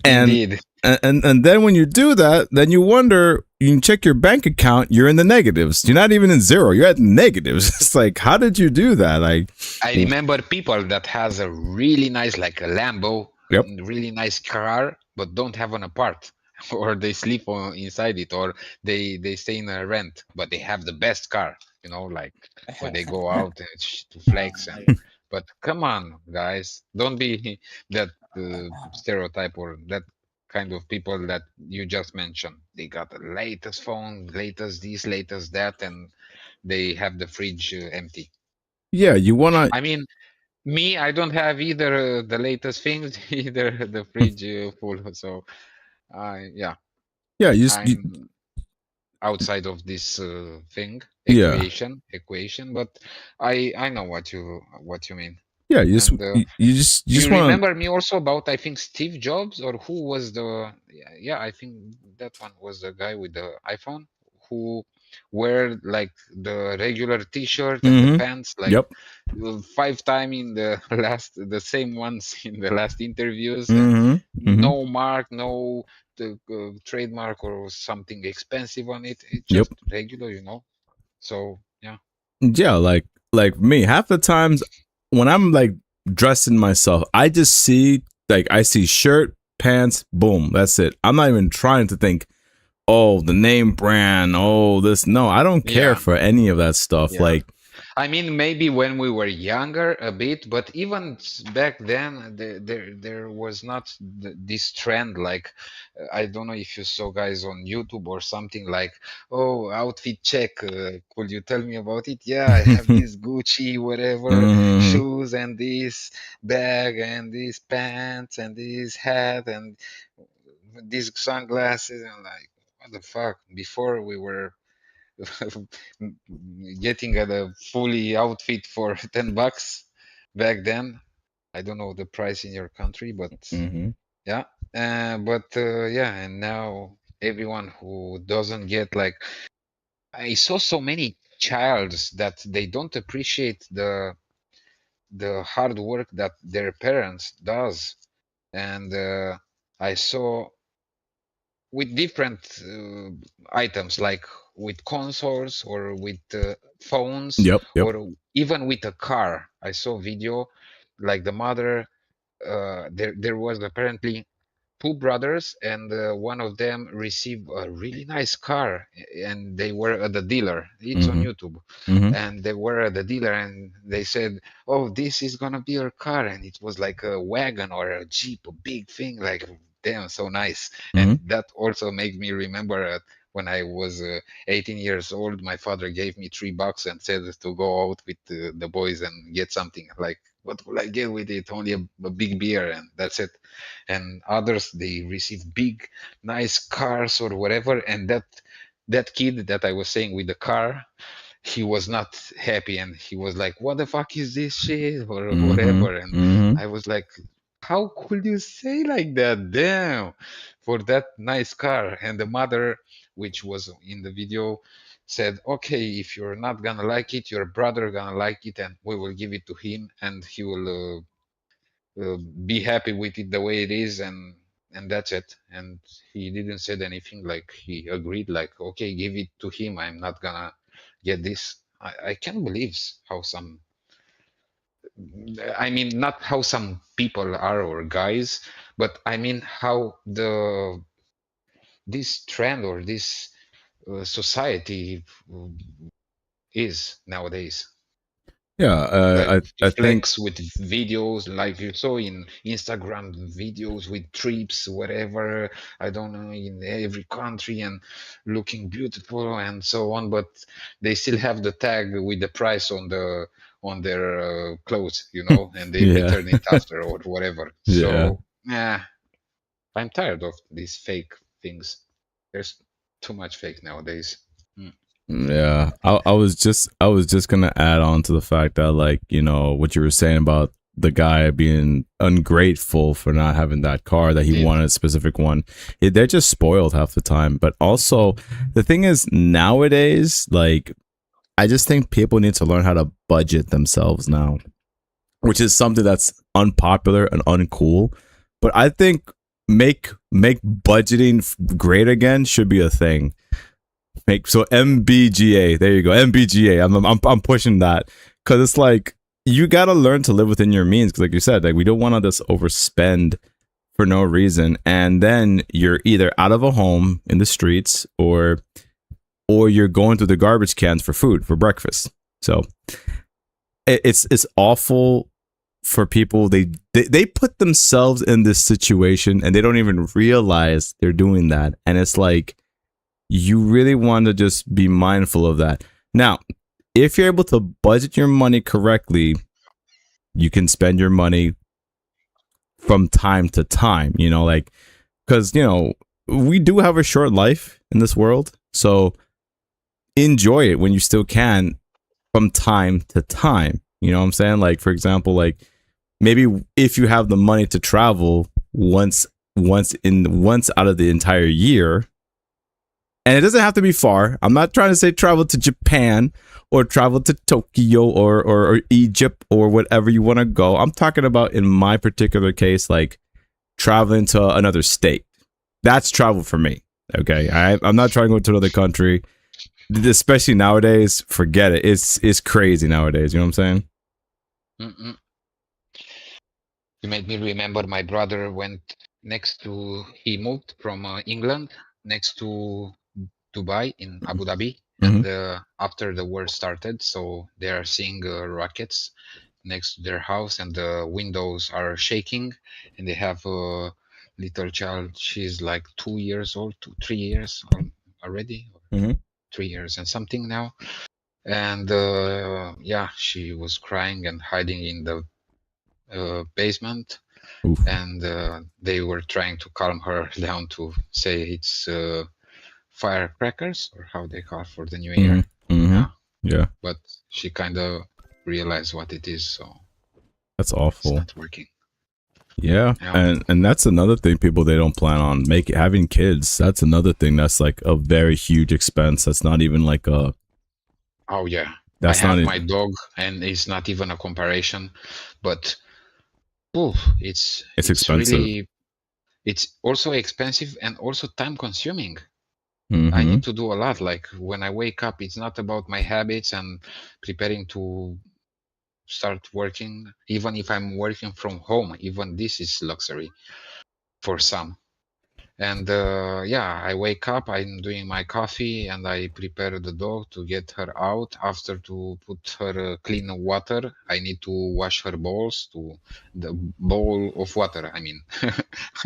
And Indeed. and then when you do that, then you wonder. You can check your bank account. You're in the negatives. You're not even in zero. You're at negatives. It's like, how did you do that? Like, I remember people that has a really nice, like a Lambo, yep. really nice car, but don't have an apart, or they sleep inside it, or they stay in a rent, but they have the best car, like when they go out to flex and. Like, But come on, guys, don't be that stereotype or that kind of people that you just mentioned. They got the latest phone, latest this, latest that, and they have the fridge empty. Yeah, you wanna. I mean, me, I don't have either the latest things, either the fridge full. So yeah, Yeah, I'm outside of this thing yeah, equation, but I know what you mean. yeah. And You you just want. remember me also about, I think, Steve Jobs, or who was yeah, I think that one was the guy with the iPhone who wear like the regular t-shirt and the Mm-hmm. pants like Yep. 5 time in the the same ones in the last interviews, and Mm-hmm. Mm-hmm. no mark, no trademark or something expensive on it. It's Yep. just regular. So yeah. Yeah, like me. Half the times when I'm like dressing myself, I see shirt, pants, boom. That's it. I'm not even trying to think. Oh, the name brand. Oh, this. No, I don't care Yeah. for any of that stuff. Yeah. Like, I mean, maybe when we were younger a bit, but even back then, there was not this trend. Like, I don't know if you saw guys on YouTube or something like, oh, outfit check. Could you tell me about it? Yeah, I have this Gucci, whatever, mm-hmm. shoes and this bag and these pants and this hat and these sunglasses, and like, what the fuck? Before we were getting a fully outfit for $10 back then. I don't know the price in your country, but Mm-hmm. yeah. But yeah, and now everyone who doesn't get, like, I saw so many childs that they don't appreciate the hard work that their parents does, and I saw with different items, like with consoles or with phones, Yep. Yep. or even with a car. I saw video like the mother, there was apparently two brothers, and one of them received a really nice car, and they were at the dealer. It's on Mm-hmm. YouTube. Mm-hmm. And they were at the dealer, and they said, oh, this is gonna be your car, and it was like a wagon or a jeep, a big thing, like, damn, so nice. Mm-hmm. And that also made me remember when I was 18 years old, my father gave me $3 and said to go out with the boys and get something. Like, what will I get with it? Only a big beer, and that's it. And others, they receive big nice cars or whatever, and that kid that I was saying with the car, he was not happy, and he was like, what the fuck is this shit, or Mm-hmm. whatever. And Mm-hmm. I was like, how could you say like that, damn, for that nice car? And the mother, which was in the video, said, okay, if you're not gonna like it, your brother gonna like it, and we will give it to him, and he will be happy with it the way it is, and that's it. And he didn't said anything, like he agreed, like, okay, give it to him, I'm not gonna get this. I can't believe how some, I mean, not how some people are, or guys, but I mean how this trend or this society is nowadays. Yeah. Like, I think. flex with videos, like you saw in Instagram videos with trips, whatever, I don't know, in every country, and looking beautiful and so on, but they still have the tag with the price on their clothes, and they Yeah. return it after or whatever. Yeah. So yeah, I'm tired of these fake things. There's too much fake nowadays. Yeah, I was just gonna add on to the fact that, like, you know, what you were saying about the guy being ungrateful for not having that car that he Did. wanted a specific one. They're just spoiled half the time. But also, the thing is, nowadays, like, I just think people need to learn how to budget themselves now, which is something that's unpopular and uncool. But I think make budgeting great again should be a thing. Make so MBGA. There you go, MBGA. I'm pushing that because it's like you gotta learn to live within your means. Because like you said, like we don't want to just overspend for no reason, and then you're either out of a home in the streets or you're going through the garbage cans for food for breakfast. So it's awful for people. They put themselves in this situation and they don't even realize they're doing that. And it's like you really want to just be mindful of that. Now, if you're able to budget your money correctly, you can spend your money from time to time, you know, like, because, you know, we do have a short life in this world. So enjoy it when you still can from time to time. You know what I'm saying? Like, for example, like maybe if you have the money to travel once out of the entire year, and it doesn't have to be far. I'm not trying to say travel to Japan or travel to Tokyo or Egypt or whatever you want to go. I'm talking about, in my particular case, like traveling to another state. That's travel for me. Okay. I'm not trying to go to another country, especially nowadays. Forget it. It's crazy nowadays. You know what I'm saying? Mm-mm. You made me remember my brother went he moved from England next to Dubai in Abu Dhabi. And after the war started, so they are seeing rockets next to their house, and the windows are shaking, and they have a little child. She's like 2 years old, 3 years already, Mhm. 3 years and something now. And yeah, she was crying and hiding in the basement. Oof. And they were trying to calm her down to say it's firecrackers, or how they call for the new year. Yeah, Yeah. but she kind of realized what it is, so That's it's awful. not working. Yeah. Yeah. And that's another thing people they don't plan on having kids. That's another thing that's like a very huge expense. That's not even like a Oh yeah, that's I have not my dog, and it's not even a comparison, but it's expensive. really, it's also expensive and also time consuming. I Mm-hmm. need to do a lot. Like when I wake up, it's not about my habits and preparing to start working. Even if I'm working from home, even this is luxury for some. And yeah, I wake up, I'm doing my coffee, and I prepare the dog to get her out. After to put her clean water, I need to wash her balls to the bowl of water. I mean,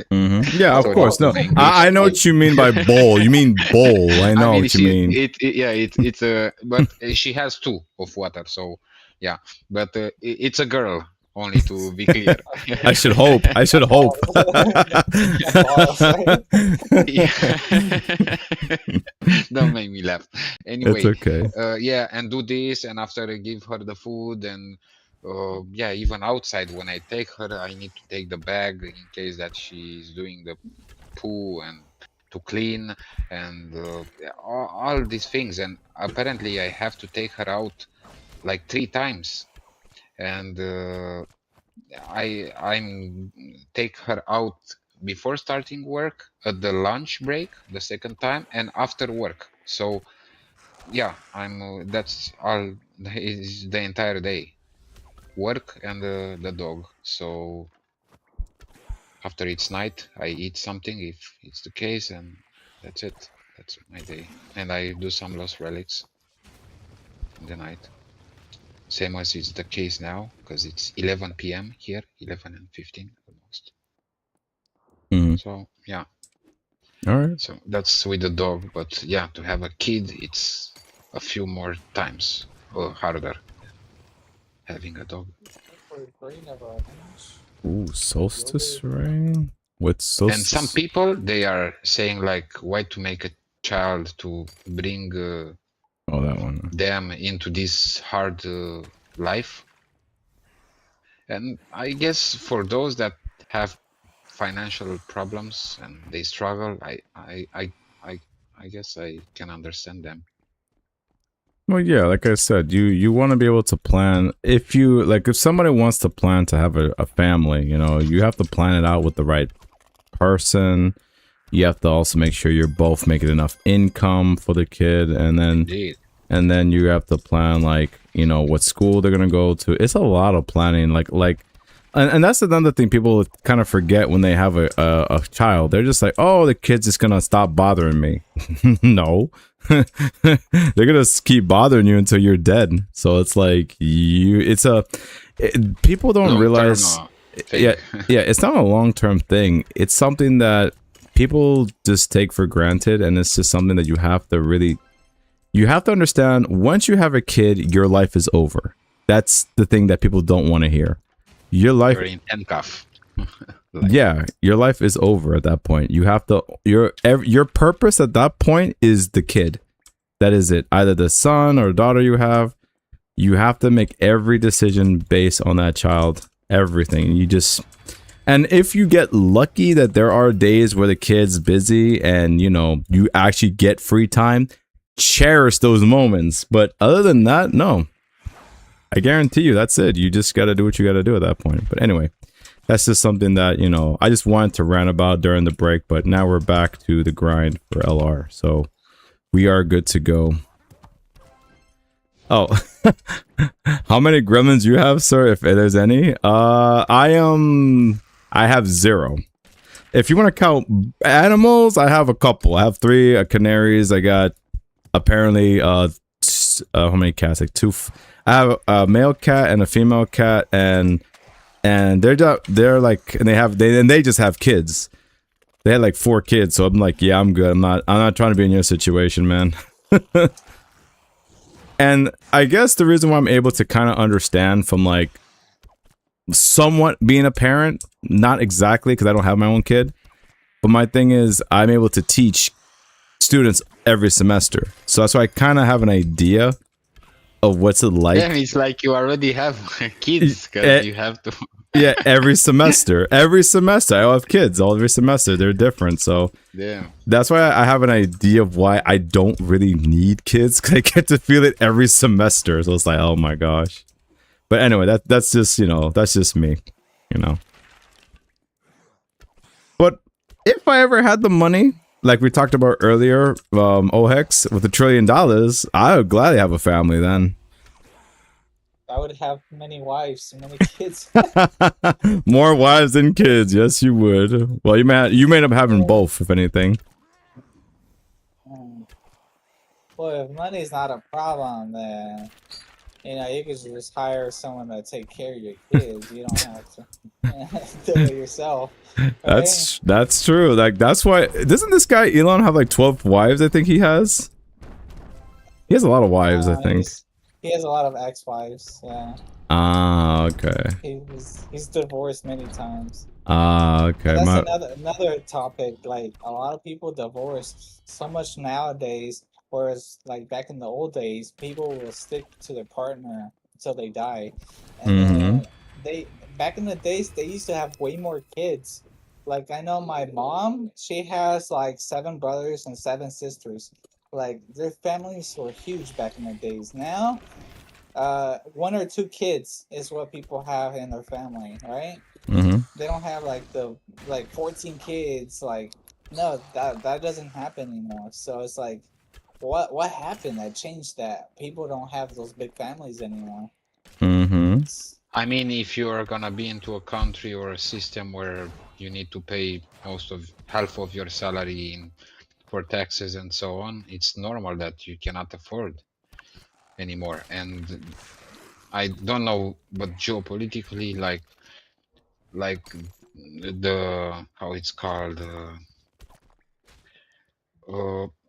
Yeah, of sorry course. for No, my English. I know what you mean by bowl. You mean bowl. I I know mean, what you mean. yeah, it's a, but she has two of water, so yeah, but it's a girl, only to be clear. I should hope. I should hope. Yeah. Don't make me laugh. It's Anyway, okay. yeah, and do this, and after I give her the food, and yeah, even outside when I take her, I need to take the bag in case that she's doing the poo and to clean, and all these things. And apparently, I have to take her out like 3 times, and I'm take her out before starting work, at the lunch break the second time, and after work. So yeah, I'm that's all is the entire day, work and the dog. So after it's night, I eat something if it's the case, and that's it. That's my day. And I do some lost relics in the night, same as is the case now, because it's 11 p.m. here, 11 and 15 almost. So yeah, All right. so that's with the dog. But yeah, to have a kid, it's a few more times harder having a dog. Ooh, solstice ring. What's And some solstice? people, they are saying like, why to make a child to bring Oh, that one. them into this hard life. And I guess for those that have financial problems and they struggle, I, I guess I can understand them. Well, yeah, like I said, you want to be able to plan. If you like, if somebody wants to plan to have a family, you know, you have to plan it out with the right person. You have to also make sure you're both making enough income for the kid, Indeed. and then you have to plan, like, you know, what school they're gonna go to. It's a lot of planning, and that's another thing people kind of forget when they have a child. They're just like, oh, the kid's just gonna stop bothering me. No. They're gonna keep bothering you until you're dead. So it's like people don't Long-term, realize. thing. Yeah, it's not a long-term thing. It's something that people just take for granted, and it's just something that you have to understand. Once you have a kid, your life is over. That's the thing that people don't want to hear. Your life, You're in handcuff. yeah, your life is over at that point. You have to your purpose at that point is the kid. That is it. Either the son or daughter you have. You have to make every decision based on that child. Everything. And if you get lucky that there are days where the kid's busy and, you know, you actually get free time, cherish those moments. But other than that, no. I guarantee you that's it. You just got to do what you got to do at that point. But anyway, that's just something that, you know, I just wanted to rant about during the break. But now we're back to the grind for LR. So we are good to go. Oh, how many gremlins you have, sir? If there's any, I have 0. If you want to count animals, I have a couple. I have 3 canaries. I got apparently how many cats? Like 2. I have a male cat and a female cat, and they're like, and they just have kids. They had like 4 kids, so I'm like, yeah, I'm good. I'm not trying to be in your situation, man. And I guess the reason why I'm able to kind of understand from like somewhat being a parent, not exactly because I don't have my own kid, but my thing is I'm able to teach students every semester. So that's why I kind of have an idea of what's it like. Yeah, it's like you already have kids because you have to. Yeah, every semester. Every semester. I have kids every semester. They're different. So Yeah. that's why I have an idea of why I don't really need kids, because I get to feel it every semester. So it's like, oh my gosh. But anyway, that's just, you know, that's just me, you know. But if I ever had the money, like we talked about earlier, OHEX, with $1 trillion, I would gladly have a family then. I would have many wives and many kids. More wives than kids, yes you would. Well, you may end up having both, if anything. Well, if money's not a problem, then you know you could just hire someone to take care of your kids. You don't have to do it yourself. Right? That's true. Like that's why doesn't this guy Elon have like 12 wives? I think he has. He has a lot of wives. I think. He has a lot of ex-wives. Yeah. Ah, okay. He's divorced many times. Ah, okay. That's another topic. Like a lot of people divorce so much nowadays, whereas like back in the old days, people will stick to their partner until they die, and then back in the days they used to have way more kids. Like I know my mom, she has like 7 brothers and 7 sisters. Like their families were huge back in the days. Now, 1 or 2 kids is what people have in their family, right? They don't have like 14 kids. Like no, that doesn't happen anymore. So it's like, what happened that changed that? People don't have those big families anymore. I mean, if you are gonna be into a country or a system where you need to pay half of your salary for taxes and so on, it's normal that you cannot afford anymore. And I don't know, but geopolitically, like the how it's called,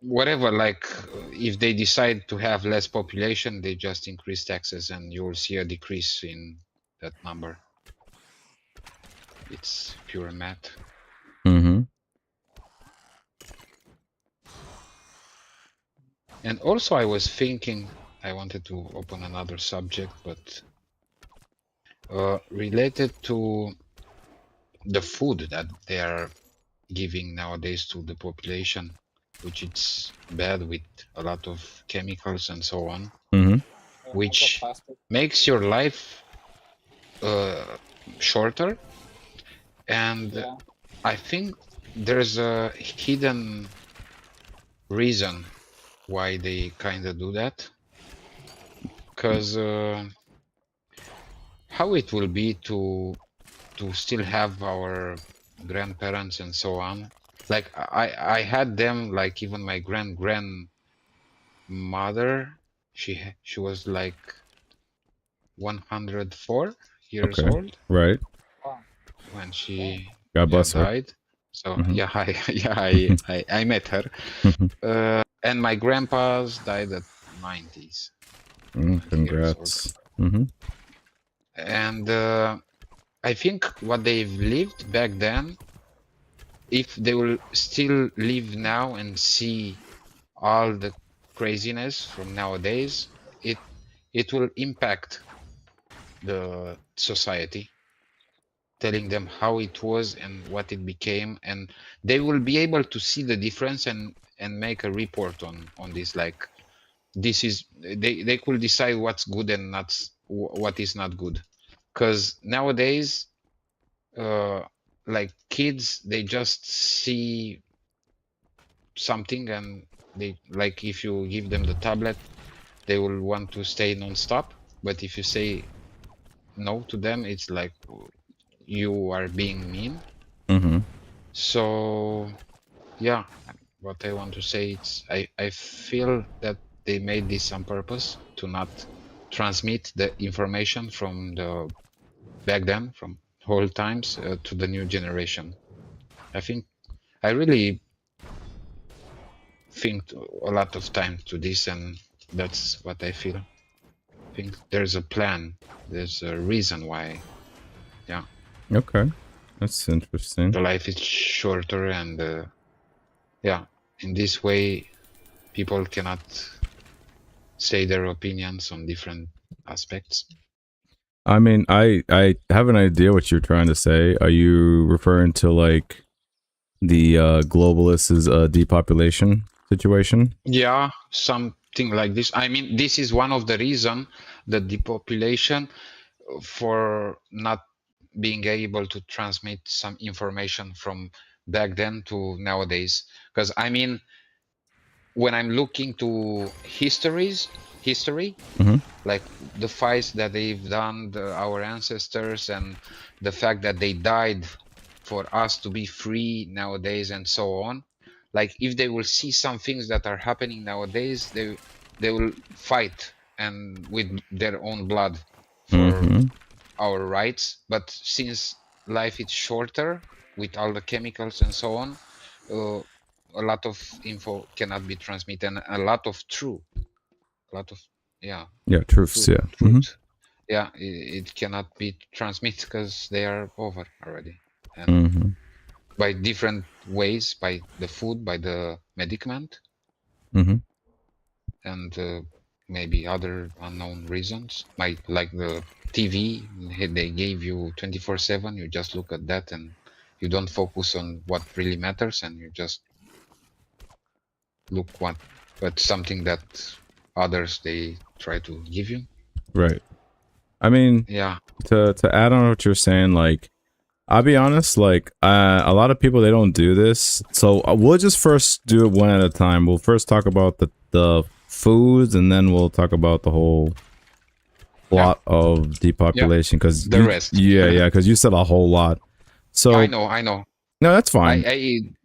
whatever. Like if they decide to have less population, they just increase taxes, and you will see a decrease in that number. It's pure math. And also I was thinking, I wanted to open another subject, but related to the food that they are giving nowadays to the population, which it's bad with a lot of chemicals and so on, Mm-hmm. which makes your life shorter. And Yeah. I think there's a hidden reason why they kind of do that. Because how it will be to still have our grandparents and so on. Like I had them, like even my grandmother, she was like 104 years Okay. old Right. Wow. when she God bless her. died. So Mm-hmm. yeah, I met her. And my grandpa's died at 90s, 90 years old. Congrats. Mm-hmm. And I think what they've lived back then, if they will still live now and see all the craziness from nowadays, it will impact the society, telling them how it was and what it became, and they will be able to see the difference and make a report on this. Like this is, they could decide what's good and not what is not good, because nowadays like kids, they just see something and they, like, if you give them the tablet, they will want to stay non-stop. But if you say no to them, it's like you are being mean. Mm-hmm. So yeah, what I want to say is I feel that they made this on purpose to not transmit the information from the back then, from old times, to the new generation. I think I really think a lot of time to this, and that's what I feel. I think there's a plan, there's a reason why. Yeah, Okay. That's interesting. the life is shorter, and yeah, in this way, people cannot say their opinions on different aspects. I mean, I have an idea what you're trying to say. Are you referring to like the globalists' depopulation situation? Yeah, something like this. I mean, this is one of the reason that the population, for not being able to transmit some information from back then to nowadays. Because I mean, when I'm looking to history, Mhm. like the fights that they've done, our ancestors, and the fact that they died for us to be free nowadays and so on. Like if they will see some things that are happening nowadays, they will fight and with their own blood for Mhm. our rights. But since life is shorter with all the chemicals and so on, uh, a lot of info cannot be transmitted, and a lot of a lot of yeah, Yeah, truths. truth, Yeah. Mhm. truth. Yeah, it cannot be transmitted because they are over already, and Mhm. by different ways, by the food, by the medicament, Mhm. and maybe other unknown reasons, like the TV. They gave you 24/7. You just look at that and you don't focus on what really matters, and you just look what, but something that others they try to give you. Right. I mean, Yeah, to add on what you're saying, like I'll be honest, like a lot of people they don't do this. So we'll just first do it one at a time. We'll first talk about the foods, and then we'll talk about the whole yeah, plot of yeah. depopulation. Because The rest. yeah, because you said a whole lot. I So know, I know. no, that's fine.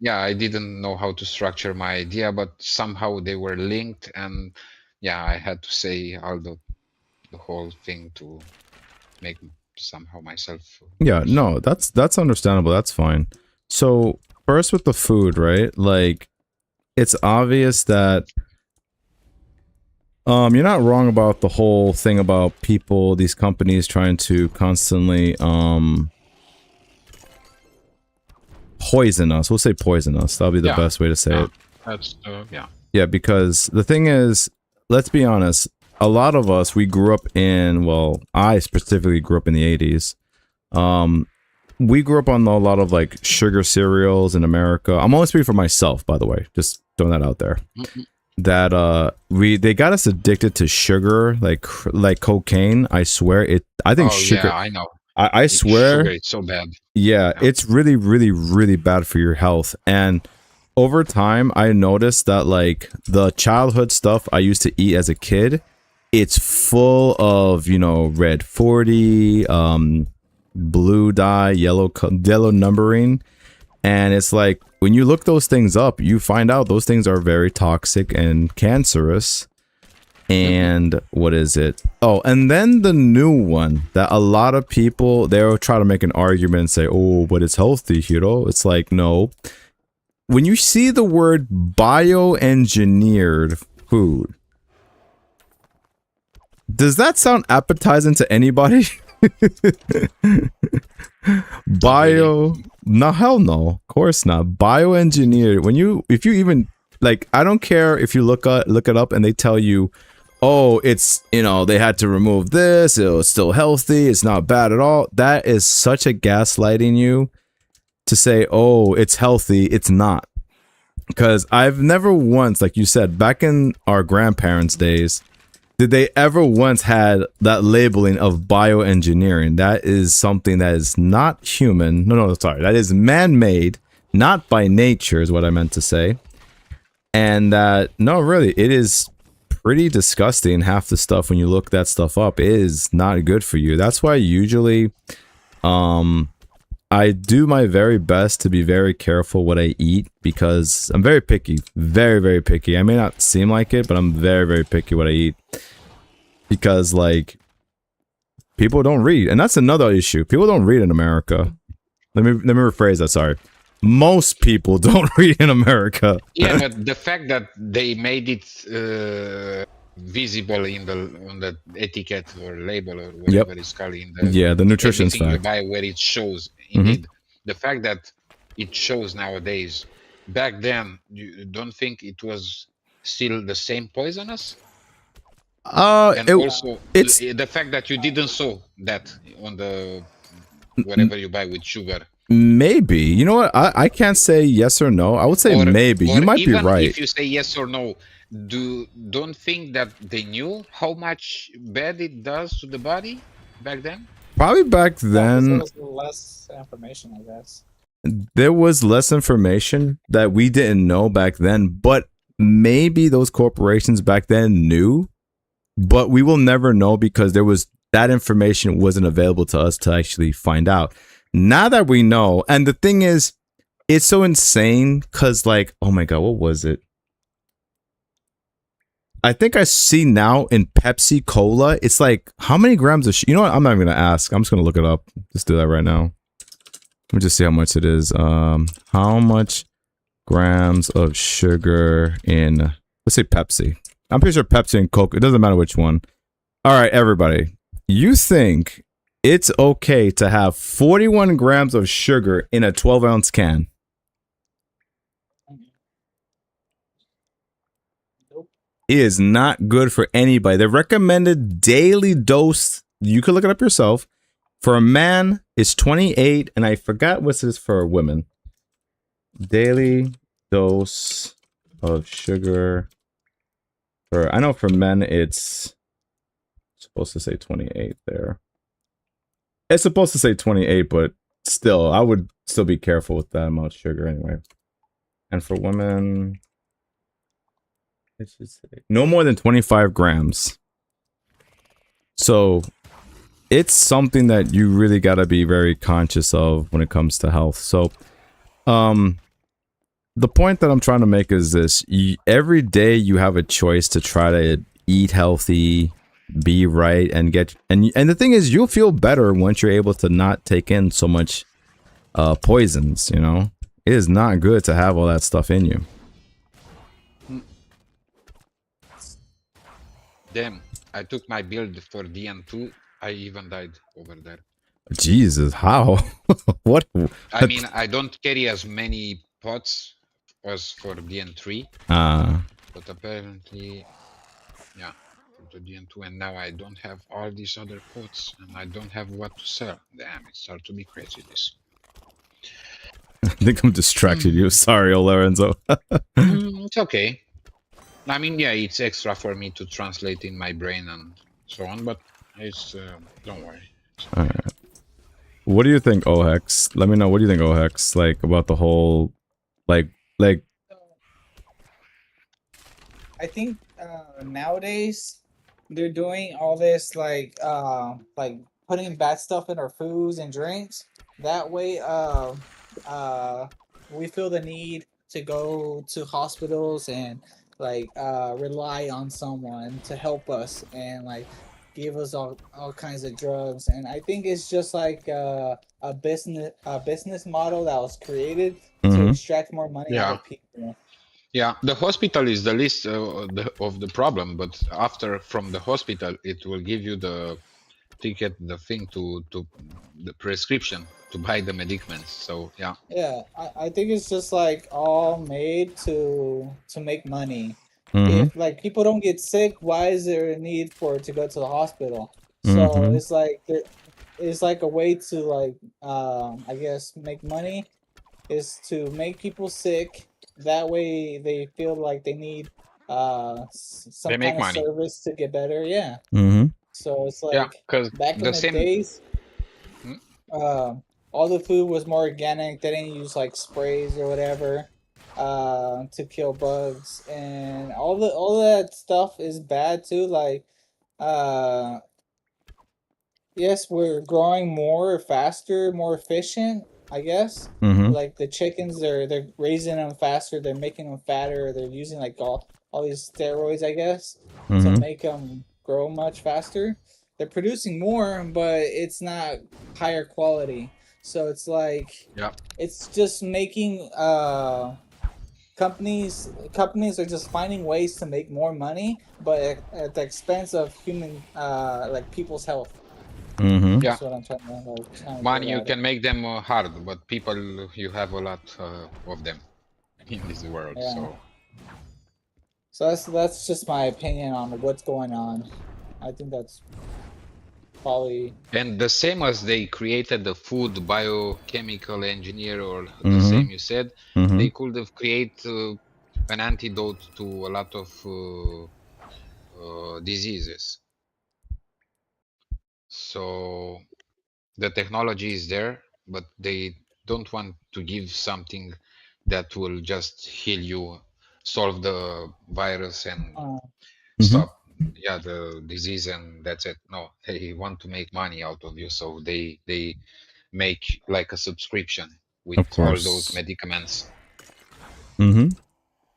Yeah, I didn't know how to structure my idea, but somehow they were linked, and yeah, I had to say all the whole thing to make somehow myself Yeah, understood. no, that's understandable. That's fine. So first with the food, right? Like it's obvious that you're not wrong about the whole thing about people, these companies trying to constantly poison us. We'll say poison us. That'll be the Yeah, best way to say yeah, it. that's yeah. Yeah, because the thing is, let's be honest, a lot of us, we grew up in, well, I specifically grew up in the 80s. We grew up on a lot of like sugar cereals in America. I'm only speaking for myself, by the way, just throwing that out there. That they got us addicted to sugar, like cocaine. I swear it. I think Oh sugar. yeah, I know. I swear. Sugar, it's so bad. Yeah, it's really, really, really bad for your health. And over time, I noticed that like the childhood stuff I used to eat as a kid, it's full of, you know, red 40, blue dye, yellow numbering. And it's like when you look those things up, you find out those things are very toxic and cancerous. And what is it? Oh, and then the new one that a lot of people, they'll try to make an argument and say, oh, but it's healthy, you know? It's like, no. When you see the word bioengineered food, does that sound appetizing to anybody? No, hell no, of course not. Bioengineered. If you even like, I don't care if you look it up and they tell you, oh, it's, you know, they had to remove this, it was still healthy, it's not bad at all. That is such a gaslighting you to say, oh, it's healthy, it's not. Because I've never once, like you said, back in our grandparents' days, did they ever once had that labeling of bioengineering? That is something that is not human. No, sorry. That is man-made, not by nature is what I meant to say. And that, no, really, it is pretty disgusting. Half the stuff, when you look that stuff up, is not good for you. That's why usually I do my very best to be very careful what I eat, because I'm very picky. Very, very picky. I may not seem like it, but I'm very, very picky what I eat. Because, like, people don't read. And that's another issue. People don't read in America. Let me rephrase that, sorry. Most people don't read in America. Yeah, but the fact that they made it visible on the etiquette or label or whatever it's called in the the nutrition everything you fact. buy, where it shows. Indeed, the fact that it shows nowadays. Back then, you don't think it was still the same poisonous? And also, it's the fact that you didn't saw that on the whatever you buy with sugar. maybe. You know what? I can't say yes or no. I would say maybe. You might be even right. if you say yes or no, don't think that they knew how much bad it does to the body back then? Probably back then, There was less information, I guess. there was less information that we didn't know back then, but maybe those corporations back then knew, but we will never know because that information wasn't available to us to actually find out. Now that we know, and the thing is, it's so insane because, like, oh my god, what was it? I think I see now in Pepsi Cola, it's like, how many grams of you know what? I'm not even gonna ask. I'm just gonna look it up. Just do that right now. Let me just see how much it is. How much grams of sugar in, let's say Pepsi. I'm pretty sure Pepsi and Coke, it doesn't matter which one. All right, everybody. You think it's okay to have 41 grams of sugar in a 12-ounce can? It is not good for anybody. The recommended daily dose, you can look it up yourself, for a man is 28, and I forgot what this is for women. Daily dose of sugar. I know for men it's supposed to say 28 there. It's supposed to say 28, but still, I would still be careful with that amount of sugar anyway. And for women, it should say no more than 25 grams. So it's something that you really got to be very conscious of when it comes to health. So, the point that I'm trying to make is this: every day you have a choice to try to eat healthy, be right, and the thing is, you'll feel better once you're able to not take in so much poisons. You know, it is not good to have all that stuff in you. Damn, I took my build for DN2. I even died over there. Jesus, how? What? I mean, I don't carry as many pots as for DN3. but apparently, yeah, to the DN2, and now I don't have all these other pots, and I don't have what to sell. Damn, it starts to be crazy. This. I think I'm distracted you. Sorry, Lorenzo. It's okay. I mean, yeah, it's extra for me to translate in my brain and so on, but it's don't worry. It's okay. Alright. What do you think, Ohex? Let me know. What do you think, Ohex? Like about the whole, like. I think nowadays they're doing all this like putting bad stuff in our foods and drinks. That way, we feel the need to go to hospitals and rely on someone to help us and like give us all kinds of drugs. And I think it's just like a business model that was created to extract more money out Yeah. of people. Yeah, the hospital is the least of the problem, but after from the hospital, it will give you the ticket, the thing to the prescription to buy the medicaments. So yeah, Yeah, I think it's just like all made to make money. Mm-hmm. If like people don't get sick, why is there a need for to go to the hospital? So Mm-hmm. it's like a way to I guess make money is to make people sick. That way they feel like they need they some make kind of money. service to get better. Yeah. Mm-hmm. So it's Yeah, like because back in the the same. days, Hmm? all the food was more organic. They didn't use like sprays or whatever to kill bugs, and all that stuff is bad too. Like uh, yes, we're growing more faster, more efficient. I guess Mm-hmm. like the chickens, they're raising them faster. They're making them fatter. They're using like all these steroids, I guess, to Mm-hmm. make them grow much faster. They're producing more, but it's not higher quality. So it's like Yeah, it's just making companies are just finding ways to make more money, but at the expense of human like people's health. Mm-hmm. yeah, That's what I'm trying to get money you at it. can make them hard, but people you have a lot of them in this world. Yeah. So So that's just my opinion on what's going on. I think that's probably and the same as they created the food biochemical engineer, or the Mm-hmm. same you said, Mm-hmm. they could have created an antidote to a lot of diseases. So the technology is there, but they don't want to give something that will just heal you, solve the virus, and uh, Mm-hmm. stop, yeah, the disease, and that's it. No, they want to make money out of you, so they make like a subscription with Of all those course. medicaments. Mm-hmm.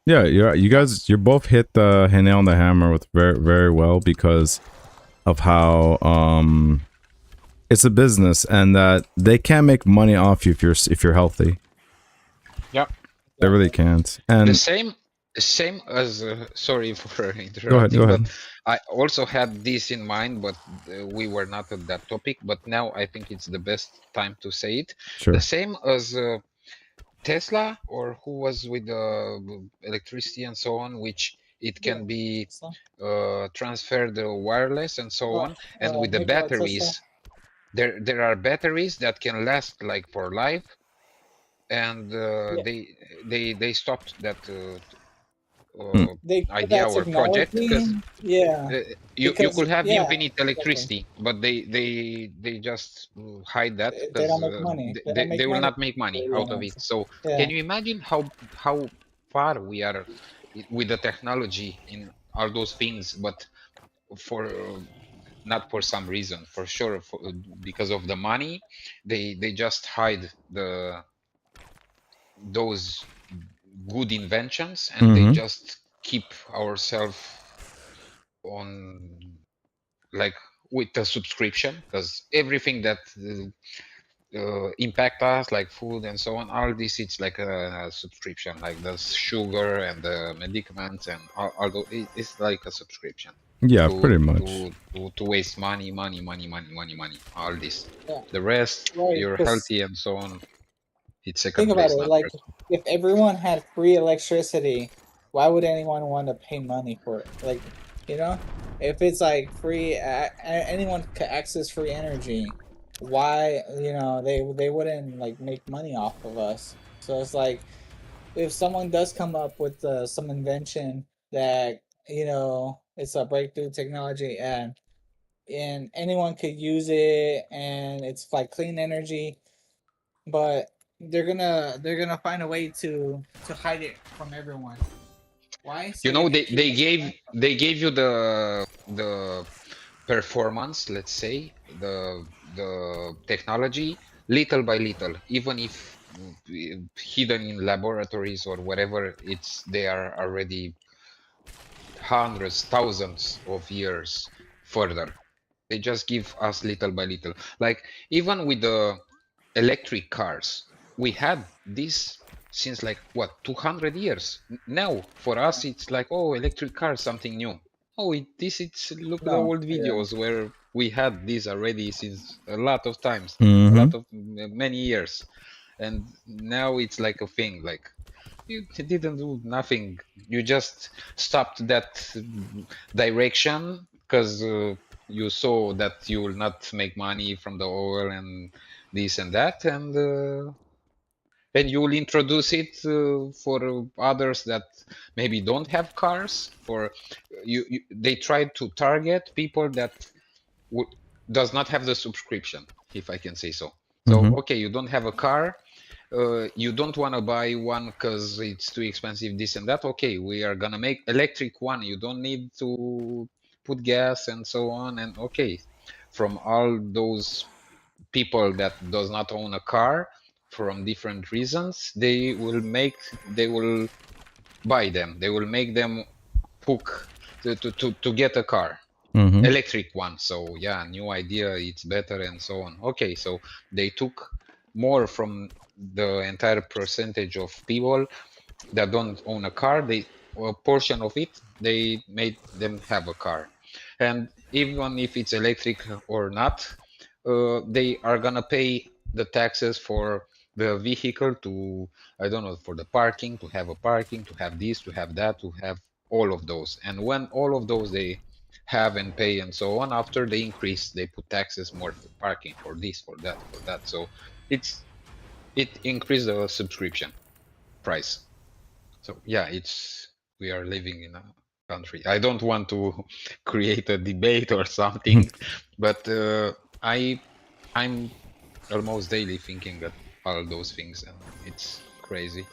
Yeah, you Yeah, guys, you both hit the nail on the hammer with very, very well because of how it's a business and that they can't make money off you if you're healthy. yeah. They really can't. The And same as sorry for go ahead, go interrupting, but ahead. I also had this in mind, but we were not at that topic. But now I think it's the best time to say it. The Sure. same as Tesla, or who was with electricity and so on, which it yeah. can be So, transferred wireless and so on. And with the Nikola Tesla. batteries, there are batteries that can last like for life, and Yeah, they stopped that Mm. they put idea that or project, because technology. Yeah, you because could have yeah, infinite exactly. electricity, but they just hide that They don't because make money. They don't they make will money. not make money out of Yeah, it. So yeah. can you imagine how far we are with the technology in all those things, but for not for some reason, for sure, because of the money, they just hide those good inventions, and they Mm-hmm. just keep ourselves on, like, with the subscription, because everything that impact us, like food and so on, all this, it's like a subscription, like the sugar and the medicaments and all it's like a subscription Yeah, to pretty much. to waste money, all this. Yeah, The rest, right. you're Because healthy and so on, it's think second about place, it, not like first. if everyone had free electricity, why would anyone want to pay money for it? Like, you know, if it's like free, anyone can access free energy. Why, they wouldn't like make money off of us. So it's like if someone does come up with some invention that it's a breakthrough technology and anyone could use it and it's like clean energy, but they're gonna find a way to hide it from everyone. Why? So You they know, can they, keep they making gave money. they gave you the performance, let's say, the technology little by little, even if hidden in laboratories or whatever, it's they are already hundreds, thousands of years further. They just give us little by little. Like even with the electric cars, we had this since like what 200 years. Now for us it's like, oh, electric cars, something new. Oh, it's look the No, old yeah, videos where we had this already since a lot of times, a Mm-hmm. lot of many years, and now it's like a thing. Like you didn't do nothing. You just stopped that direction because you saw that you will not make money from the oil and this and that, and you will introduce it for others that maybe don't have cars. For they try to target people that would does not have the subscription, if I can say so. So Mm-hmm. okay, you don't have a car, you don't want to buy one because it's too expensive, this and that. Okay, we are gonna make electric one. You don't need to put gas and so on. And okay, from all those people that does not own a car from different reasons, they will buy them. They will make them hook to get a car, Mm-hmm. electric one. So yeah, new idea, it's better and so on. Okay, so they took more from the entire percentage of people that don't own a car. They a portion of it they made them have a car, and even if it's electric or not, they are gonna pay the taxes for the vehicle to, I don't know, for the parking, to have a parking, to have this, to have that, to have all of those. And when all of those they have and pay and so on, after they increase, they put taxes more for parking, for this, for that, for that. So it increased the subscription price. So yeah, it's we are living in a country. I don't want to create a debate or something, but I'm almost daily thinking at all those things, and it's crazy.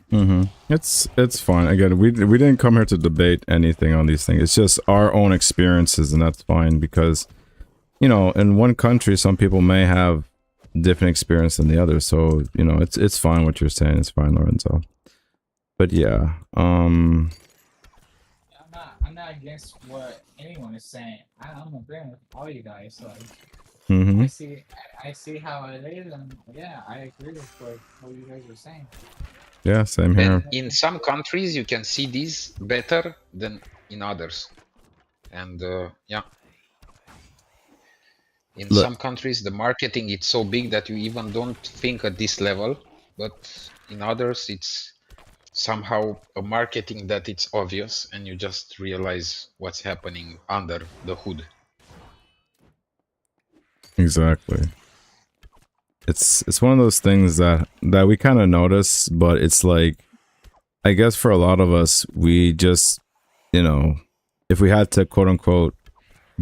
Mm-hmm. It's fine. Again, we didn't come here to debate anything on these things. It's just our own experiences, and that's fine because, in one country, some people may have different experience than the other. So, it's fine what you're saying. It's fine, Lorenzo. But yeah, I'm not against what anyone is saying. I'm agreeing with all you guys. Like mm-hmm. I see how it is, and yeah, I agree with what you guys are saying. Yeah, same here. And in some countries, you can see this better than in others. And yeah, in Look, some countries, the marketing is so big that you even don't think at this level. But in others, it's somehow a marketing that it's obvious, and you just realize what's happening under the hood. exactly. It's one of those things that we kind of notice, but it's like, I guess for a lot of us, we just, if we had to quote unquote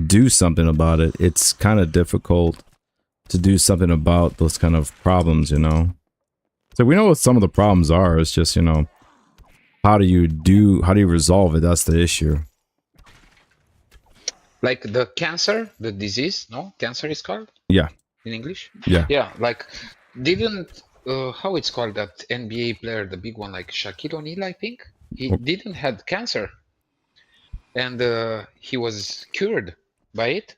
do something about it, it's kind of difficult to do something about those kind of problems, So we know what some of the problems are. It's just, how do you resolve it? That's the issue. Like the cancer, the disease, no? Cancer is called? Yeah. In English? Yeah. Yeah, like didn't how it's called, that NBA player, the big one, like Shaquille O'Neal, I think he didn't had cancer, and he was cured by it.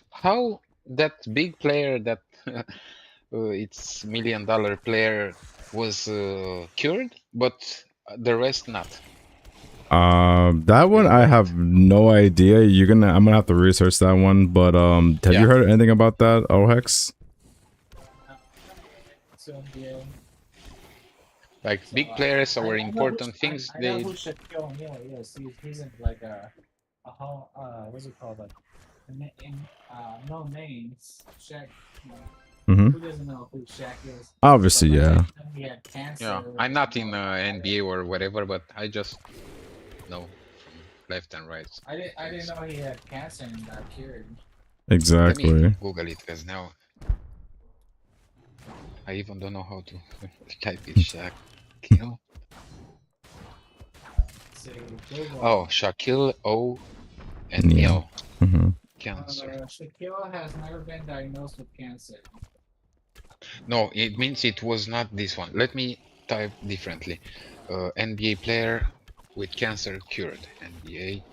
How that big player, that it's $1 million player, was cured, but the rest not? That You one know I about have no idea. I'm gonna have to research that one. But have you yeah. heard anything about that, Ohex? So yeah, Like So big players or I know who important things, I know they who Shaquille O'Neal is. He's in like a whole what's it called, like no names. Shaq. You know, Mm-hmm. who doesn't know who Shaq is? Obviously, But like I yeah. know he had yeah. cancer. I'm not in I didn't NBA or whatever, but I just know from left and right I didn't things. know he had cancer and got cured. Let me Exactly. Google it because now I even don't know how to type it. Shaquille. See, Google. Oh, Shaquille O and Yeah. Neil. Mm-hmm. Cancer. Shaquille has never been diagnosed with cancer. No, it means it was not this one. Let me type differently. NBA player with cancer cured. NBA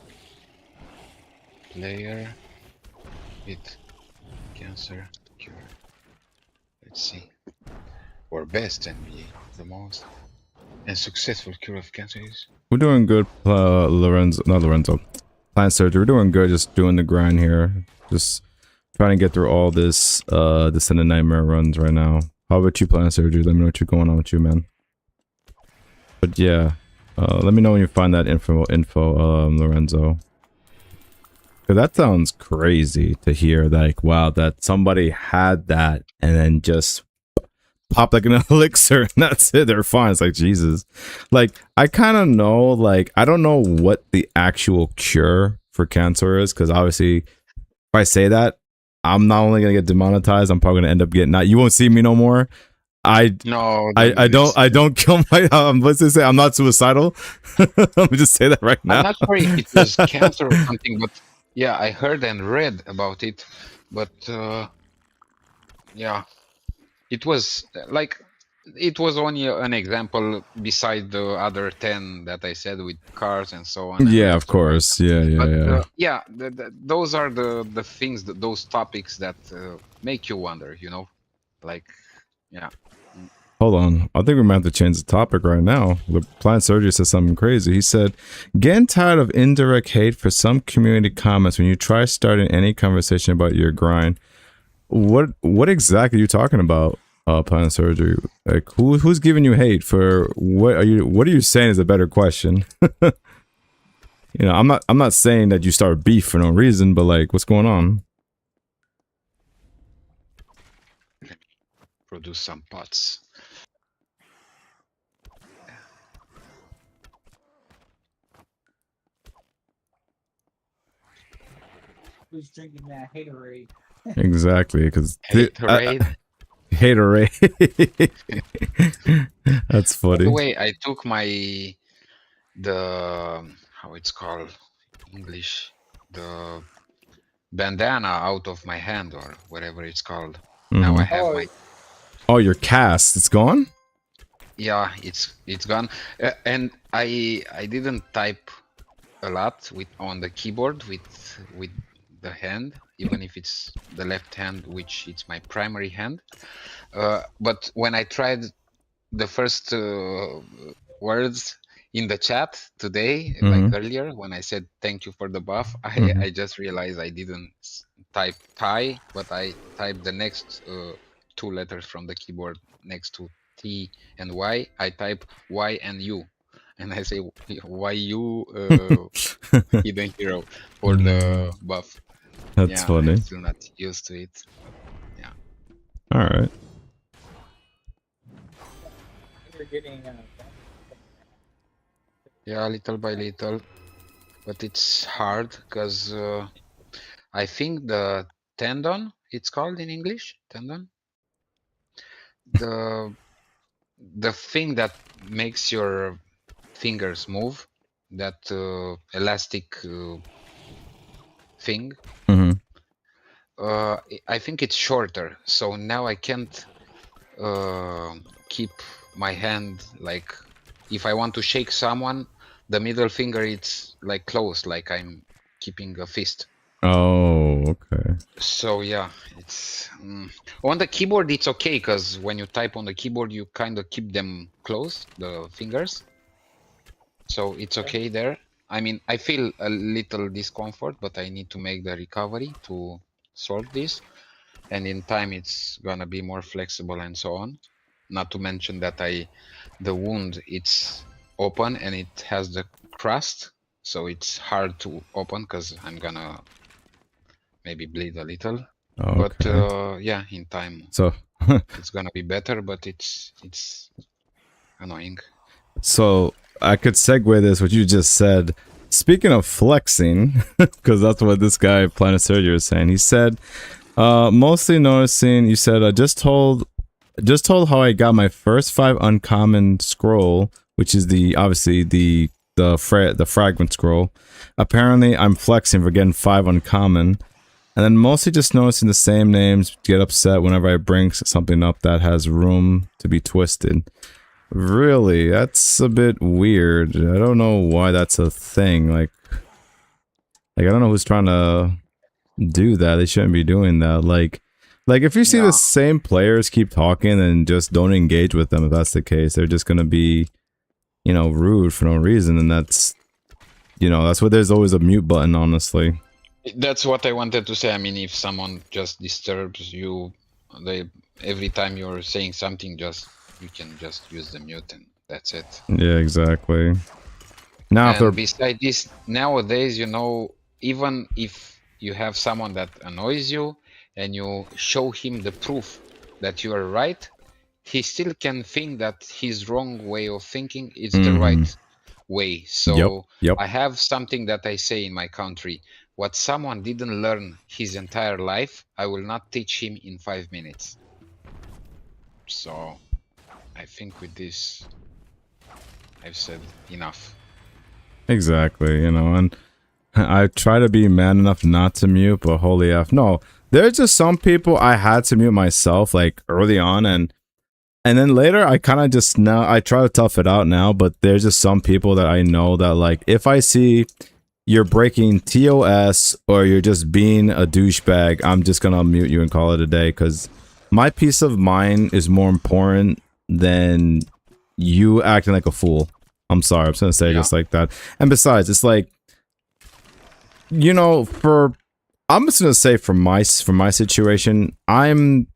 player with cancer cured. Let's see. Or best NBA, the most and successful cure of cancer is. We're doing good, Lorenzo. Not Lorenzo. Plant surgery. We're doing good. Just doing the grind here. Just trying to get through all this Descendant Nightmare runs right now. How about you, plant surgery? Let me know what's going on with you, man. But yeah, let me know when you find that info, Lorenzo. Cause that sounds crazy to hear. Like, wow, that somebody had that and then just pop like an elixir and that's it. They're fine. It's like Jesus. Like, I kind of know. Like, I don't know what the actual cure for cancer is, because obviously, if I say that, I'm not only gonna get demonetized, I'm probably gonna end up getting not. You won't see me no more. No, I don't kill my let's just say I'm not suicidal. Let me just say that right I'm now. not sure if it was cancer or something, but yeah, I heard and read about it. But yeah, it was like it was only an example beside the other 10 that I said with cars and so on and Yeah, of left or right. course. Yeah, yeah, But yeah. yeah, those are the things, those topics that make you wonder, you know, like yeah. Hold on. I think we might have to change the topic right now. The plant surgery said something crazy. He said, getting tired of indirect hate for some community comments when you try starting any conversation about your grind. What exactly are you talking about, plant surgery? Like who's giving you hate for what are you saying is a better question? You know, I'm not saying that you start beef for no reason, but like what's going on? Produce some pots. Who's drinking that haterade? Exactly, because Haterade. haterade. That's By the funny. way, I took the how it's called English, the bandana out of my hand or whatever it's called. Now I have my Oh, your cast, it's gone? yeah, it's gone. And I didn't type a lot with on the keyboard with the hand, even if it's the left hand, which it's my primary hand. But when I tried the first words in the chat today, like Mm-hmm. earlier when I said thank you for the buff, Mm-hmm. I just realized I didn't type Thai, but I typed the next two letters from the keyboard next to T and Y. I type Y and U, and I say why you hidden hero for the buff. That's Yeah, I'm funny. still not used to it. Yeah. All right. You're getting Yeah, little by little, but it's hard because I think the tendon, it's called in English, tendon. The thing that makes your fingers move, that elastic thing. Mm-hmm. I think it's shorter, so now I can't keep my hand like if I want to shake someone, the middle finger it's like close, like I'm keeping a fist. Oh, okay. So yeah, it's on the keyboard it's okay because when you type on the keyboard you kind of keep them close, the fingers. So it's okay there. I mean, I feel a little discomfort, but I need to make the recovery to solve this. And in time it's gonna be more flexible and so on. Not to mention that I the wound it's open and it has the crust, so it's hard to open because I'm gonna maybe bleed a little. But Okay. yeah, in time So, it's gonna be better, but it's annoying. so I could segue this what you just said. Speaking of flexing, because that's what this guy Planet Surgery is saying. He said, mostly noticing. You said I just told how I got my first 5 uncommon scroll, which is the obviously the fragment scroll. Apparently, I'm flexing for getting 5 uncommon, and then mostly just noticing the same names get upset whenever I bring something up that has room to be twisted. Really, that's a bit weird. I don't know why that's a thing. Like I don't know who's trying to do that. They shouldn't be doing that. Like if you see the Yeah, same players keep talking and just don't engage with them, if that's the case, they're just gonna be, rude for no reason, and that's why there's always a mute button, honestly. that's what I wanted to say. I mean, if someone just disturbs you, they every time you're saying something, you can just use the mute and that's it. Yeah, exactly. Now if they're And beside this, nowadays, even if you have someone that annoys you and you show him the proof that you are right, he still can think that his wrong way of thinking is the mm-hmm. right way. Yep, So yep. I have something that I say in my country. What someone didn't learn his entire life, I will not teach him in 5 minutes. So I think with this, I've said enough. Exactly, and I try to be man enough not to mute, but holy F. No, there's just some people I had to mute myself, like, early on, and then later I kind of just, now, I try to tough it out now, but there's just some people that I know that, like, if I see you're breaking TOS or you're just being a douchebag, I'm just gonna mute you and call it a day, because my peace of mind is more important than you acting like a fool. I'm sorry, I'm just gonna say it Yeah. just like that. And besides, it's like, I'm just gonna say from my situation, I'm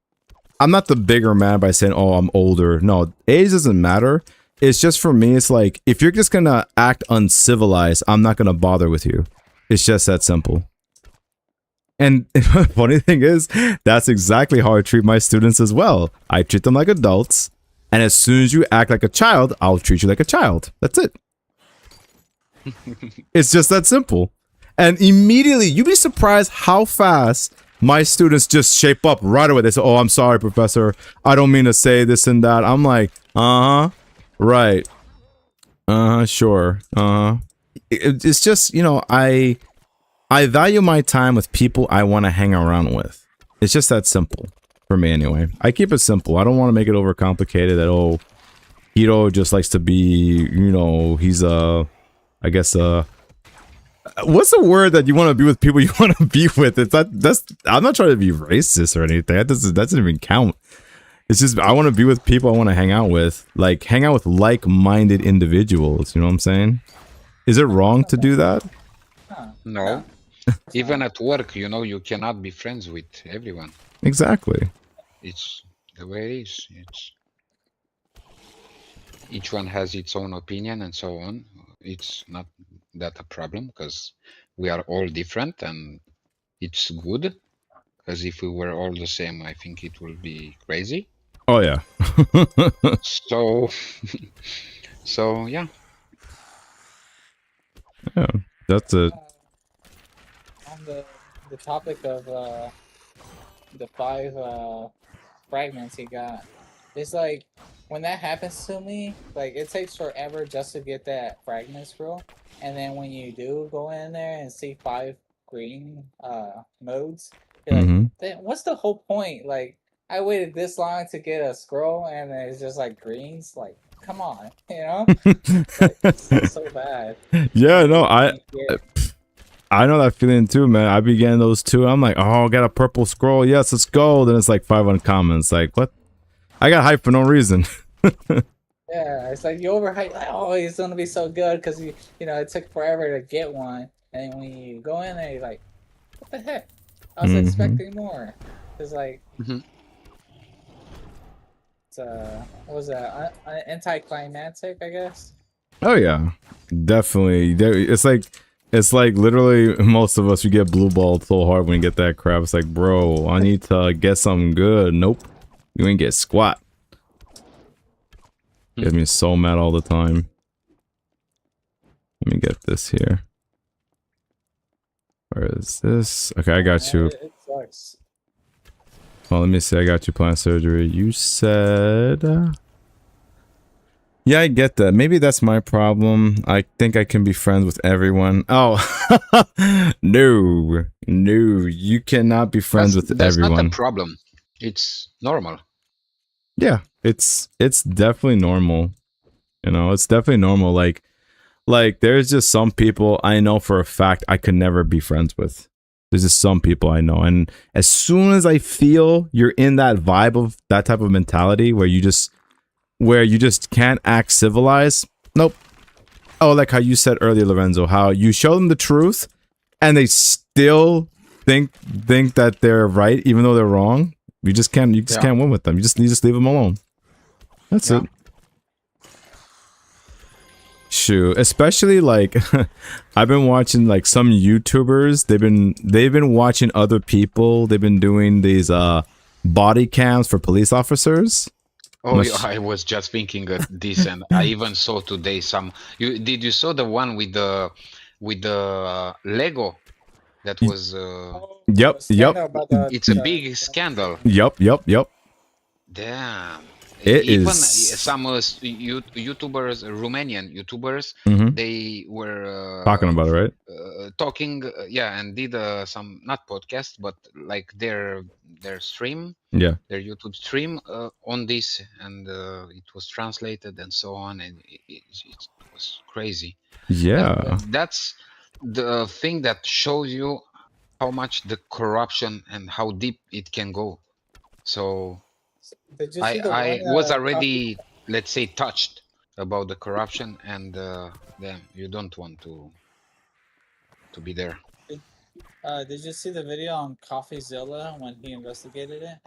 not the bigger man by saying, oh, I'm older. No, age doesn't matter. It's just, for me, it's like, if you're just gonna act uncivilized, I'm not gonna bother with you. It's just that simple. And the funny thing is, that's exactly how I treat my students as well. I treat them like adults, and as soon as you act like a child, I'll treat you like a child. That's it. It's just that simple. And immediately, you'd be surprised how fast my students just shape up right away. They say, oh, I'm sorry, professor. I don't mean to say this and that. I'm like, uh-huh. Right. Uh-huh, sure. Uh-huh. It's just, I value my time with people I want to hang around with. It's just that simple. For me, anyway. I keep it simple. I don't want to make it overcomplicated that, oh, Hiro just likes to be, he's I guess, what's the word that you want to be with people you want to be with? I'm not trying to be racist or anything. That doesn't even count. It's just, I want to be with people I want to hang out with. Like, hang out with like-minded individuals. You know what I'm saying? Is it wrong to do that? Huh. No. Even at work, you cannot be friends with everyone. Exactly. It's the way it is. Each one has its own opinion and so on. It's not that a problem because we are all different and it's good. Because if we were all the same, I think it will be crazy. Oh, yeah. So, so yeah. Yeah, that's it. On the topic of the 5 fragments he got, it's like, when that happens to me, like, it takes forever just to get that fragment scroll, and then when you do go in there and see 5 green modes, you're like, Mm-hmm. "Then what's the whole point? Like, I waited this long to get a scroll and then it's just like greens. Like, come on, Like, it's so bad. Yeah, no, You get- I know that feeling too, man. I be getting those too. I'm like, oh, I got a purple scroll. Yes, let's go. Then it's like 5 uncommons. Like, what? I got hyped for no reason. Yeah, it's like you overhype. Like, oh, it's gonna be so good because it took forever to get one, and then when you go in there, you're like, what the heck? I was Mhm. expecting more. It's like, Mhm. what was that? Anticlimactic, I guess. Oh yeah, definitely. It's like literally most of us, you get blue balled so hard when you get that crap. It's like, bro, I need to get something good. Nope, you ain't get squat. Get me so mad all the time. Let me get this here. Where is this? Okay, I got you. It sucks. Well, let me see. I got you plant surgery. You said... Yeah, I get that. Maybe that's my problem. I think I can be friends with everyone. Oh, no. No, you cannot be friends with that's everyone. not a problem. It's normal. Yeah, it's definitely normal. You know, it's definitely normal. Like there's just some people I know for a fact I could never be friends with. There's just some people I know, and as soon as I feel you're in that vibe of that type of mentality where you just can't act civilized, nope. Oh, like how you said earlier, Lorenzo, how you show them the truth and they still think that they're right even though they're wrong. You just can't win with them. You just leave them alone. That's it. Shoot, especially like I've been watching like some YouTubers. They've been watching other people. They've been doing these body cams for police officers. Oh, I was just thinking of this, and I even saw today some. Did you saw the one with the Lego? That was. Yep. It's a big scandal. Yep. Damn. It Even is. some YouTubers, Romanian YouTubers, they were talking about it, right? Talking, yeah, and did some not podcast, but like their stream, Yeah, their YouTube stream on this, and it was translated and so on, and it was crazy. Yeah, and that's the thing that shows you how much the corruption and how deep it can go. So Did you see the I one, was already, let's say, touched about the corruption, and then you don't want to be there. Did you see the video on CoffeeZilla when he investigated it?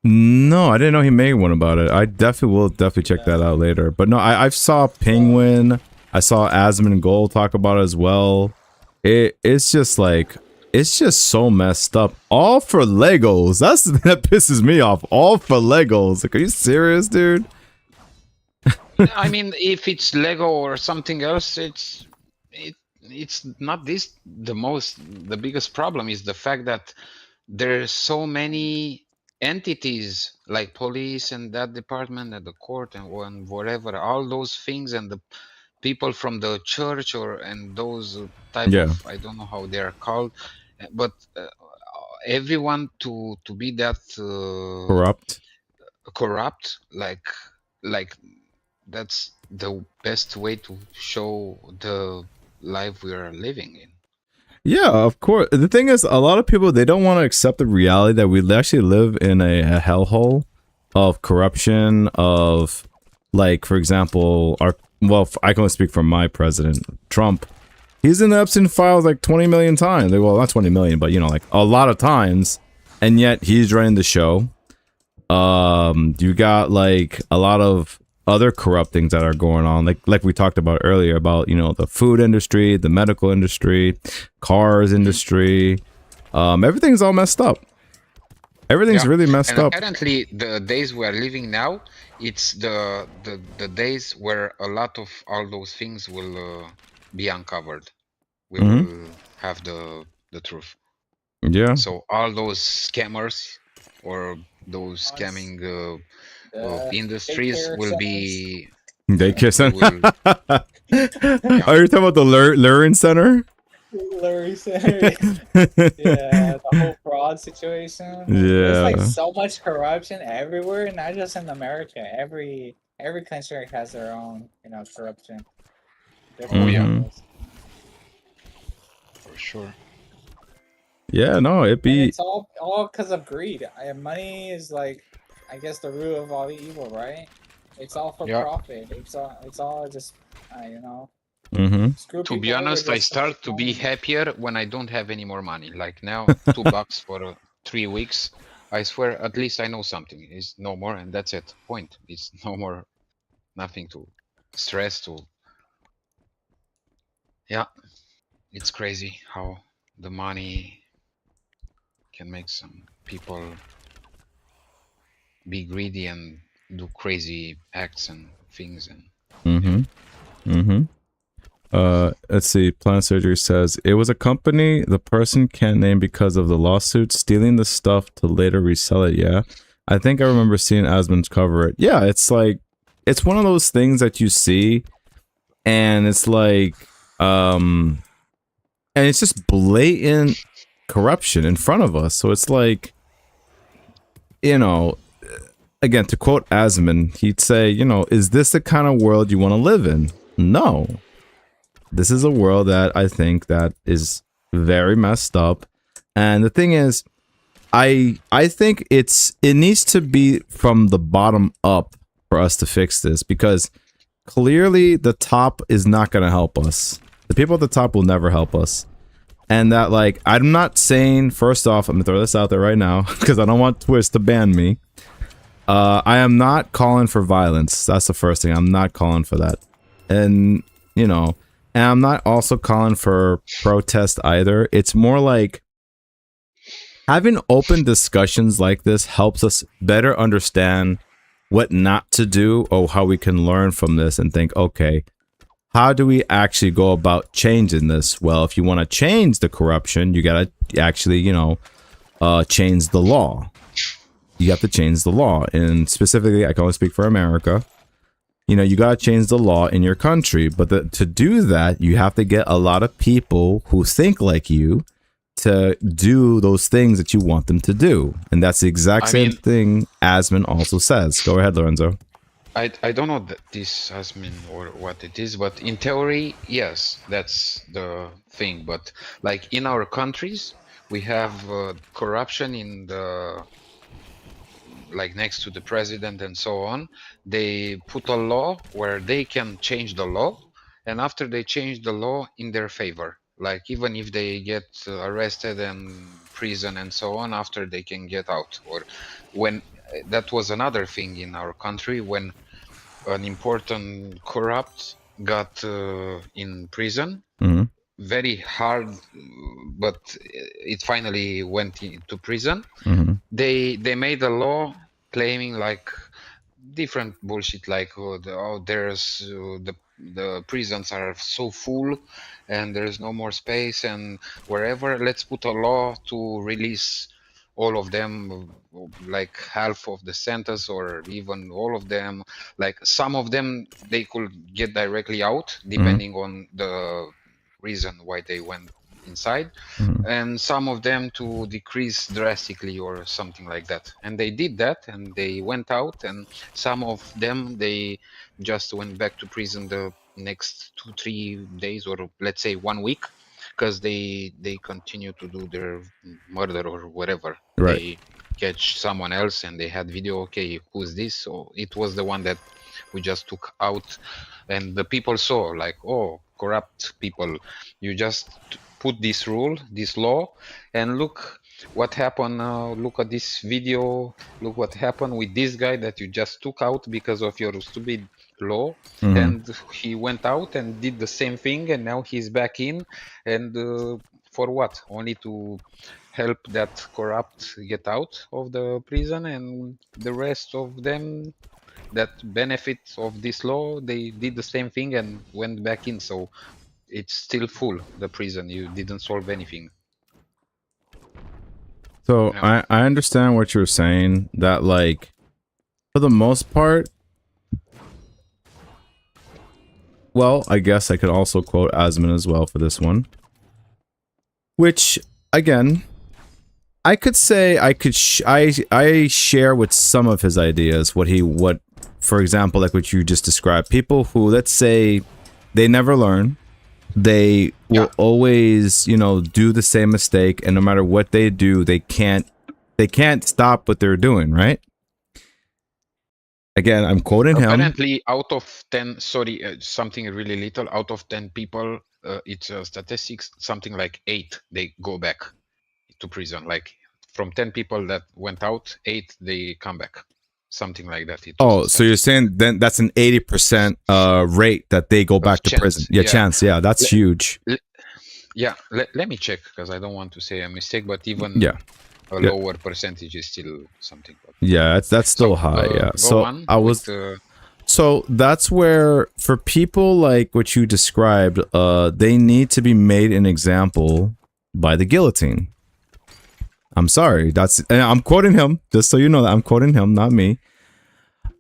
no, I didn't know he made one about it. I definitely will check that out later. But no, I saw Penguin, I saw Asmon Gold talk about it as well. It's just like, it's just so messed up. All for Legos. That pisses me off. All for Legos. Like, are you serious, dude? I mean, if it's Lego or something else, it's not this. The biggest problem is the fact that there's so many entities like police and that department and the court and whatever, all those things, and the people from the church and those type of, I don't know how they are called, but everyone to be that corrupt, like that's the best way to show the life we are living in. Yeah, of course. The thing is, a lot of people, they don't want to accept the reality that we actually live in a hellhole of corruption, of, like, for example, I can only speak for my president, Trump. He's in the Epstein files like 20 million times. Well, not 20 million, but, you know, like, a lot of times. And yet, he's running the show. You got, like, a lot of other corrupt things that are going on, like we talked about earlier, about, you know, the food industry, the medical industry, cars industry. Everything's all messed up. Everything's really messed up. Apparently, the days we are living now, it's the days where a lot of all those things will be uncovered. We will have the truth. Yeah. So all those scammers or those scamming industries will be daycare center. Are you talking about the Luring Center? Luring Center. Yeah, the whole fraud situation. Yeah, there's like so much corruption everywhere, not just in America. Every country has their own, you know, corruption. For sure. Yeah, no, it's all because of greed. Money is, like, I guess, the root of all evil, right? It's all for profit. It's all just, you know. To be honest, I start to be happier when I don't have any more money. Like now, $2 for 3 weeks. I swear, at least I know something. It's no more, and that's it. Point. It's no more, nothing to stress to. Yeah, it's crazy how the money can make some people be greedy and do crazy acts and things. And Mm-hmm. Mm-hmm. Let's see. Plant Surgery says it was a company the person can't name because of the lawsuit, stealing the stuff to later resell it. Yeah, I think I remember seeing Asmund cover it. Yeah, it's like it's one of those things that you see, and it's like, and it's just blatant corruption in front of us. So it's like, you know, again, to quote Asmund, he'd say, you know, is this the kind of world you want to live in? No. This is a world that I think that is very messed up. And the thing is, I think it needs to be from the bottom up for us to fix this, because clearly the top is not going to help us. The people at the top will never help us. And that, like, I'm not saying, first off, I'm going to throw this out there right now because I don't want Twitch to ban me. I am not calling for violence. That's the first thing. I'm not calling for that. And, you know, and I'm not also calling for protest either. It's more like having open discussions like this helps us better understand what not to do, or how we can learn from this and think, okay, how do we actually go about changing this? Well, if you want to change the corruption, you got to actually, you know, change the law. You have to change the law. And specifically, I can only speak for America. You know, you got to change the law in your country. But to do that, you have to get a lot of people who think like you to do those things that you want them to do. And that's the exact same thing Asmund also says. Go ahead, Lorenzo. I don't know that this has been or what it is, but in theory, yes, that's the thing. But like in our countries, we have corruption in the, like next to the president and so on. They put a law where they can change the law, and after they change the law in their favor, like even if they get arrested and prison and so on, after they can get out. Or when that was another thing in our country, when an important corrupt got in prison, very hard, but it finally went into prison. They made a law claiming like different bullshit, like there's the prisons are so full and there's no more space, and wherever, let's put a law to release all of them, like half of the sentence or even all of them. Like some of them they could get directly out depending on the reason why they went inside, and some of them to decrease drastically or something like that. And they did that, and they went out, and some of them they just went back to prison the next 2-3 days, or let's say 1 week, because they continue to do their murder or whatever. Right. They catch someone else and they had video, okay, who's this? So it was the one that we just took out, and the people saw like, oh, corrupt people, you just put this rule, this law, and look what happened. Look at this video, look what happened with this guy that you just took out because of your stupid law. And he went out and did the same thing, and now he's back in, and for what? Only to help that corrupt get out of the prison, and the rest of them that benefit of this law, they did the same thing and went back in. So it's still full, the prison. You didn't solve anything. So Yeah. I understand what you're saying, that like for the most part, well, I guess I could also quote Asmund as well for this one, which again, I could say I could I share with some of his ideas, what for example, like what you just described, people who, let's say, they never learn. They will always, you know, do the same mistake, and no matter what they do, they can't stop what they're doing, right? Again, I'm quoting him. Apparently, out of 10, sorry, something really little, out of 10 people, it's statistics, something like 8, they go back to prison, like from 10 people that went out, 8 they come back, something like that. It was Oh, so you're saying then that's an 80% rate that they go back to chance, prison? Yeah, yeah. chance. Yeah, that's huge. Yeah, let me check because I don't want to say a mistake, but even Yeah. a Yeah. lower percentage is still something. Yeah, that's still So, high. Yeah. go So on I was. with, So that's where, for people like what you described, they need to be made an example by the guillotine. I'm sorry. And I'm quoting him, just so you know that I'm quoting him, not me.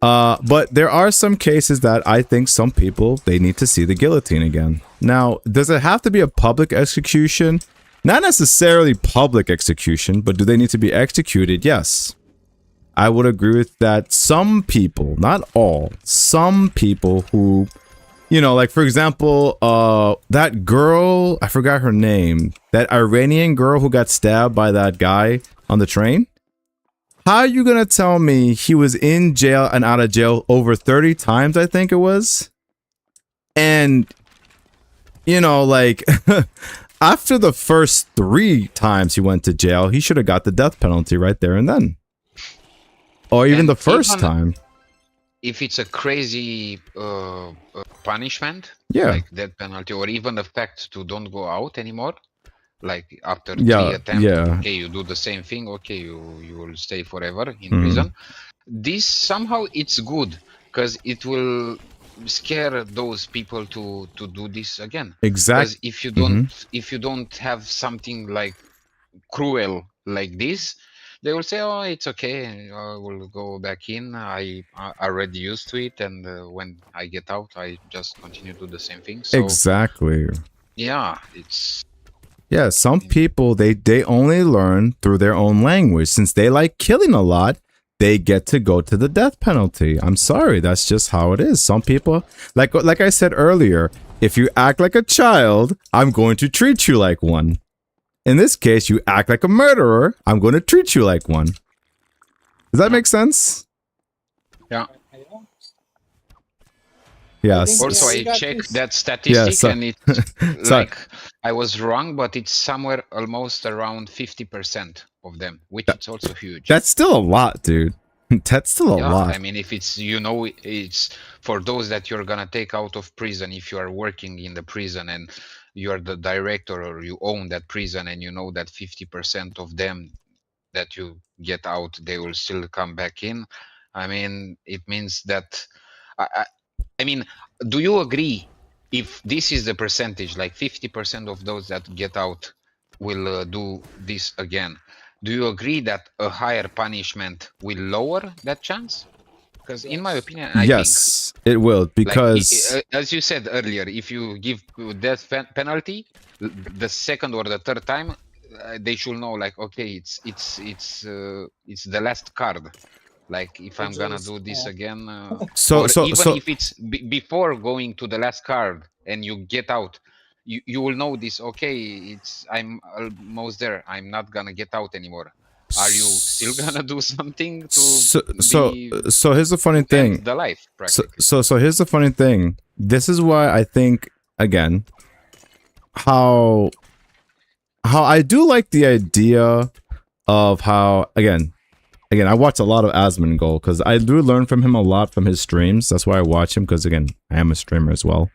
But there are some cases that I think some people, they need to see the guillotine again. Now, does it have to be a public execution? Not necessarily public execution, but do they need to be executed? Yes. I would agree with that. Some people, not all, some people who, you know, like for example, that girl, I forgot her name, that Iranian girl who got stabbed by that guy on the train. How are you gonna tell me he was in jail and out of jail over 30 times, I think it was? And, you know, like, after the first 3 times he went to jail, he should have got the death penalty right there and then. Or even And the first even time. if it's a crazy punishment, Yeah. like death penalty, or even the fact to don't go out anymore, like after 3 Yeah, attempts, yeah. okay, you do the same thing, okay, you will stay forever in Mhm. prison. This somehow it's good because it will scare those people to do this again. Exact. Because Mhm. if you don't have something like cruel like this, they will say, oh, it's okay, I will go back in, I already used to it, and when I get out I just continue to do the same thing. So Exactly. yeah, it's Yeah, some people, they only learn through their own language. Since they like killing a lot, they get to go to the death penalty. I'm sorry, that's just how it is. Some people, like I said earlier, if you act like a child, I'm going to treat you like one. In this case, you act like a murderer, I'm going to treat you like one. Does that make sense? yeah. Yes. Also, we I got checked this. that statistic, so- and it's Sorry. like I was wrong, but it's somewhere almost around 50% of them, which is also huge. That's still a lot, dude. That's still a Yeah, lot. I mean, if it's, you know, it's for those that you're gonna take out of prison, if you are working in the prison and you're the director or you own that prison, and you know that 50% of them that you get out, they will still come back in. I mean, it means that I mean, do you agree if this is the percentage, like 50% of those that get out will do this again? Do you agree that a higher punishment will lower that chance? Because in my opinion, I think, Yes, it will, because like, as you said earlier, if you give death penalty, the second or the third time, they should know, like, okay, it's the last card. Like, if I'm gonna do this again, or even if it's before going to the last card and you get out, you will know this. Okay, I'm almost there. I'm not gonna get out anymore. Are you still gonna do something to so here's the funny thing. end the life, practically? So here's the funny thing. This is why I think, again, how I do like the idea of how, again, I watch a lot of Asmongold because I do learn from him a lot from his streams. That's why I watch him, because again, I am a streamer as well.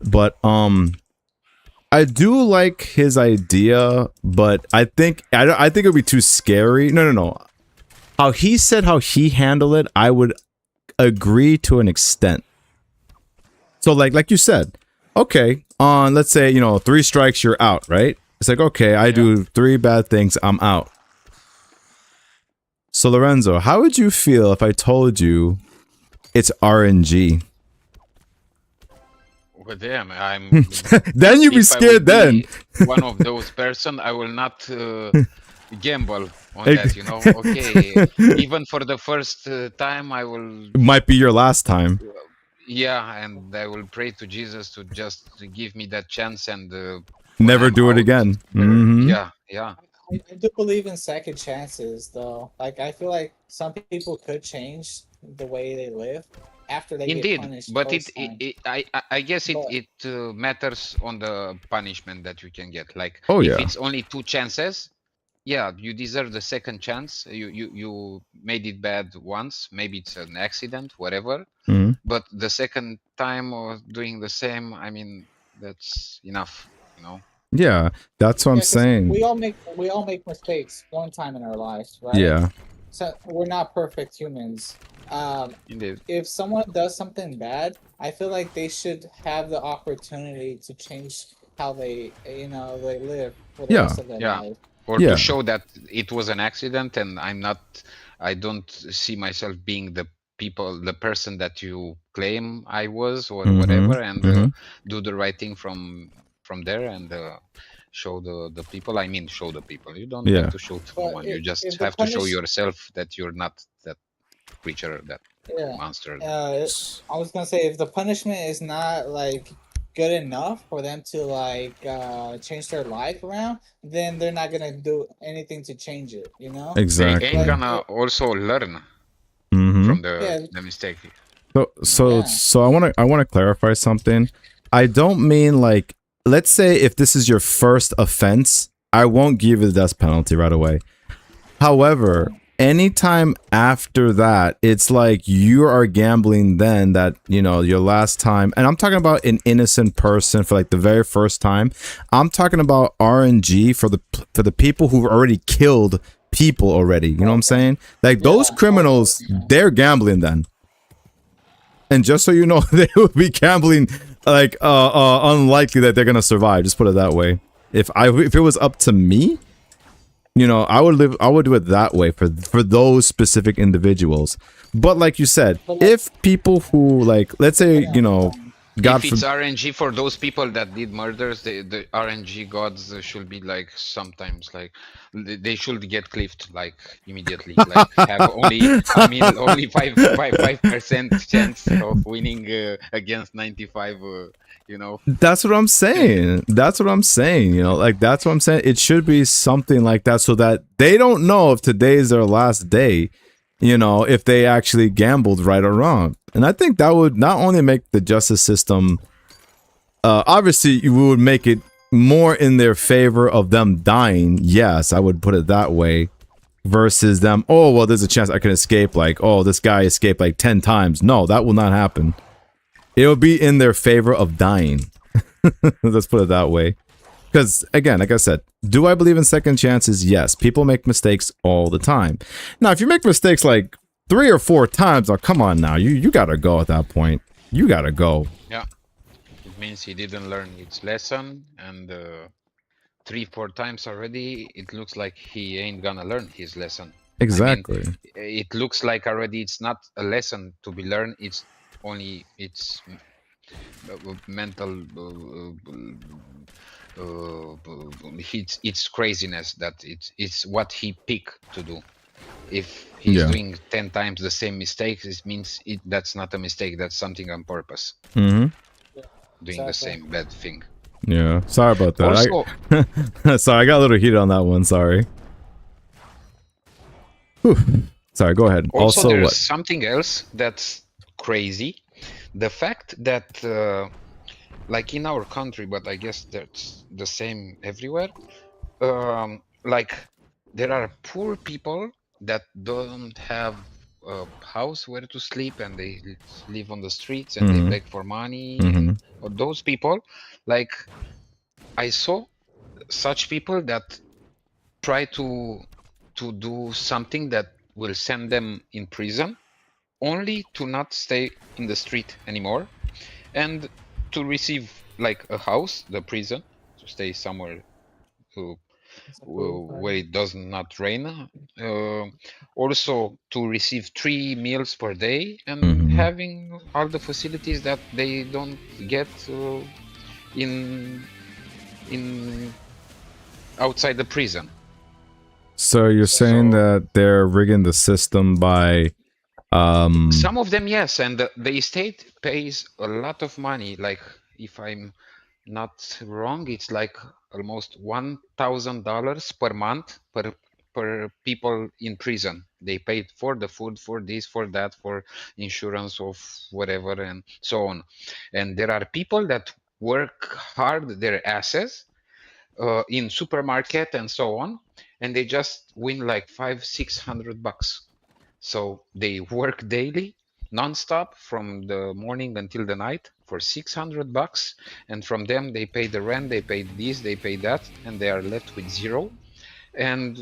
But I do like his idea, but I think it would be too scary. No. How he said how he handled it, I would agree to an extent. So like you said, okay, on let's say, 3 strikes, you're out, right? It's like, okay, I do 3 bad things, I'm out. So Lorenzo, how would you feel if I told you it's RNG? Well, damn, I'm. Then you'd be scared. Then one of those person, I will not gamble on that. Okay, even for the first time, I will. It might be your last time. Yeah, and I will pray to Jesus to just give me that chance and never do it again. Mm-hmm. Yeah. I do believe in second chances, though. Like, I feel like some people could change the way they live after they get punished. But I guess it matters on the punishment that you can get. Like, if it's only 2 chances, yeah, you deserve the second chance. You made it bad once. Maybe it's an accident, whatever. Hmm. But the second time or doing the same, I mean, that's enough. You know. Yeah, that's what I'm Yeah, because saying. we all make mistakes one time in our lives, right? Yeah, So we're not perfect humans. Indeed. If someone does something bad, I feel like they should have the opportunity to change how they live for the yeah, rest of their Yeah. life. Or to yeah, show that it was an accident and I don't see myself being the person that you claim I was or mm-hmm, whatever, and mm-hmm. do the right thing from there and show the people. I mean, show the people. You don't have Yeah, to show to no But one. You just if the have to show punish, yourself that you're not that creature, that yeah, monster. I was gonna say if the punishment is not like good enough for them to change their life around, then they're not gonna do anything to change it. You know, They ain't exactly. like gonna also learn Mm-hmm. from yeah, the mistake. So, You know. yeah. I want to clarify something. I don't mean like, let's say if this is your first offense, I won't give you the death penalty right away. However, anytime after that, it's like you are gambling then that, your last time, and I'm talking about an innocent person for like the very first time. I'm talking about RNG for the people who've already killed people already. You know what I'm saying? Like those Yeah. criminals, they're gambling then. And just so you know, they would be gambling like unlikely that they're gonna survive. Just put it that way. If it was up to me, I would do it that way for those specific individuals. But like you said, But like, if people who like, let's say, yeah, God If for it's RNG for those people that did murders, the RNG gods should be like sometimes like they should get clipped like immediately. Like have only I mean only 5% chance of winning against 95. You know. That's what I'm saying. That's what I'm saying. Like that's what I'm saying. It should be something like that so that they don't know if today is their last day, if they actually gambled right or wrong. And I think that would not only make the justice system, obviously, you would make it more in their favor of them dying. Yes, I would put it that way. Versus them, oh, well, there's a chance I can escape. Like, oh, this guy escaped like 10 times. No, that will not happen. It'll be in their favor of dying. Let's put it that way. Because, again, like I said, do I believe in second chances? Yes. People make mistakes all the time. Now, if you make mistakes like 3 or 4 times, oh, come on now. You gotta go at that point. You gotta go. Yeah. It means he didn't learn its lesson, and 3-4 times already, it looks like he ain't gonna learn his lesson. Exactly. I mean, it looks like already it's not a lesson to be learned. It's only mental. It's craziness that it's what he picked to do. If he's Yeah. doing 10 times the same mistakes, it means that's not a mistake. That's something on purpose. Mm-hmm. Doing the same bad thing. Yeah. Sorry about that. Also, Sorry, I got a little heated on that one. Sorry. Whew. Sorry, go ahead. Also, there's what? something else that's crazy. The fact that, like in our country, but I guess that's the same everywhere, like there are poor people that don't have a house where to sleep and they live on the streets and they Mhm. beg for money. Mhm. And those people, like I saw such people that try to do something that will send them in prison only to not stay in the street anymore and to receive like a house, the prison, to stay somewhere where it does not rain. Also to receive 3 meals per day and Mhm. having all the facilities that they don't get in outside the prison. So you're saying that they're rigging the system by Some of them, yes, and the state pays a lot of money. Like, if I'm not wrong, it's like almost $1,000 per month per people in prison. They paid for the food, for this, for that, for insurance of whatever, and so on. And there are people that work hard their asses in supermarket and so on, and they just win like 500-600 bucks. So they work daily, non-stop from the morning until the night for 600 bucks, and from them they pay the rent, they pay this, they pay that, and they are left with zero. And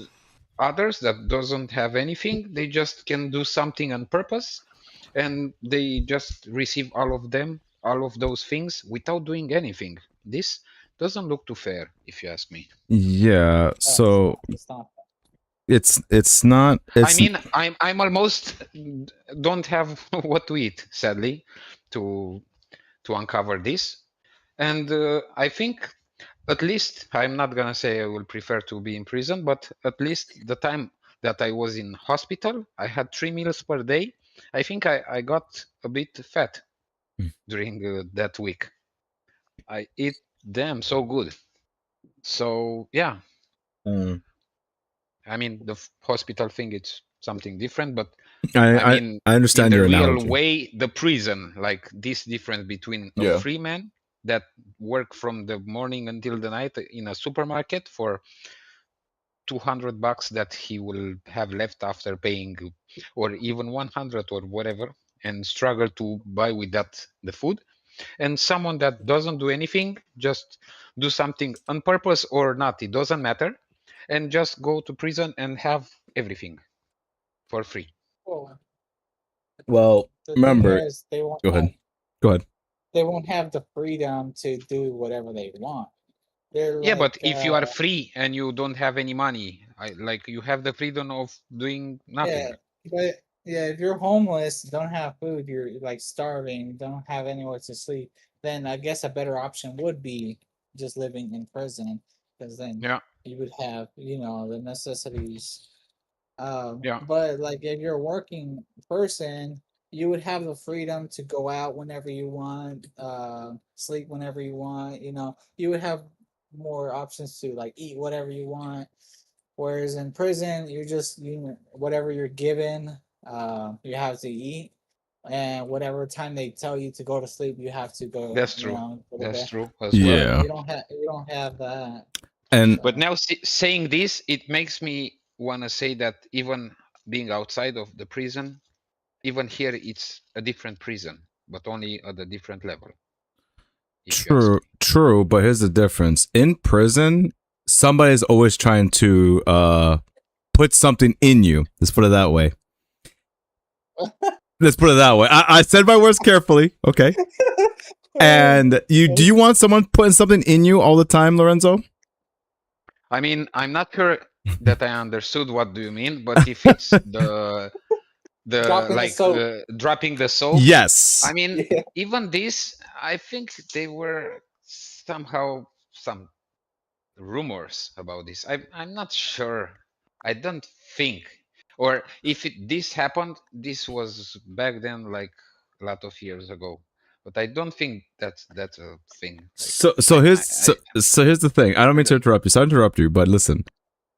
others that doesn't have anything, they just can do something on purpose, and they just receive all of those things without doing anything. This doesn't look too fair, if you ask me. Yeah. So It's not. it's not. It's I mean, I'm almost don't have what to eat, sadly, to uncover this. And I think at least I'm not gonna say I will prefer to be in prison, but at least the time that I was in hospital, I had 3 meals per day. I think I got a bit fat during that week. I eat them so good. So yeah, Mm. I mean the hospital thing, it's something different, but I, I I mean I in understand the your real analogy. way, the prison, like this difference between a Yeah. free man that work from the morning until the night in a supermarket for 200 bucks that he will have left after paying, or even 100 or whatever, and struggle to buy with that the food, and someone that doesn't do anything, just do something on purpose or not, it doesn't matter, and just go to prison and have everything for free. Well, Well, the thing remember. is, they won't Go have ahead. Go ahead. they won't have the freedom to do whatever they want. They're Yeah, like, but if you are free and you don't have any money, like you have the freedom of doing yeah, nothing. but yeah, if you're homeless, don't have food, you're like starving, don't have anywhere to sleep, then I guess a better option would be just living in prison, because then Yeah, you would have, the necessities. yeah, But like if you're a working person, you would have the freedom to go out whenever you want, sleep whenever you want. You would have more options to like eat whatever you want. Whereas in prison, you're just whatever you're given, you have to eat, and whatever time they tell you to go to sleep, you have to go. that's true. Go to That's bed. true as well. But Yeah. you don't have that. And But So now saying this, it makes me want to say that even being outside of the prison, even here, it's a different prison, but only at a different level, if you ask true, me. true. But here's the difference. In prison, somebody's always trying to put something in you. Let's put it that way. Let's put it that way. I said my words carefully. Okay. And do you want someone putting something in you all the time, Lorenzo? I mean, I'm not sure that I understood what do you mean, but if it's the dropping the like soap. dropping the soap, Yes. I mean, Yeah. even this, I think they were somehow some rumors about this. I'm not sure. I don't think, or if this happened, this was back then, like a lot of years ago. But I don't think that's a thing. Like So here's so here's the thing. I don't mean to interrupt you. So I interrupt you, but listen.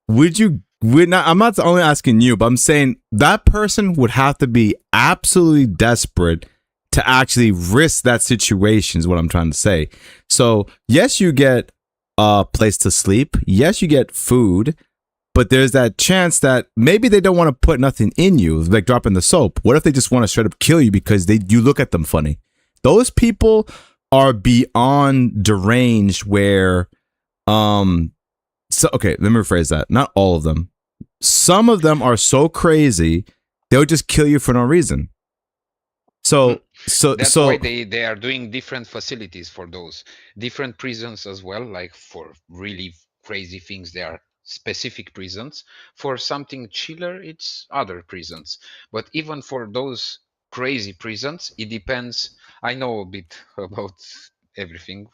Would not, I'm not only asking you, but I'm saying that person would have to be absolutely desperate to actually risk that situation is what I'm trying to say. So yes, you get a place to sleep. Yes, you get food, but there's that chance that maybe they don't want to put nothing in you, like dropping the soap. What if they just want to straight up kill you because you look at them funny? Those people are beyond deranged where so okay, let me rephrase that. Not all of them. Some of them are so crazy they'll just kill you for no reason. So that's why they are doing different facilities for those different prisons as well. Like for really crazy things, there are specific prisons. For something chiller, it's other prisons. But even for those crazy prisons, it depends. I know a bit about everything.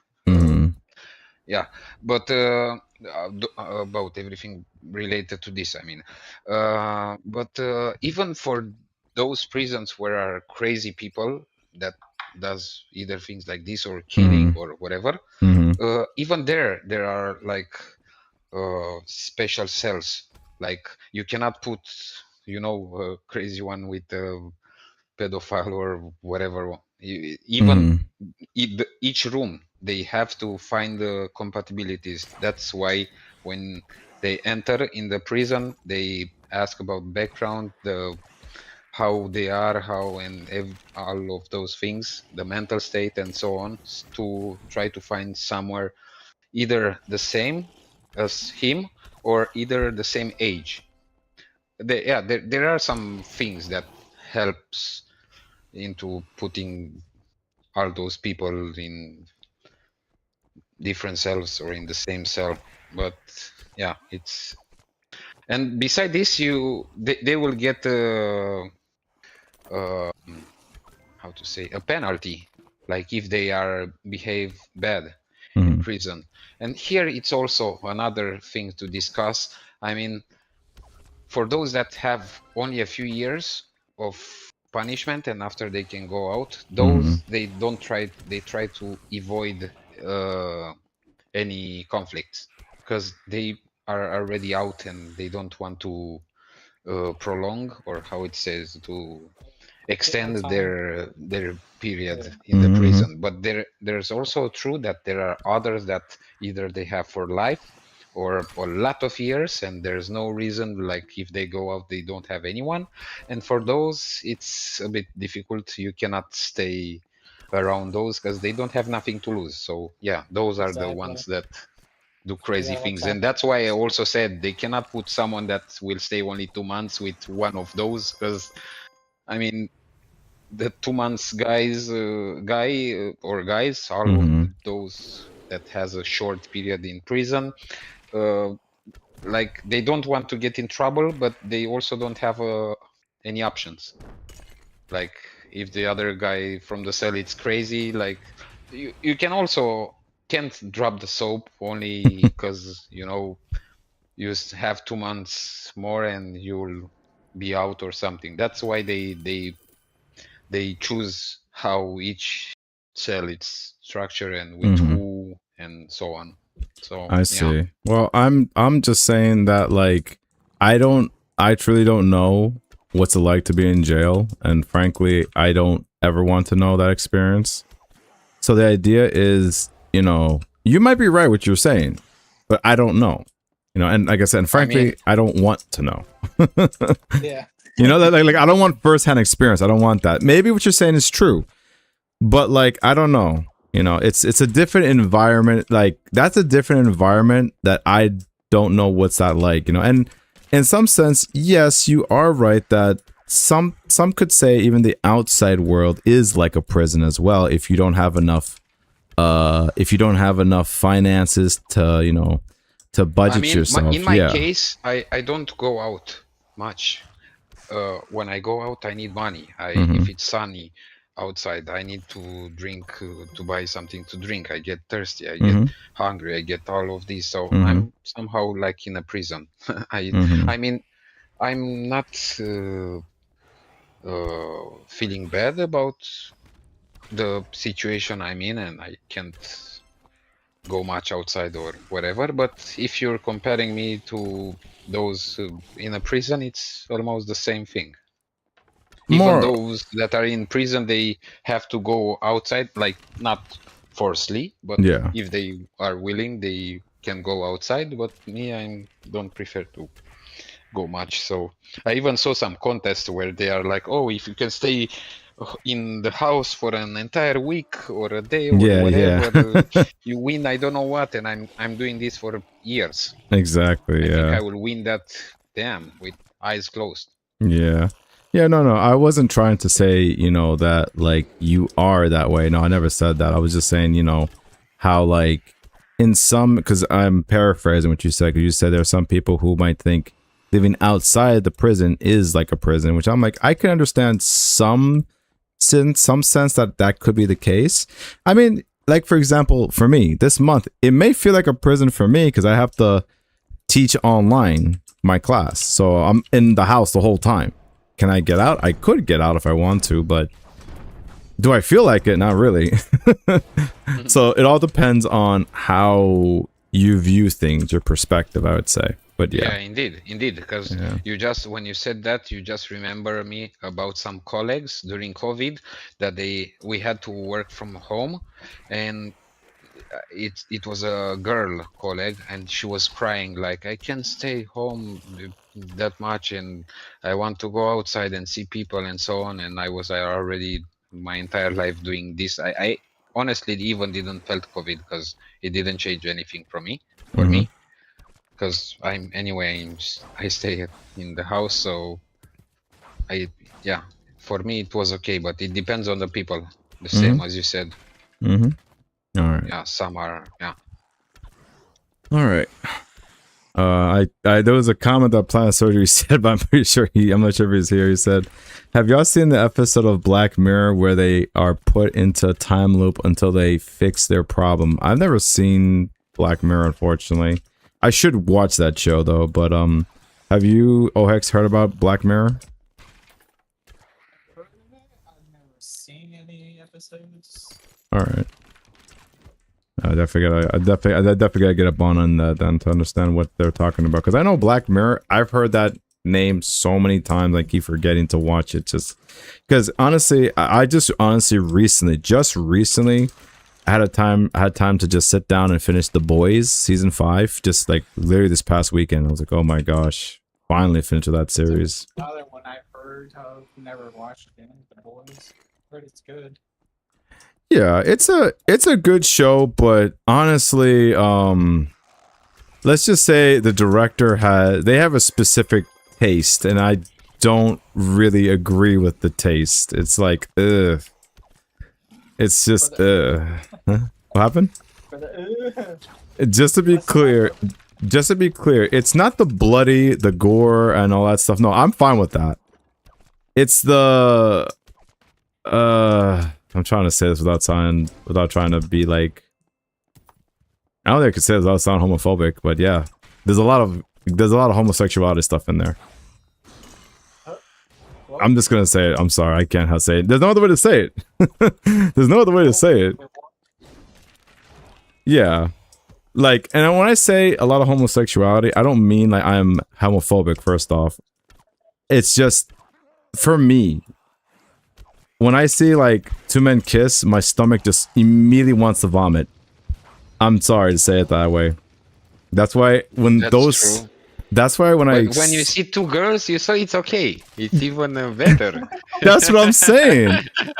Yeah, but about everything related to this, I mean, but even for those prisons where are crazy people that does either things like this or killing or whatever, even there are like special cells. Like you cannot put, a crazy one with a pedophile or whatever. Even each room they have to find the compatibilities. That's why when They enter in the prison. They ask about background, how they are, all of those things, the mental state, and so on, to try to find somewhere either the same as him or either the same age. There are some things that helps into putting all those people in different cells or in the same cell. But yeah, it's, and beside this, they will get how to say, a penalty, like if they are behave bad in prison. And here it's also another thing to discuss. I mean, for those that have only a few years of punishment and after they can go out, those they try to avoid any conflicts because they are already out and they don't want to prolong, or how it says, to extend time. their period Yeah. in the prison. But there's also true that there are others that either they have for life or a lot of years, and there's no reason, like if they go out they don't have anyone, and for those it's a bit difficult. You cannot stay around those because they don't have nothing to lose. So yeah, those are the Exactly. ones that do You crazy gotta watch things. out And for that's why I those. also said they cannot put someone that will stay only 2 months with one of those, because I mean, the 2 months or guys, all of those that has a short period in prison, uh, like they don't want to get in trouble, but they also don't have any options. Like if the other guy from the cell it's crazy, like you can also can't drop the soap only because you have 2 months more and you'll be out or something. That's why they choose how each cell its structure and with who and so on. So I yeah, see. Well, I'm just saying that like I truly don't know what's it like to be in jail, and frankly, I don't ever want to know that experience. So the idea is, you might be right what you're saying, but I don't know. And like I said, and I mean, frankly, I don't want to know. Yeah. That like I don't want firsthand experience. I don't want that. Maybe what you're saying is true, but like I don't know. It's a different environment. Like that's a different environment that I don't know what's that like. And in some sense, yes, you are right that some could say even the outside world is like a prison as well if you don't have enough finances to to I budget mean, in yourself. my Yeah. case, I don't go out much. When I go out, I need money. If it's sunny outside, I need to drink, to buy something to drink. I get thirsty, I get hungry, I get all of these. So I'm somehow like in a prison. I mean, I'm not feeling bad about the situation I'm in, and I can't go much outside or whatever. But if you're comparing me to those in a prison, it's almost the same thing. Even More. those that are in prison, they have to go outside, like not forcefully, but Yeah. if they are willing, they can go outside. But me, I don't prefer to go much. So I even saw some contests where they are like, oh, if you can stay in the house for an entire week or a day or Yeah. Yeah. whatever, you win I don't know what. And I'm doing this for years. Exactly. I think Yeah. I will win that, damn, with eyes closed. Yeah. Yeah, no. I wasn't trying to say, that like you are that way. No, I never said that. I was just saying, how like in some, because I'm paraphrasing what you said, because you said there are some people who might think living outside the prison is like a prison, which I'm like, I can understand some sense that that could be the case. I mean, like for example, for me, this month, it may feel like a prison for me because I have to teach online my class. So I'm in the house the whole time. Can I get out? I could get out if I want to, but do I feel like it? Not really. So it all depends on how you view things, your perspective, I would say. But Yeah, yeah. indeed, because Yeah. when you said that, you just remember me about some colleagues during COVID that we had to work from home, and it was a girl colleague, and she was crying like, I can't stay home that much, and I want to go outside and see people and so on. And I was already my entire life doing this. I honestly even didn't felt COVID because it didn't change anything for me. Because I stay in the house, so yeah, for me it was okay, but it depends on the people. The same as you said. All right. Yeah, some are, yeah. All right. I there was a comment that Planet Surgery said, but I'm pretty sure I'm not sure if he's here. He said, "Have y'all seen the episode of Black Mirror where they are put into a time loop until they fix their problem?" I've never seen Black Mirror, unfortunately. I should watch that show though. But have you, Ohex, heard about Black Mirror? I've never seen any episodes. All right. I definitely gotta get up on that then to understand what they're talking about. Because I know Black Mirror, I've heard that name so many times, I keep forgetting to watch it. Just because honestly, I just honestly recently, I had time to just sit down and finish The Boys season 5, just like literally this past weekend. I was like, oh my gosh, finally finished that series. Another one I've heard of, never watched it. The Boys, heard it's good. Yeah, it's a good show, but honestly, let's just say the director they have a specific taste, and I don't really agree with the taste. It's like, ugh. It's just, Huh? What happened? Just to be clear, it's not the bloody, the gore, and all that stuff. No, I'm fine with that. It's the, I'm trying to say this without trying to be like, I don't think I could say this without sounding homophobic, but yeah, there's a lot of homosexuality stuff in there. I'm just gonna say it. I'm sorry, I can't say it. There's no other way to say it. There's no other way to say it. Yeah, like, and when I say a lot of homosexuality, I don't mean like I'm homophobic. First off, it's just for me. When I see like two men kiss, my stomach just immediately wants to vomit. I'm sorry to say it that way. That's why when That's true. That's why when When you see two girls, you say it's okay. It's even better. That's what I'm saying.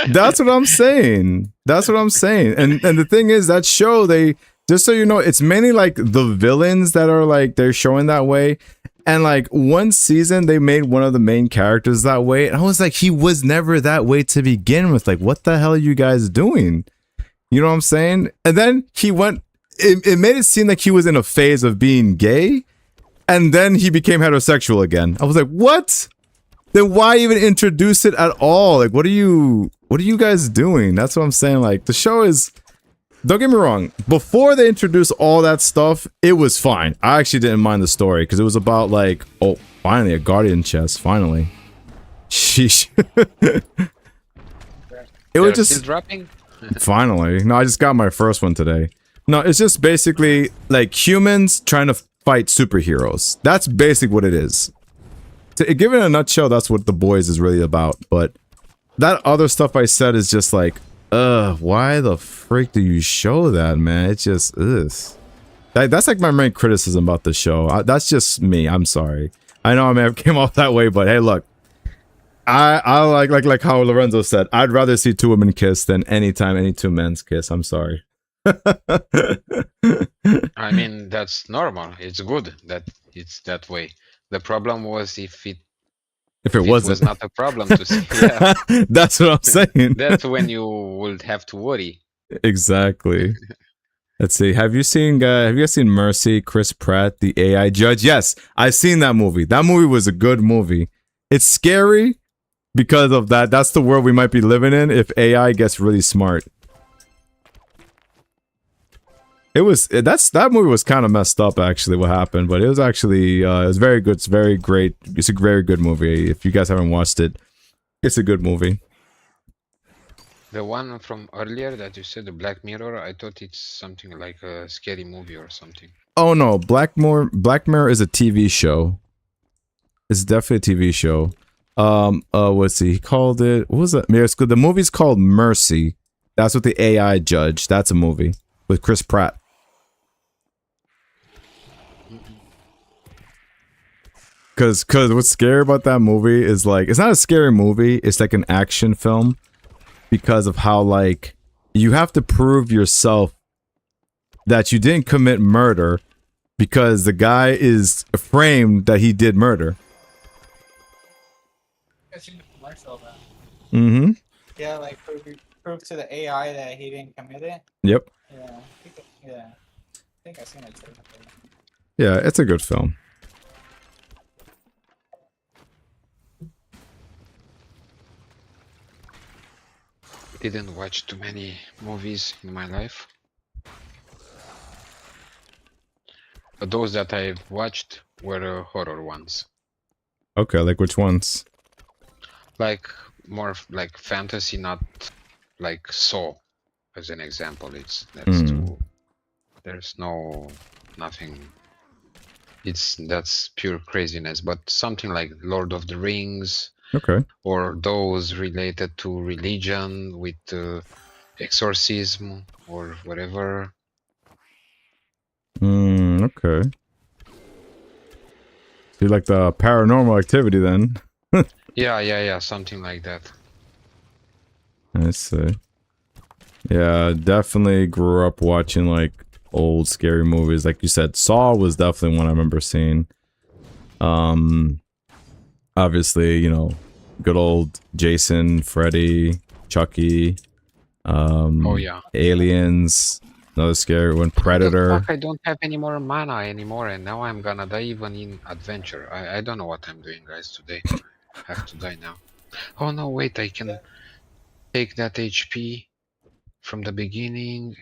That's what I'm saying. That's what I'm saying. And the thing is, that show, they, just so you know, it's mainly like the villains that are like, they're showing that way. And like one season, they made one of the main characters that way. And I was like, he was never that way to begin with. Like, what the hell are you guys doing? You know what I'm saying? And then he went, it made it seem like he was in a phase of being gay. And then he became heterosexual again. I was like, what? Then why even introduce it at all? Like, what are you guys doing? That's what I'm saying. Like, the show is, don't get me wrong, before they introduced all that stuff, it was fine. I actually didn't mind the story because it was about like, oh, finally a Guardian chest, finally. Sheesh. It was just still dropping. finally. No, I just got my first one today. No, it's just basically like humans trying to fight superheroes. That's basically what it is. To give it in a nutshell, that's what The Boys is really about. But that other stuff I said is just like, why the frick do you show that, man? It's just, ugh. That's like my main criticism about the show. That's just me. I'm sorry. I know I may have came off that way, but hey, look. I like how Lorenzo said, I'd rather see two women kiss than anytime any two men's kiss. I'm sorry. I mean, that's normal. It's good that it's that way. The problem was if it wasn't, was not a problem to see. Yeah. That's what I'm saying. That's when you would have to worry. Exactly. Let's see. Have you guys seen Mercy, Chris Pratt, the AI judge? Yes, I've seen that movie. That movie was a good movie. It's scary because of that. That's the world we might be living in if AI gets really smart. That movie was kind of messed up actually what happened, but it was actually it was very good. It's very great. It's a very good movie. If you guys haven't watched it, it's a good movie. The one from earlier that you said, the Black Mirror, I thought it's something like a scary movie or something. Oh no, Black Mirror is a TV show. It's definitely a TV show. What's he called it? What was it? The movie's called Mercy. That's what the AI judge. That's a movie. with Chris Pratt. Cause what's scary about that movie is like it's not a scary movie. It's like an action film because of how like you have to prove yourself that you didn't commit murder because the guy is framed that he did murder. I seen the commercial of that. Mm-hmm. Yeah, like prove to the AI that he didn't commit it. Yep. Yeah. I think I seen it too. Yeah, it's a good film. Didn't watch too many movies in my life. But those that I've watched were horror ones. Okay, like which ones? Like more like fantasy, not like Saw, as an example. That's too. There's nothing. That's pure craziness. But something like Lord of the Rings, Okay. or those related to religion with exorcism or whatever. Okay. You like the Paranormal Activity then? Yeah, something like that. I see. Yeah, definitely grew up watching like old scary movies. Like you said, Saw was definitely one I remember seeing. Obviously, you know, good old Jason, Freddy, Chucky, Oh yeah. Aliens, another scary one, What the Predator. fuck, I don't have any more mana anymore, and now I'm gonna die even in adventure. I don't know what I'm doing, guys, today. I have to die now. Oh no, wait, I can take that HP from the beginning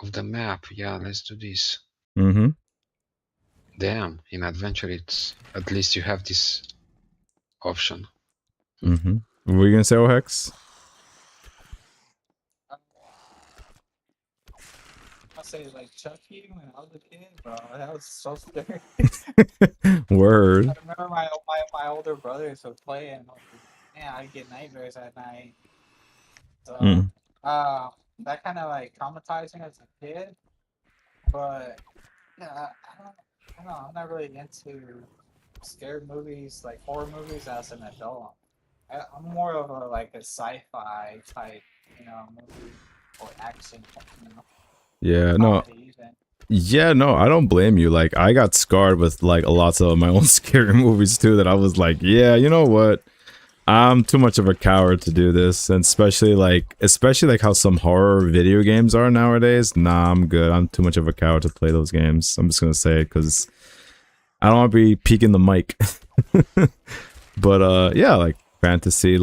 of the map. Yeah, let's do this. Mm-hmm. Damn, in adventure it's at least you have this option. Mm-hmm. What were you gonna say, Hex? I'll say like Chucky when I was a kid, bro. That was so scary. Word. I remember my older brothers would play and like, man, I'd get nightmares at night. So that kind of like traumatized me as a kid. But yeah, I don't know. I'm not really into scary movies, like horror movies, as an adult. I'm more of a like a sci-fi type, movie or action. Yeah, no. Comedy even. Yeah, no, I don't blame you. Like, I got scarred with like lots of my own scary movies too. That I was like, yeah, you know what? I'm too much of a coward to do this, and especially like how some horror video games are nowadays. Nah, I'm good. I'm too much of a coward to play those games. I'm just gonna say it because I don't want to be peeking the mic. But yeah, like fantasy,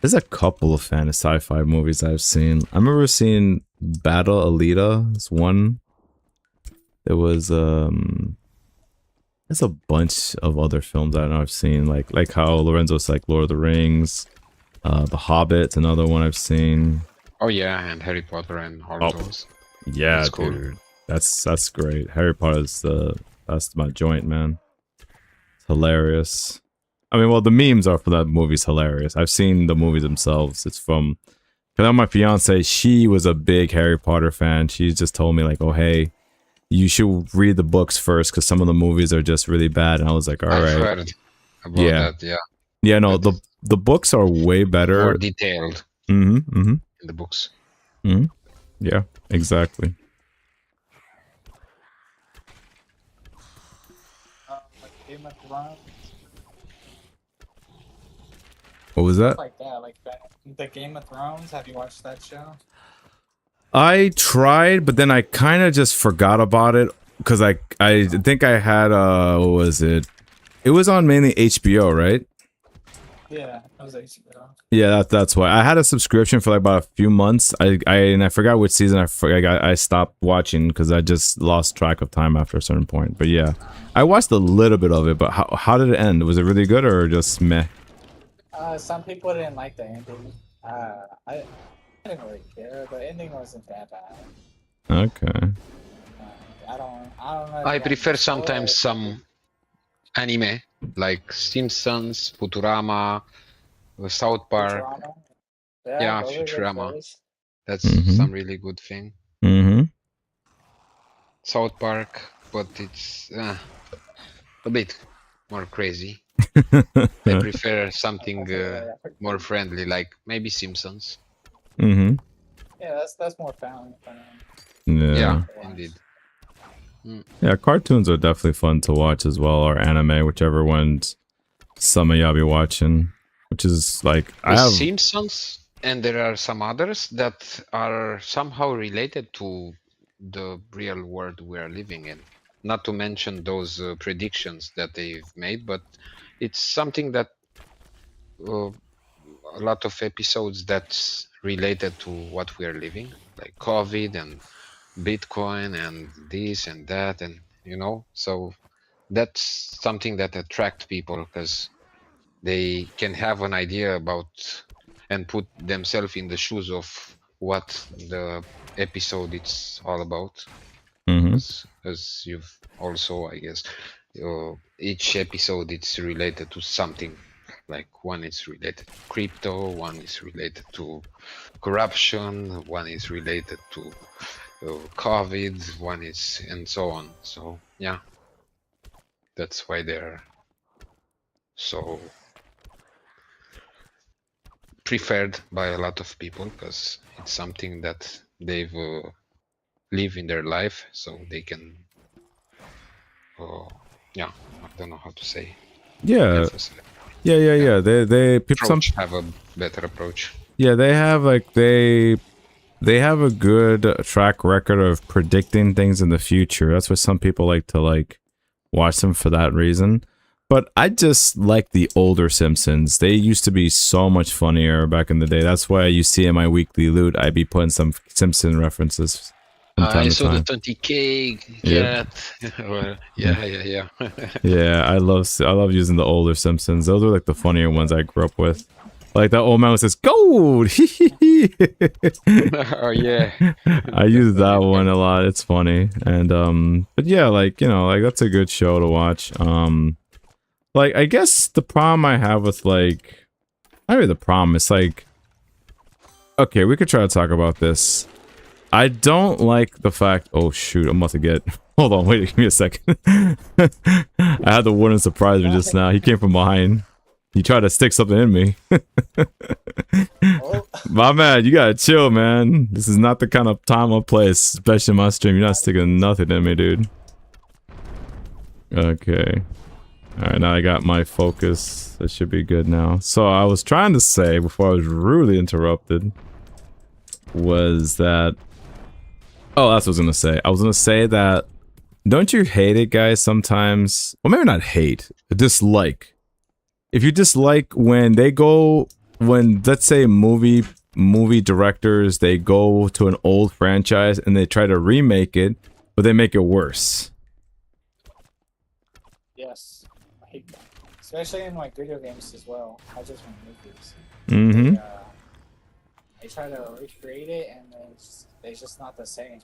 there's a couple of fantasy sci-fi movies I've seen. I remember seeing Battle Alita. It's one. There was there's a bunch of other films I know I've seen, like how Lorenzo's like Lord of the Rings, The Hobbit, another one I've seen. Oh yeah, and Harry Potter and all those. Yeah, That's cool. dude. That's great. Harry Potter's that's my joint, man. It's hilarious. I mean, well, the memes are for that movie's hilarious. I've seen the movies themselves. It's from, because my fiance, she was a big Harry Potter fan. She just told me like, oh hey, you should read the books first because some of the movies are just really bad. And I was like, all I've right. heard about that, yeah. Yeah, no, the books are way better. More detailed in the books. Yeah, exactly. Like Game of Thrones. What was that? Like that, like the Game of Thrones. Have you watched that show? I tried, but then I kind of just forgot about it because I think I had what was it? It was on mainly HBO, right? Yeah, it was HBO. Yeah, that's why I had a subscription for like about a few months. I forgot which season I stopped watching because I just lost track of time after a certain point. But yeah, I watched a little bit of it. But how did it end? Was it really good or just meh? Some people didn't like the ending. I didn't really care. The ending wasn't that bad. Okay. I don't know. I prefer sometimes some anime like Simpsons, Futurama, South Park. Futurama. Yeah, those are good Futurama. shows. That's Mhm. some really good thing. Mm-hmm. South Park, but it's a bit more crazy. I prefer something more friendly, like maybe Simpsons. Mm-hmm. Yeah, that's more family friendly. Yeah. Yeah, to watch. indeed. Yeah, cartoons are definitely fun to watch as well, or anime, whichever ones some of y'all be watching. Which is like I The have. Simpsons, and there are some others that are somehow related to the real world we are living in. Not to mention those predictions that they've made, but it's something that a lot of episodes that's related to what we are living, like COVID and Bitcoin and this and that, and so that's something that attract people because they can have an idea about and put themselves in the shoes of what the episode it's all about. Mm-hmm. As you've also, I guess, each episode it's related to something. Like one is related to crypto, one is related to corruption, one is related to COVID, one is and so on. So yeah, that's why they're so preferred by a lot of people because it's something that they've lived in their life, so they can, yeah, I don't know how to say, Yeah. emphasize, Yeah. They people some. have a better approach. Yeah, they have like they have a good track record of predicting things in the future. That's why some people like to like watch them for that reason. But I just like the older Simpsons. They used to be so much funnier back in the day. That's why you see in my weekly loot, I'd be putting some Simpson references from time I to saw the time. 20K Yep. cat. Well, yeah. Yeah, I love using the older Simpsons. Those are like the funnier ones I grew up with. Like that old man who says gold. Oh yeah. I use that Really one funny. a lot. It's funny. And but yeah, like, like that's a good show to watch. Like I guess the problem I have with like not really the problem, it's like okay, we could try to talk about this. I don't like the fact oh shoot, I'm about to get hold on, wait, give me a second. I had the warden surprise me just now. He came from behind. He tried to stick something in me. Oh, My man, you gotta chill, man. This is not the kind of time or place, especially in my stream. You're not sticking nothing in me, dude. Okay. Alright, now I got my focus. That should be good now. So I was trying to say, before I was rudely interrupted, was that... Oh, that's what I was gonna say. I was gonna say that... Don't you hate it, guys, sometimes? Well, maybe not hate. Dislike. If you dislike when they go... When, let's say, movie directors, they go to an old franchise and they try to remake it, but they make it worse. yes. I hate that. Especially in like video games as well. Not just in movies. Mm-hmm. They try to recreate it and it's just not the same.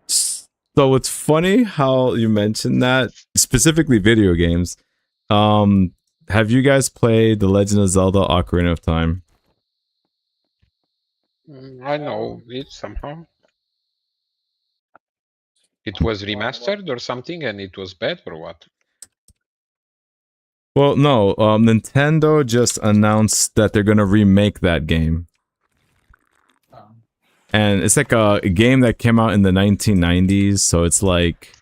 So it's funny how you mentioned that, specifically video games. Have you guys played The Legend of Zelda Ocarina of Time? I know it somehow. It was remastered or something, and it was bad or what? Well, no. Nintendo just announced that they're gonna remake that game. And it's like a game that came out in the 1990s, so it's like...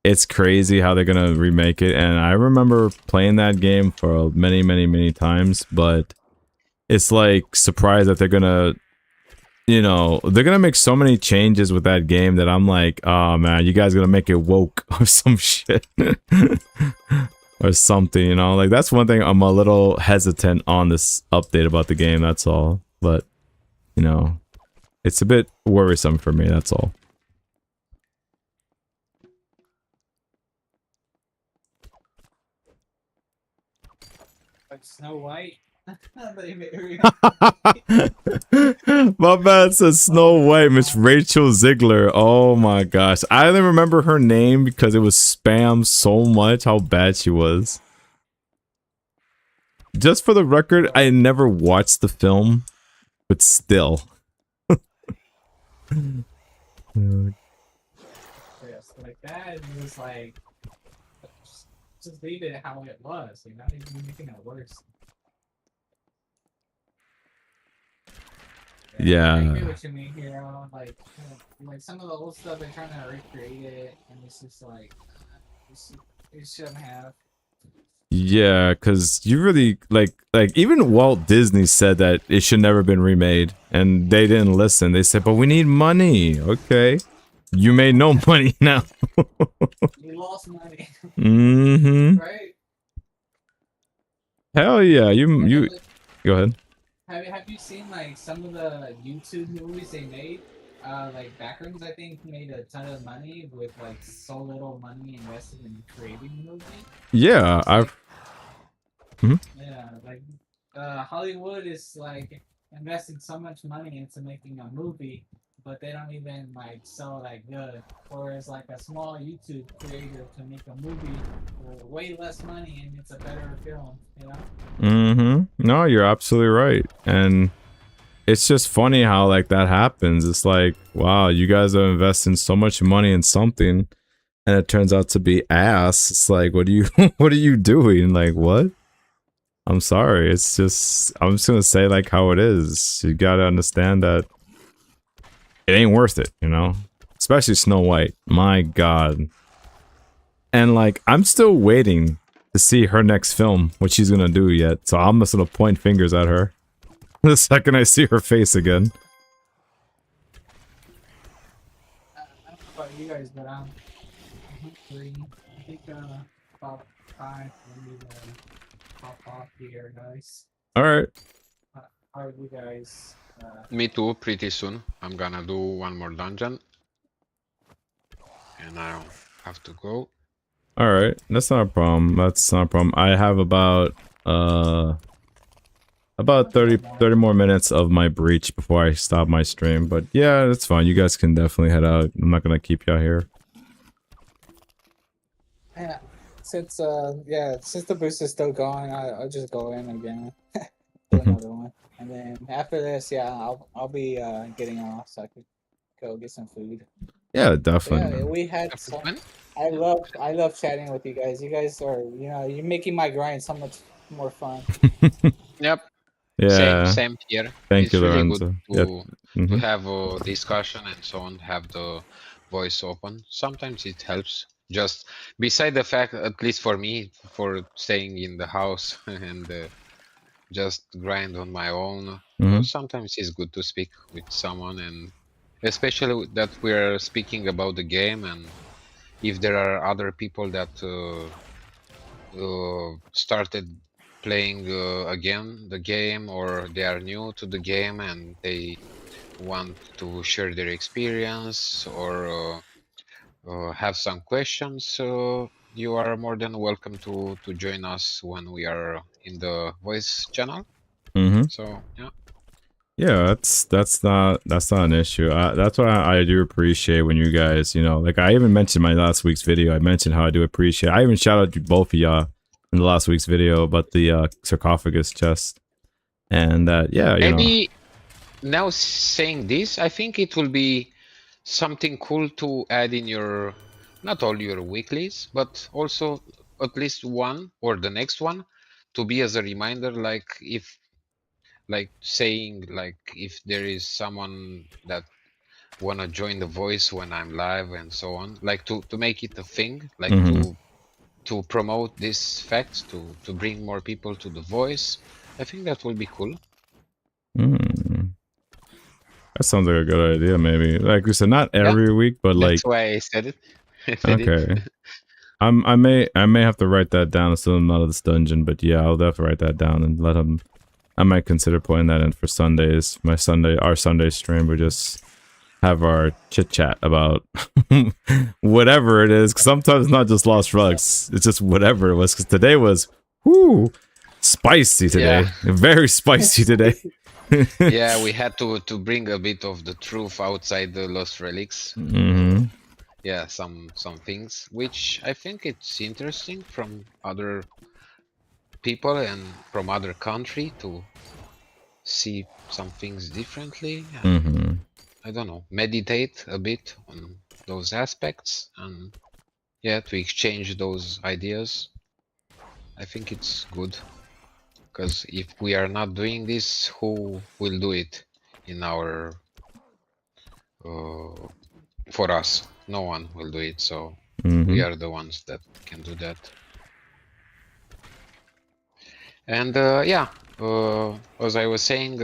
It's crazy how they're gonna remake it, and I remember playing that game for many times, but it's like surprised that they're gonna, they're gonna make so many changes with that game that I'm like, oh man, you guys gonna make it woke or some shit. Or something, like that's one thing I'm a little hesitant on this update about the game, that's all. But, it's a bit worrisome for me, that's all. Like Snow White. My bad says Snow White, Miss Rachel Ziegler. Oh my gosh. I only remember her name because it was spammed so much how bad she was. Just for the record, I never watched the film, but still. Yes, like that. It was like just leave it how it was. You're not even making it worse. I Yeah. get what you mean here. Like some of the old stuff they're trying to recreate it, and it's just like it shouldn't have. Yeah, because you really like even Walt Disney said that it should never been remade, and they didn't listen. They said, "But we need money." Okay, you made no money now. You lost money, Mm-hmm. right? Hell yeah, And you go ahead. have you seen like some of the YouTube movies they made? Like Backrooms, I think made a ton of money with like so little money invested in creating the movie. Yeah, It's like Mhm. yeah, like Hollywood is like investing so much money into making a movie, but they don't even like sell that good. Whereas like a small YouTube creator can make a movie for way less money and it's a better film, you know? Mm-hmm. No, you're absolutely right, and it's just funny how like that happens. It's like, wow, you guys are investing so much money in something, and it turns out to be ass. It's like, what are you, what are you doing? Like, what? I'm sorry. It's just, I'm just gonna say like how it is. You gotta understand that it ain't worth it, you know? Especially Snow White. My God. And like, I'm still waiting to see her next film, what she's gonna do yet. So I'm just gonna point fingers at her the second I see her face again. I don't know about you guys, but I'm hungry. I think about 5 we need to pop off here, guys. All right. How are you guys? Me too, pretty soon. I'm gonna do one more dungeon. And I'll have to go. All right. That's not a problem. That's not a problem. I have about 30 more minutes of my breach before I stop my stream. But yeah, that's fine. You guys can definitely head out. I'm not gonna keep y'all here. Yeah, since the boost is still going, I'll just go in again, do another one, and then after this, yeah, I'll be getting off so I could go get some food. Yeah, But definitely. yeah, we had Have some. fun? I love chatting with you guys. You guys are you're making my grind so much more fun. Yep. Yeah. Same here. Thank It's you, really good Lorenzo. Yep. to have a discussion and so on, have the voice open. Sometimes it helps. Just beside the fact, at least for me, for staying in the house and just grind on my own, sometimes it's good to speak with someone, and especially that we're speaking about the game, and if there are other people that started playing again the game, or they are new to the game and they want to share their experience, or have some questions, so you are more than welcome to join us when we are in the voice channel. So yeah. Yeah, that's not an issue. That's what I do appreciate when you guys, like I even mentioned my last week's video. I mentioned how I do appreciate. I even shout out to both of y'all in the last week's video about the sarcophagus chest, and yeah, Maybe now saying this, I think it will be something cool to add in your, not all your weeklies, but also at least one or the next one to be as a reminder, like if, like saying, like if there is someone that wanna join the voice when I'm live and so on, like to make it a thing, like to promote this fact, to bring more people to the voice. I think that will be cool. That sounds like a good idea. Maybe, like we said, not Yeah, every week, but like that's why I said it. I said okay. it. I may have to write that down. Still not of this dungeon, but yeah, I'll definitely write that down and let him. I might consider putting that in for Sundays. Our Sunday stream, we just have our chit chat about whatever it is. 'Cause sometimes it's not just Lost Relics; it's just whatever it was. Because today was, whoo, spicy today. Yeah. Very spicy today. Yeah, we had to bring a bit of the truth outside the Lost Relics. Yeah, some things which I think it's interesting from other people and from other country to see some things differently. I don't know, meditate a bit on those aspects and yeah, to exchange those ideas. I think it's good because if we are not doing this, who will do it in our for us? No one will do it, so we are the ones that can do that. And yeah, as I was saying,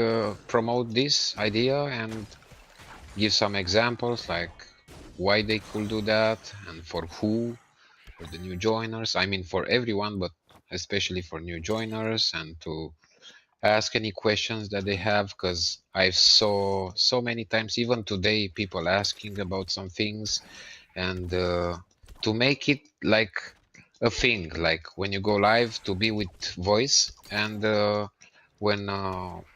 promote this idea and give some examples like why they could do that and for who, for the new joiners. I mean, for everyone, but especially for new joiners, and to ask any questions that they have, because I've saw so many times, even today, people asking about some things, and to make it like a thing, like when you go live, to be with voice, and when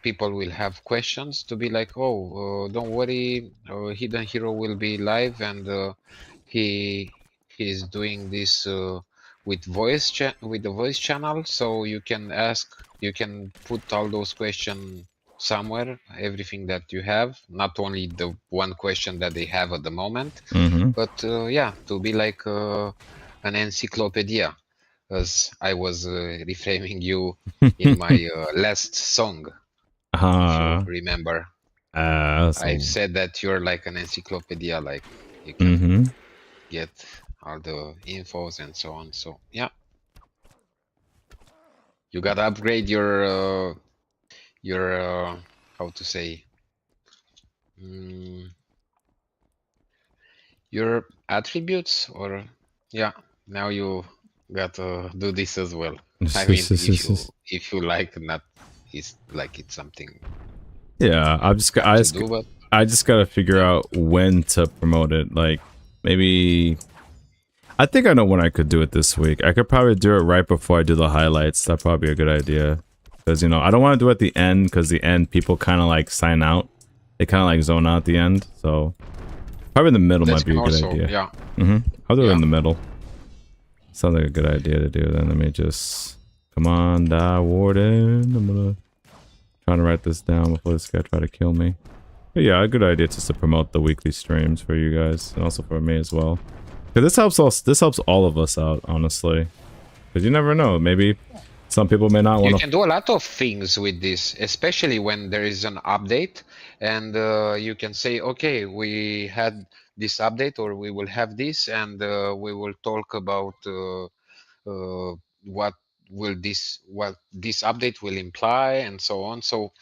people will have questions, to be like, oh, don't worry, Hidden Hero will be live, and he's doing this with with the voice channel, so you can ask, you can put all those questions somewhere, everything that you have, not only the one question that they have at the moment, but yeah, to be like an encyclopedia, as I was reframing you in my last song, if you remember. I've said that you're like an encyclopedia, like you can get all the infos and so on. So yeah, you gotta upgrade your how to say, your attributes, or yeah, now you gotta do this as well. I mean, if you like, not it's like it's something yeah, I just gotta figure out when to promote it. Like, maybe I think I know when I could do it this week. I could probably do it right before I do the highlights. That'd probably be a good idea. Because, you know, I don't want to do it at the end, because the end, people kind of like sign out. They kind of like zone out at the end. So, probably in the middle might be a good idea. Yeah. I'll do it in the middle. Sounds like a good idea to do. Then let me just... Come on, die, Warden. I'm gonna... Trying to write this down before this guy try to kill me. But yeah, a good idea just to promote the weekly streams for you guys. And also for me as well. Because this helps all of us out, honestly. Because you never know. Maybe some people may not want to... You can do a lot of things with this, especially when there is an update. And you can say, okay, we had this update, or we will have this, and we will talk about what this update will imply, and so on. So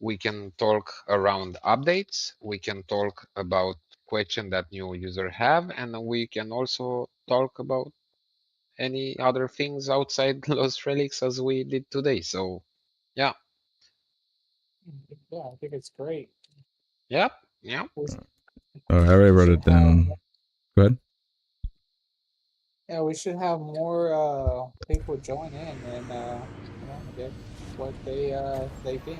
we can talk around updates, we can talk about question that new user have, and we can also talk about any other things outside Lost Relics as we did today. So yeah. Yeah, I think it's great. Yep. Yeah. I already wrote it down. Go ahead. Yeah, we should have more people join in and get what they think.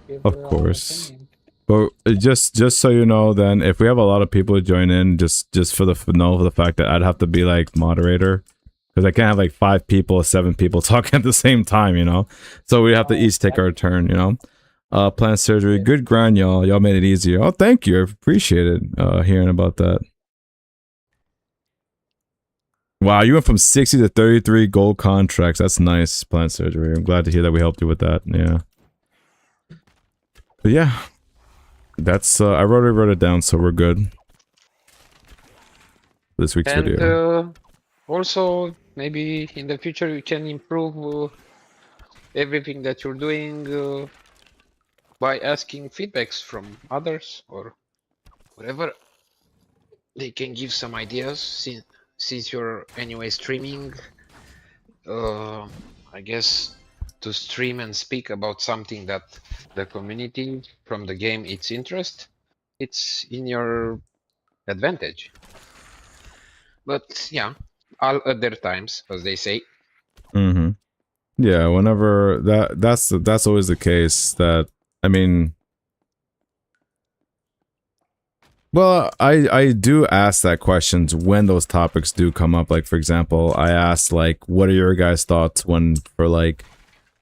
Give Of their course. opinion. But just so you know, then if we have a lot of people join in, just for the fact that I'd have to be like moderator, because I can't have like 5 people or 7 people talking at the same time, you know. So we have to each take our turn, you know. Plant surgery, good grind, y'all. Y'all made it easier. Oh, thank you. I appreciate it. Hearing about that. Wow, you went from 60 to 33 gold contracts. That's nice, plant surgery. I'm glad to hear that we helped you with that. Yeah. But yeah. That's I wrote it down, so we're good. This week's video. Also, maybe in the future you can improve everything that you're doing by asking feedbacks from others or whatever. They can give some ideas since you're anyway streaming. I guess to stream and speak about something that the community from the game its interest, it's in your advantage. But yeah, all other times, as they say. Yeah, whenever that's always the case. That, I mean, well, I do ask that questions when those topics do come up. Like, for example, I asked, like, what are your guys' thoughts when, for like,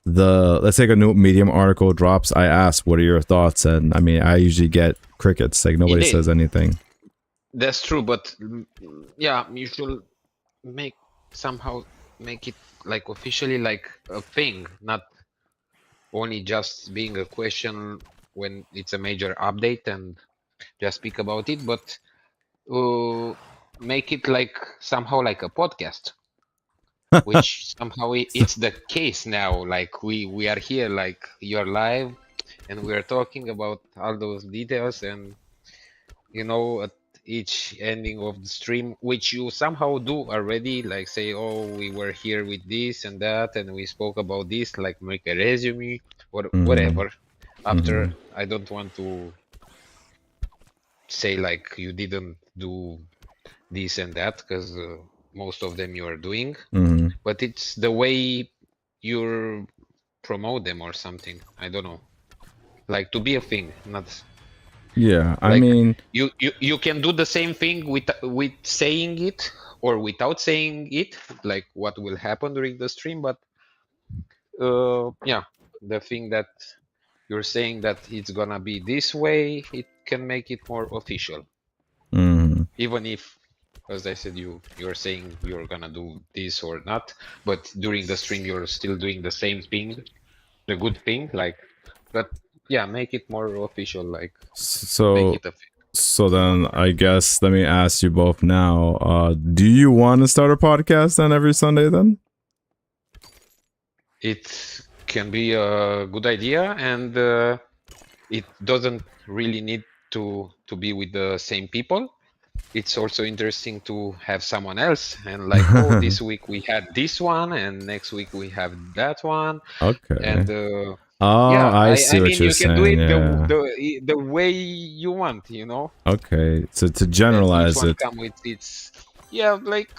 let's say a new Medium article drops, I ask, what are your thoughts? And I mean, I usually get crickets. Like nobody Indeed. says anything. That's true, but yeah, you should somehow make it like officially like a thing, not only just being a question when it's a major update and just speak about it, but make it like somehow like a podcast, which somehow it's the case now. Like we are here, like you're live, and we are talking about all those details, and you know, at each ending of the stream, which you somehow do already, like say, oh, we were here with this and that, and we spoke about this, like make a resume or whatever. After, I don't want to say like you didn't do this and that, because most of them you are doing, but it's the way you promote them or something. I don't know, like to be a thing, not. Yeah, I Like, mean, you can do the same thing with saying it or without saying it, like what will happen during the stream. But yeah, the thing that you're saying that it's gonna be this way, it can make it more official. Even if, as I said, you're saying you're gonna do this or not, but during the stream you're still doing the same thing, the good thing, like. But yeah, make it more official, like make so it a thing. so then I guess let me ask you both now. Do you want to start a podcast then every Sunday then? It can be a good idea, and it doesn't really need to be with the same people. It's also interesting to have someone else, and like, oh, this week we had this one, and next week we have that one. Okay. And oh, yeah, I see what mean, you're you can do saying. it Yeah. the way you want, you know. Okay. So to And each generalize one it. come with its, yeah, like,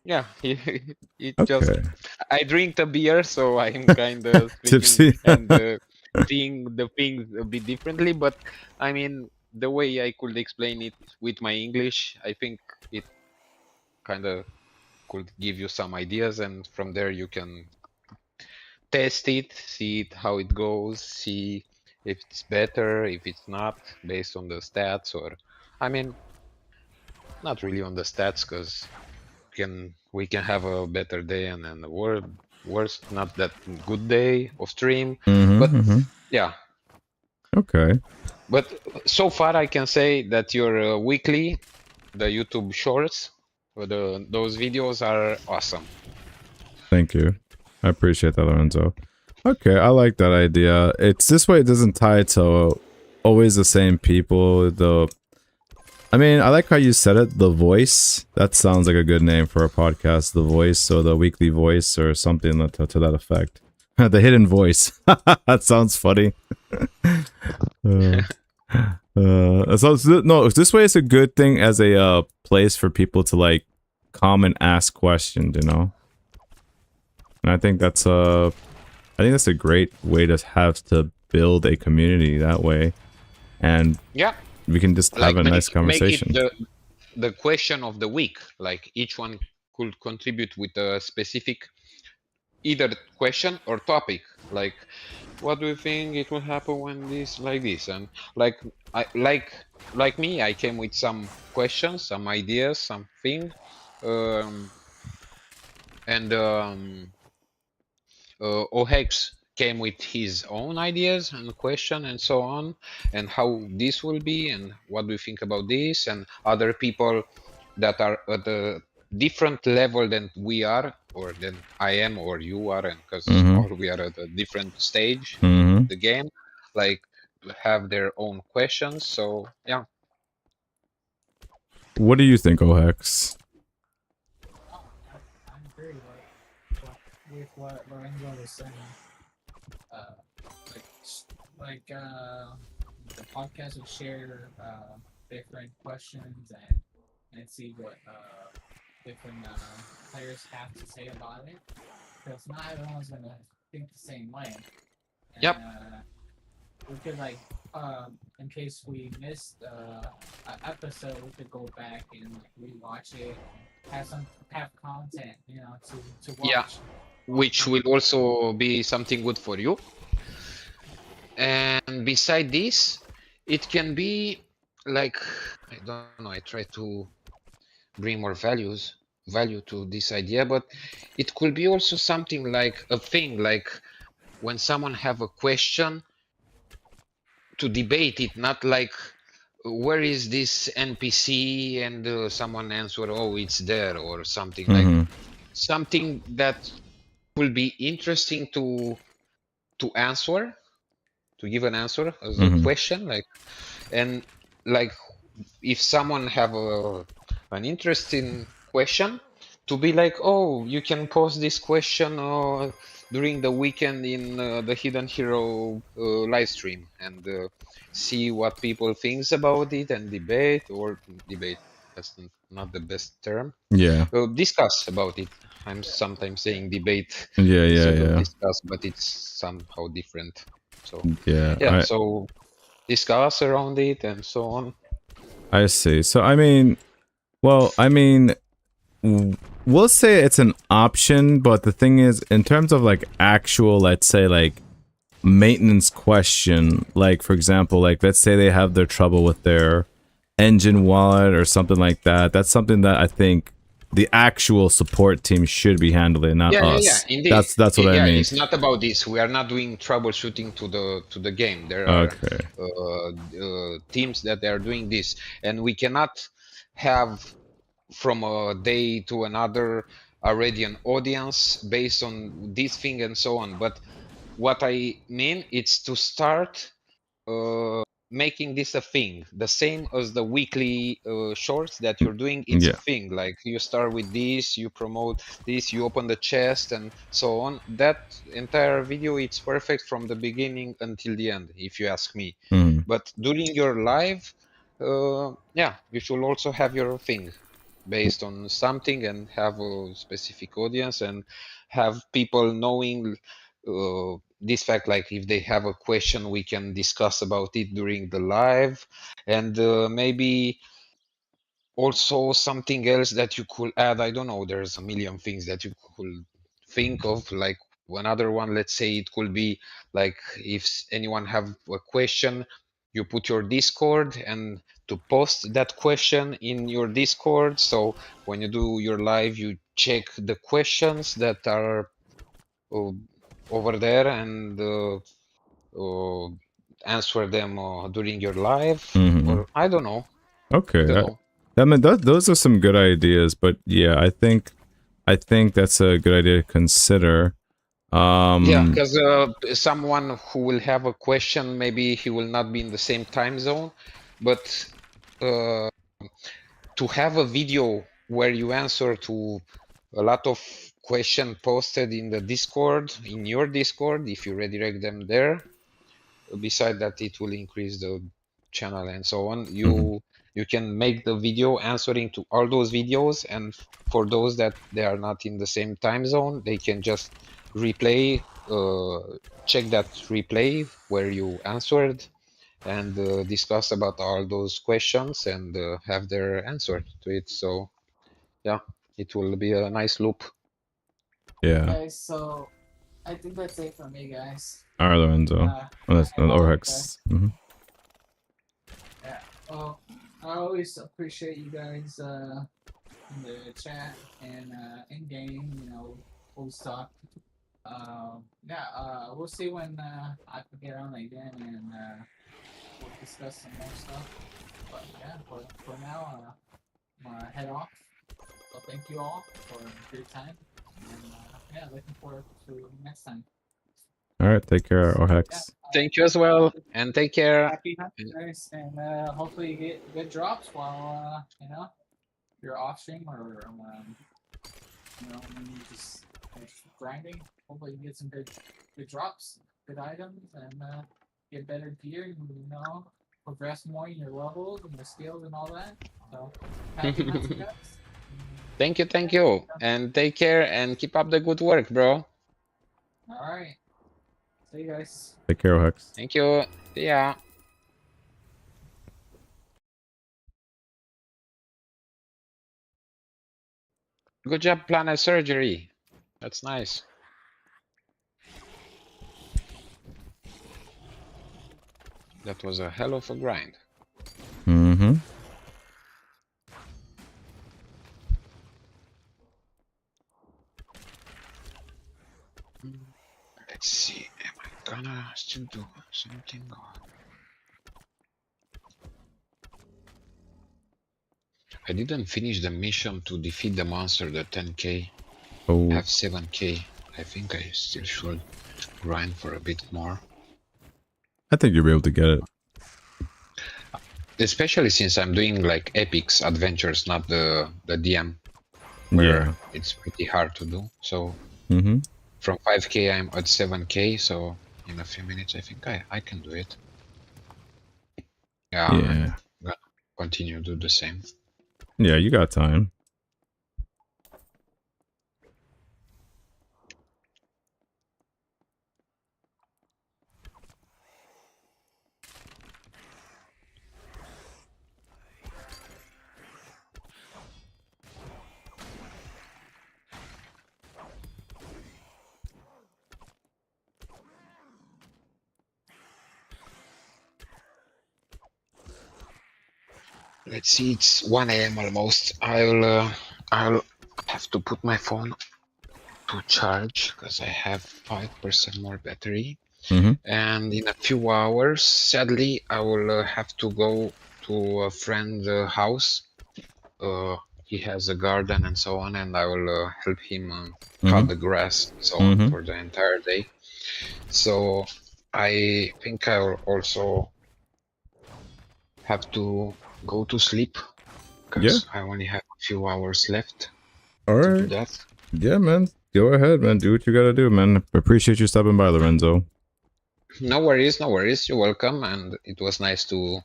yeah, it just. Okay. I drink the beer, so I'm kind of Tipsy. speaking and seeing the things a bit differently. But I mean, the way I could explain it with my English, I think it kind of could give you some ideas, and from there you can test it, see it, how it goes, see if it's better, if it's not, based on the stats, or I mean, not really on the stats, because we can have a better day and then a worse, not that good day of stream. But yeah. Okay. But so far I can say that your weekly, the YouTube shorts, or those videos are awesome. Thank you. I appreciate that, Lorenzo. Okay, I like that idea. It's this way it doesn't tie to always the same people. I mean, I like how you said it, The Voice. That sounds like a good name for a podcast, The Voice, or The Weekly Voice, or something to that effect. The Hidden Voice. That sounds funny. No, this way it's a good thing as a place for people to like come and ask questions, you know? And I think that's a great way to have to build a community that way. And yeah, we can just have a nice conversation. Make it the question of the week. Like each one could contribute with a specific either question or topic. Like, what do you think it will happen when this like this? And like like me, I came with some questions, some ideas, something, and Ohex came with his own ideas and question and so on, and how this will be, and what do you think about this, and other people that are at a different level than we are, or than I am, or you are, and because all we are at a different stage of the game, like have their own questions. So yeah. What do you think, Ohex? I agree with what Lorenzo was saying. The podcast would share different questions and see what different players have to say about it. Because not everyone's gonna think the same way. And, Yep. We could in case we missed an episode, we could go back and rewatch it. Have content, to watch. Yeah. which will also be something good for you. And beside this, it can be like, I don't know, I try to bring more value to this idea, but it could be also something like a thing, like when someone have a question, to debate it, not like where is this NPC and someone answer, oh, it's there, or something like Mm-hmm. something that will be interesting to answer, to give an answer as a Mm-hmm. question, like, and like if someone have an interesting question, to be like, oh, you can post this question during the weekend in the Hidden Hero live stream, and see what people thinks about it, and debate, or debate, that's not the best term, Yeah. discuss about it. I'm sometimes saying debate Yeah. Yeah. instead of Yeah. discuss, but it's somehow different. So Yeah. yeah, so discuss around it and so on. I see. So I mean, well, I mean, we'll say it's an option, but the thing is, in terms of like actual, let's say like maintenance question, like for example, like let's say they have their trouble with their engine wallet or something like that. That's something that I think the actual support team should be handling, not Yeah, us. indeed. That's what I Yeah, mean. it's not about this. We are not doing troubleshooting to the game. There are Okay. teams that are doing this, and we cannot have from a day to another already an audience based on this thing and so on. But what I mean is to start making this a thing, the same as the weekly shorts that you're doing. It's a Yeah. thing, like you start with this, you promote this, you open the chest and so on. That entire video, it's perfect from the beginning until the end, if you ask me. Mm. But during your live, yeah, you should also have your thing based on something, and have a specific audience, and have people knowing this fact, like if they have a question, we can discuss about it during the live. And maybe also something else that you could add, I don't know, there's a million things that you could think of, like another one, let's say it could be like, if anyone have a question, you put your Discord and to post that question in your Discord, so when you do your live, you check the questions that are uh, over there, and uh, answer them during your live, Mm-hmm. or I don't know. I Okay. don't know. I mean, those are some good ideas, but yeah, I think that's a good idea to consider. Yeah, Um, because someone who will have a question, maybe he will not be in the same time zone, but uh, to have a video where you answer to a lot of question posted in the Discord, in your Discord, if you redirect them there, beside that it will increase the channel and so on, mhm, you can make the video answering to all those videos, and for those that they are not in the same time zone, they can just replay, check that replay where you answered, and discuss about all those questions, and have their answer to it. So yeah, it will be a nice loop. yeah. Guys, so I think that's it for me, guys. All right, Lorenzo. Oh, I that's head not off, okay? Orhex. Mm-hmm. Yeah. Well, I always appreciate you guys in the chat and in game. You know, we'll talk. Yeah. We'll see when I can get on again, and we'll discuss some more stuff. But yeah, for now, I'm gonna head off. So thank you all for your time, and yeah, looking forward to next time. All right, take care, Yeah. Orhex. Thank you as well, and take care. Happy hunting, guys, and hopefully you get good drops while you know you're off stream, or you know when you just grinding. Hopefully you get some good drops, good items, and get better gear. And, you know, progress more in your levels and your skills and all that. So happy hunting, guys. Thank you, and take care, and keep up the good work, bro. All right, see you guys. Take care, Orhex. Thank you. See ya. Good job, planet surgery. That's nice. That was a hell of a grind. Mm-hmm. Let's see, am I gonna still do something? I didn't finish the mission to defeat the monster, the 10k. Oh, Have 7k. I think I still should grind for a bit more. I think you'll be able to get it. Especially since I'm doing like epics adventures, not the DM, where Yeah. it's pretty hard to do. So Mm-hmm. from 5k I'm at 7k, so in a few minutes I think I can do it. Yeah, I'm Yeah. gonna continue to do the same. Yeah, you got time. Let's see, it's 1 a.m. almost. I'll have to put my phone to charge because I have 5% more battery. Mm-hmm. And in a few hours, sadly, I will have to go to a friend's house. He has a garden and so on, and I will help him Mm-hmm. cut the grass and so on Mm-hmm. for the entire day. So I think I will also have to go to sleep Yeah. because I only have a few hours left All to do right. that. Yeah, man. Go ahead, man. Do what you gotta do, man. Appreciate you stopping by, Lorenzo. No worries, no worries. You're welcome, and it was nice to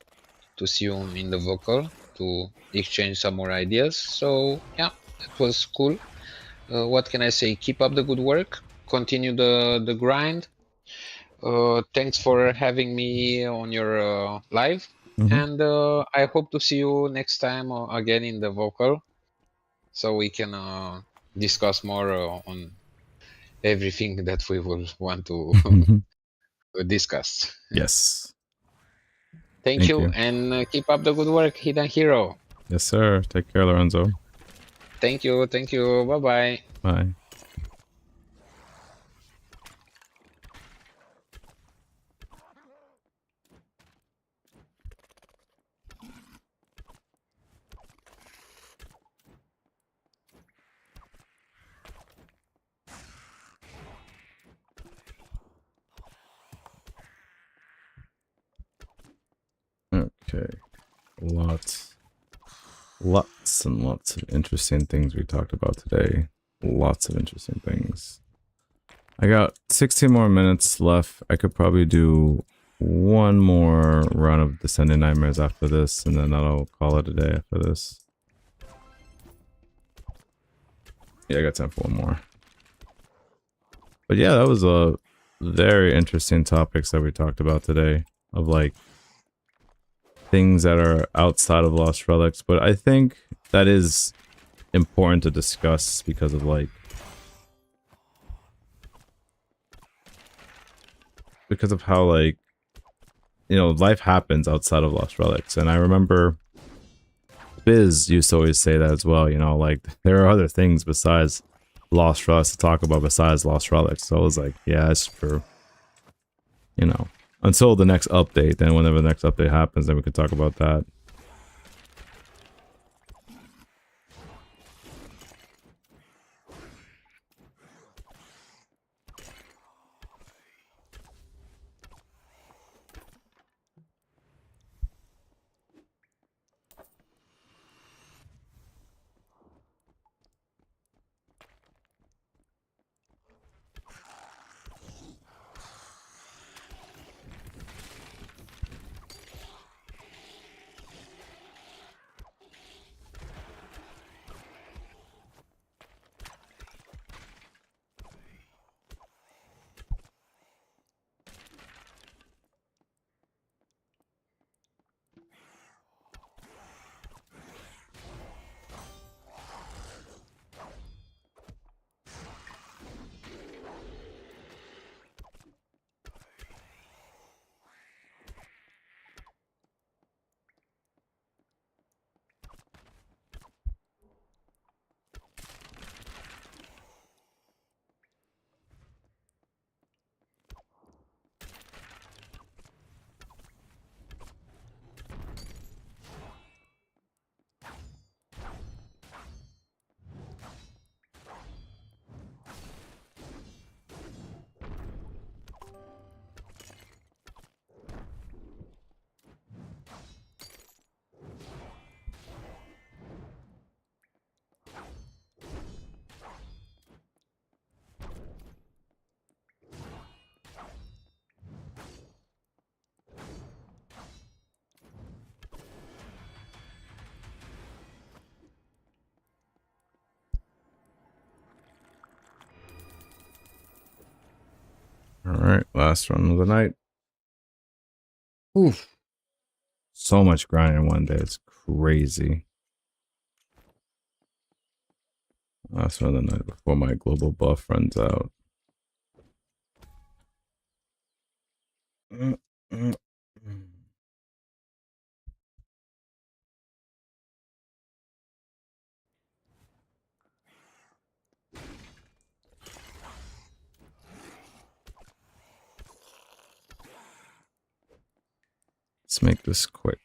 see you in the vocal to exchange some more ideas. So yeah, it was cool. What can I say? Keep up the good work. Continue the grind. Thanks for having me on your live, Mm-hmm. and I hope to see you next time again in the vocal, so we can discuss more on everything that we will want to discuss. Yes. Thank Thank you, you. and keep up the good work, Hidden Hero. Yes, sir. Take care, Lorenzo. Thank you, thank you. Bye bye. Bye. Okay. Lots and lots of interesting things we talked about today. Lots of interesting things. I got 16 more minutes left. I could probably do one more run of Descending Nightmares after this, and then I'll call it a day after this. Yeah, I got time for one more. But yeah, that was a very interesting topics that we talked about today, of like things that are outside of Lost Relics. But I think that is important to discuss because of like, because of how like, you know, life happens outside of Lost Relics. And I remember Biz used to always say that as well, you know, like there are other things besides Lost Relics to talk about besides Lost Relics. So I was like, yeah, it's true. You know, until the next update, then whenever the next update happens, then we can talk about that. Alright, last run of the night. Oof. So much grind in one day. It's crazy. Last run of the night before my global buff runs out. Mm, mm, mm. Let's make this quick.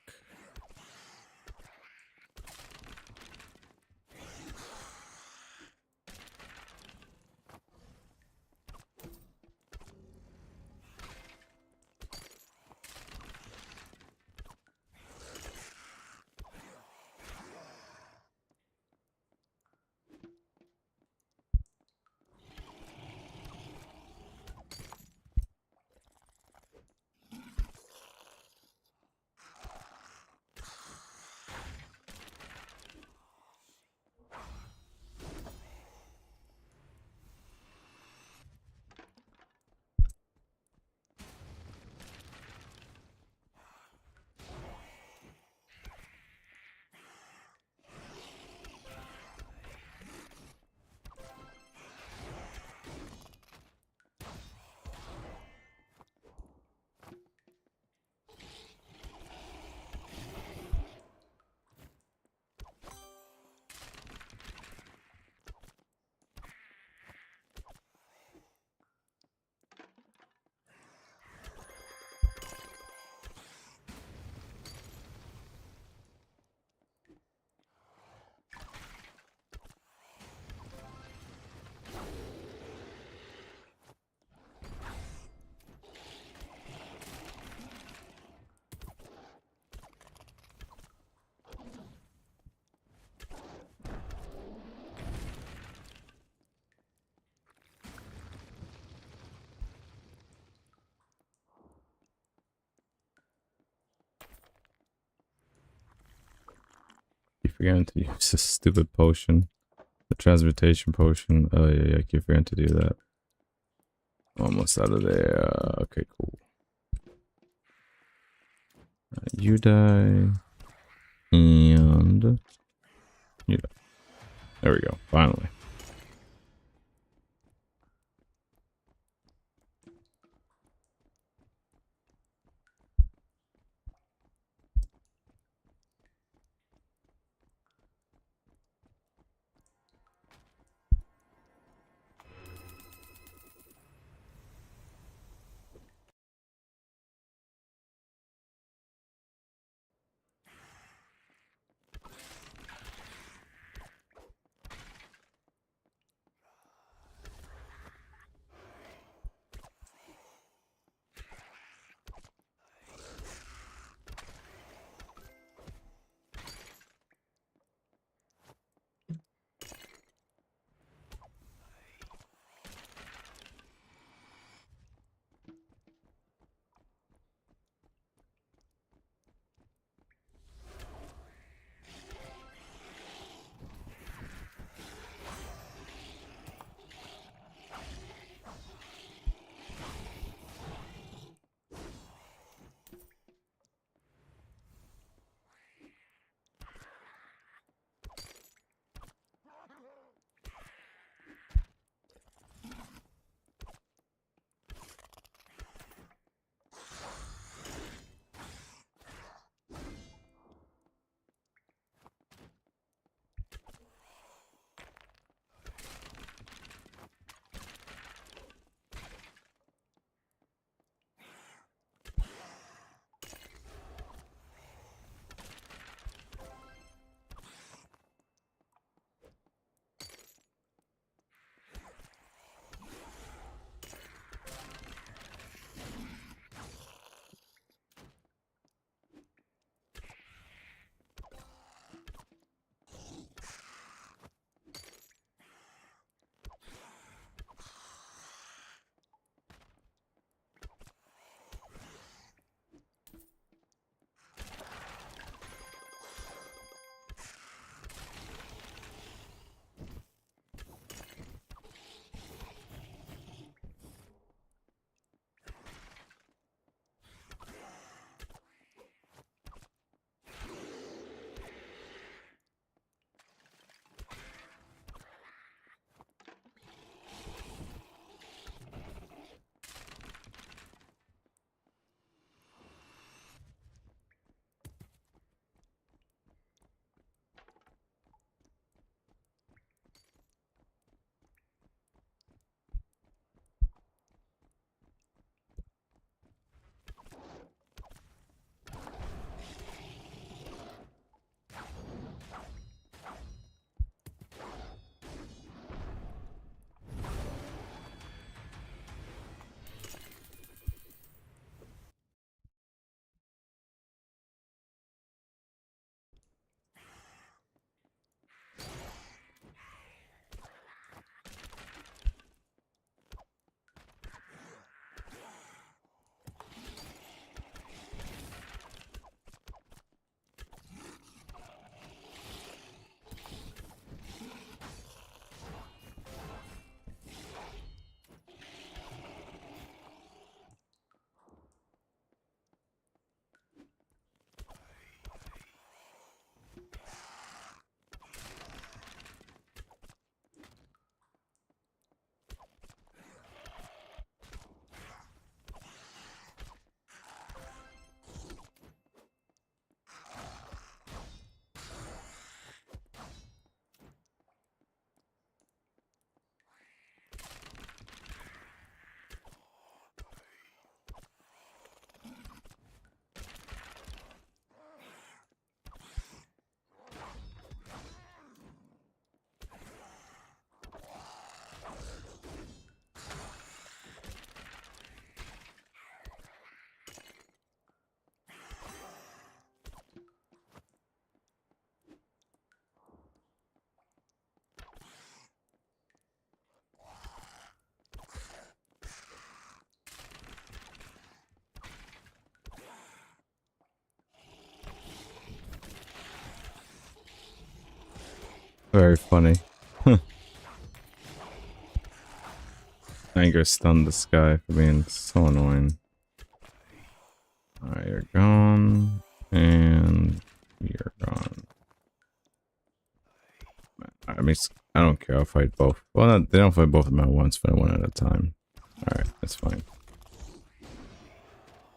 Keep forgetting to use this stupid potion. The transmutation potion. Oh yeah, I keep forgetting to do that. Almost out of there. Okay, cool. You die. And you die. There we go. Finally. Very funny. Anger stunned this guy for being so annoying. Alright, you're gone. And you're gone. I mean, I don't care. I'll fight both. Well, they don't fight both of them at once, but one at a time. Alright, that's fine.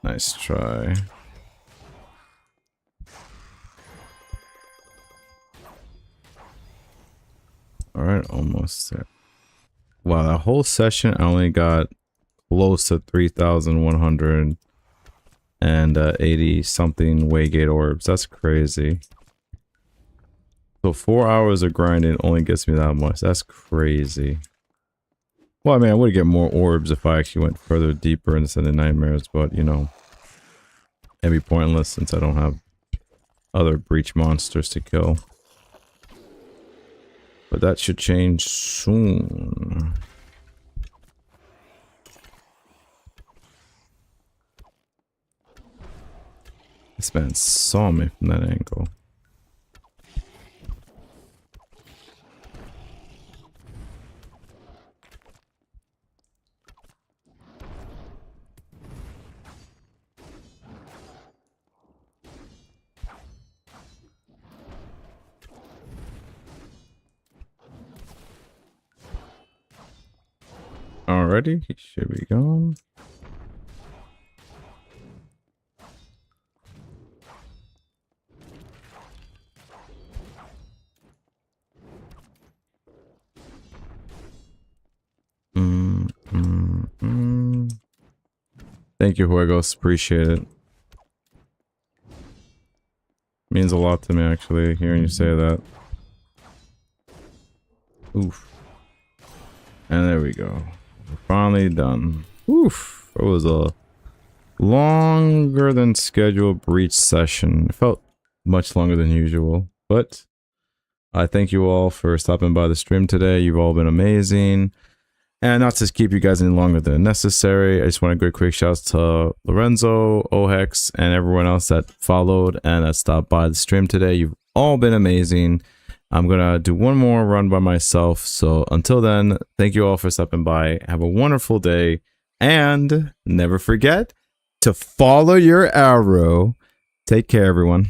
Nice try. Alright, almost there. Wow, that whole session I only got close to 3,180 something Waygate orbs. That's crazy. So 4 hours of grinding only gets me that much. That's crazy. Well, I mean, I would get more orbs if I actually went further deeper into the nightmares, but you know, it'd be pointless since I don't have other breach monsters to kill. But that should change soon. This man saw me from that angle. Already, he should be gone. Thank you, Juegos. Appreciate it. Means a lot to me, actually, hearing you say that. Oof. And there we go. We're finally done. Oof. It was a longer than scheduled breach session. It felt much longer than usual. But I thank you all for stopping by the stream today. You've all been amazing. And not to keep you guys any longer than necessary, I just want to give a quick shout out to Lorenzo, Ohex, and everyone else that followed and that stopped by the stream today. You've all been amazing. I'm going to do one more run by myself. So until then, thank you all for stopping by. Have a wonderful day. And never forget to follow your arrow. Take care, everyone.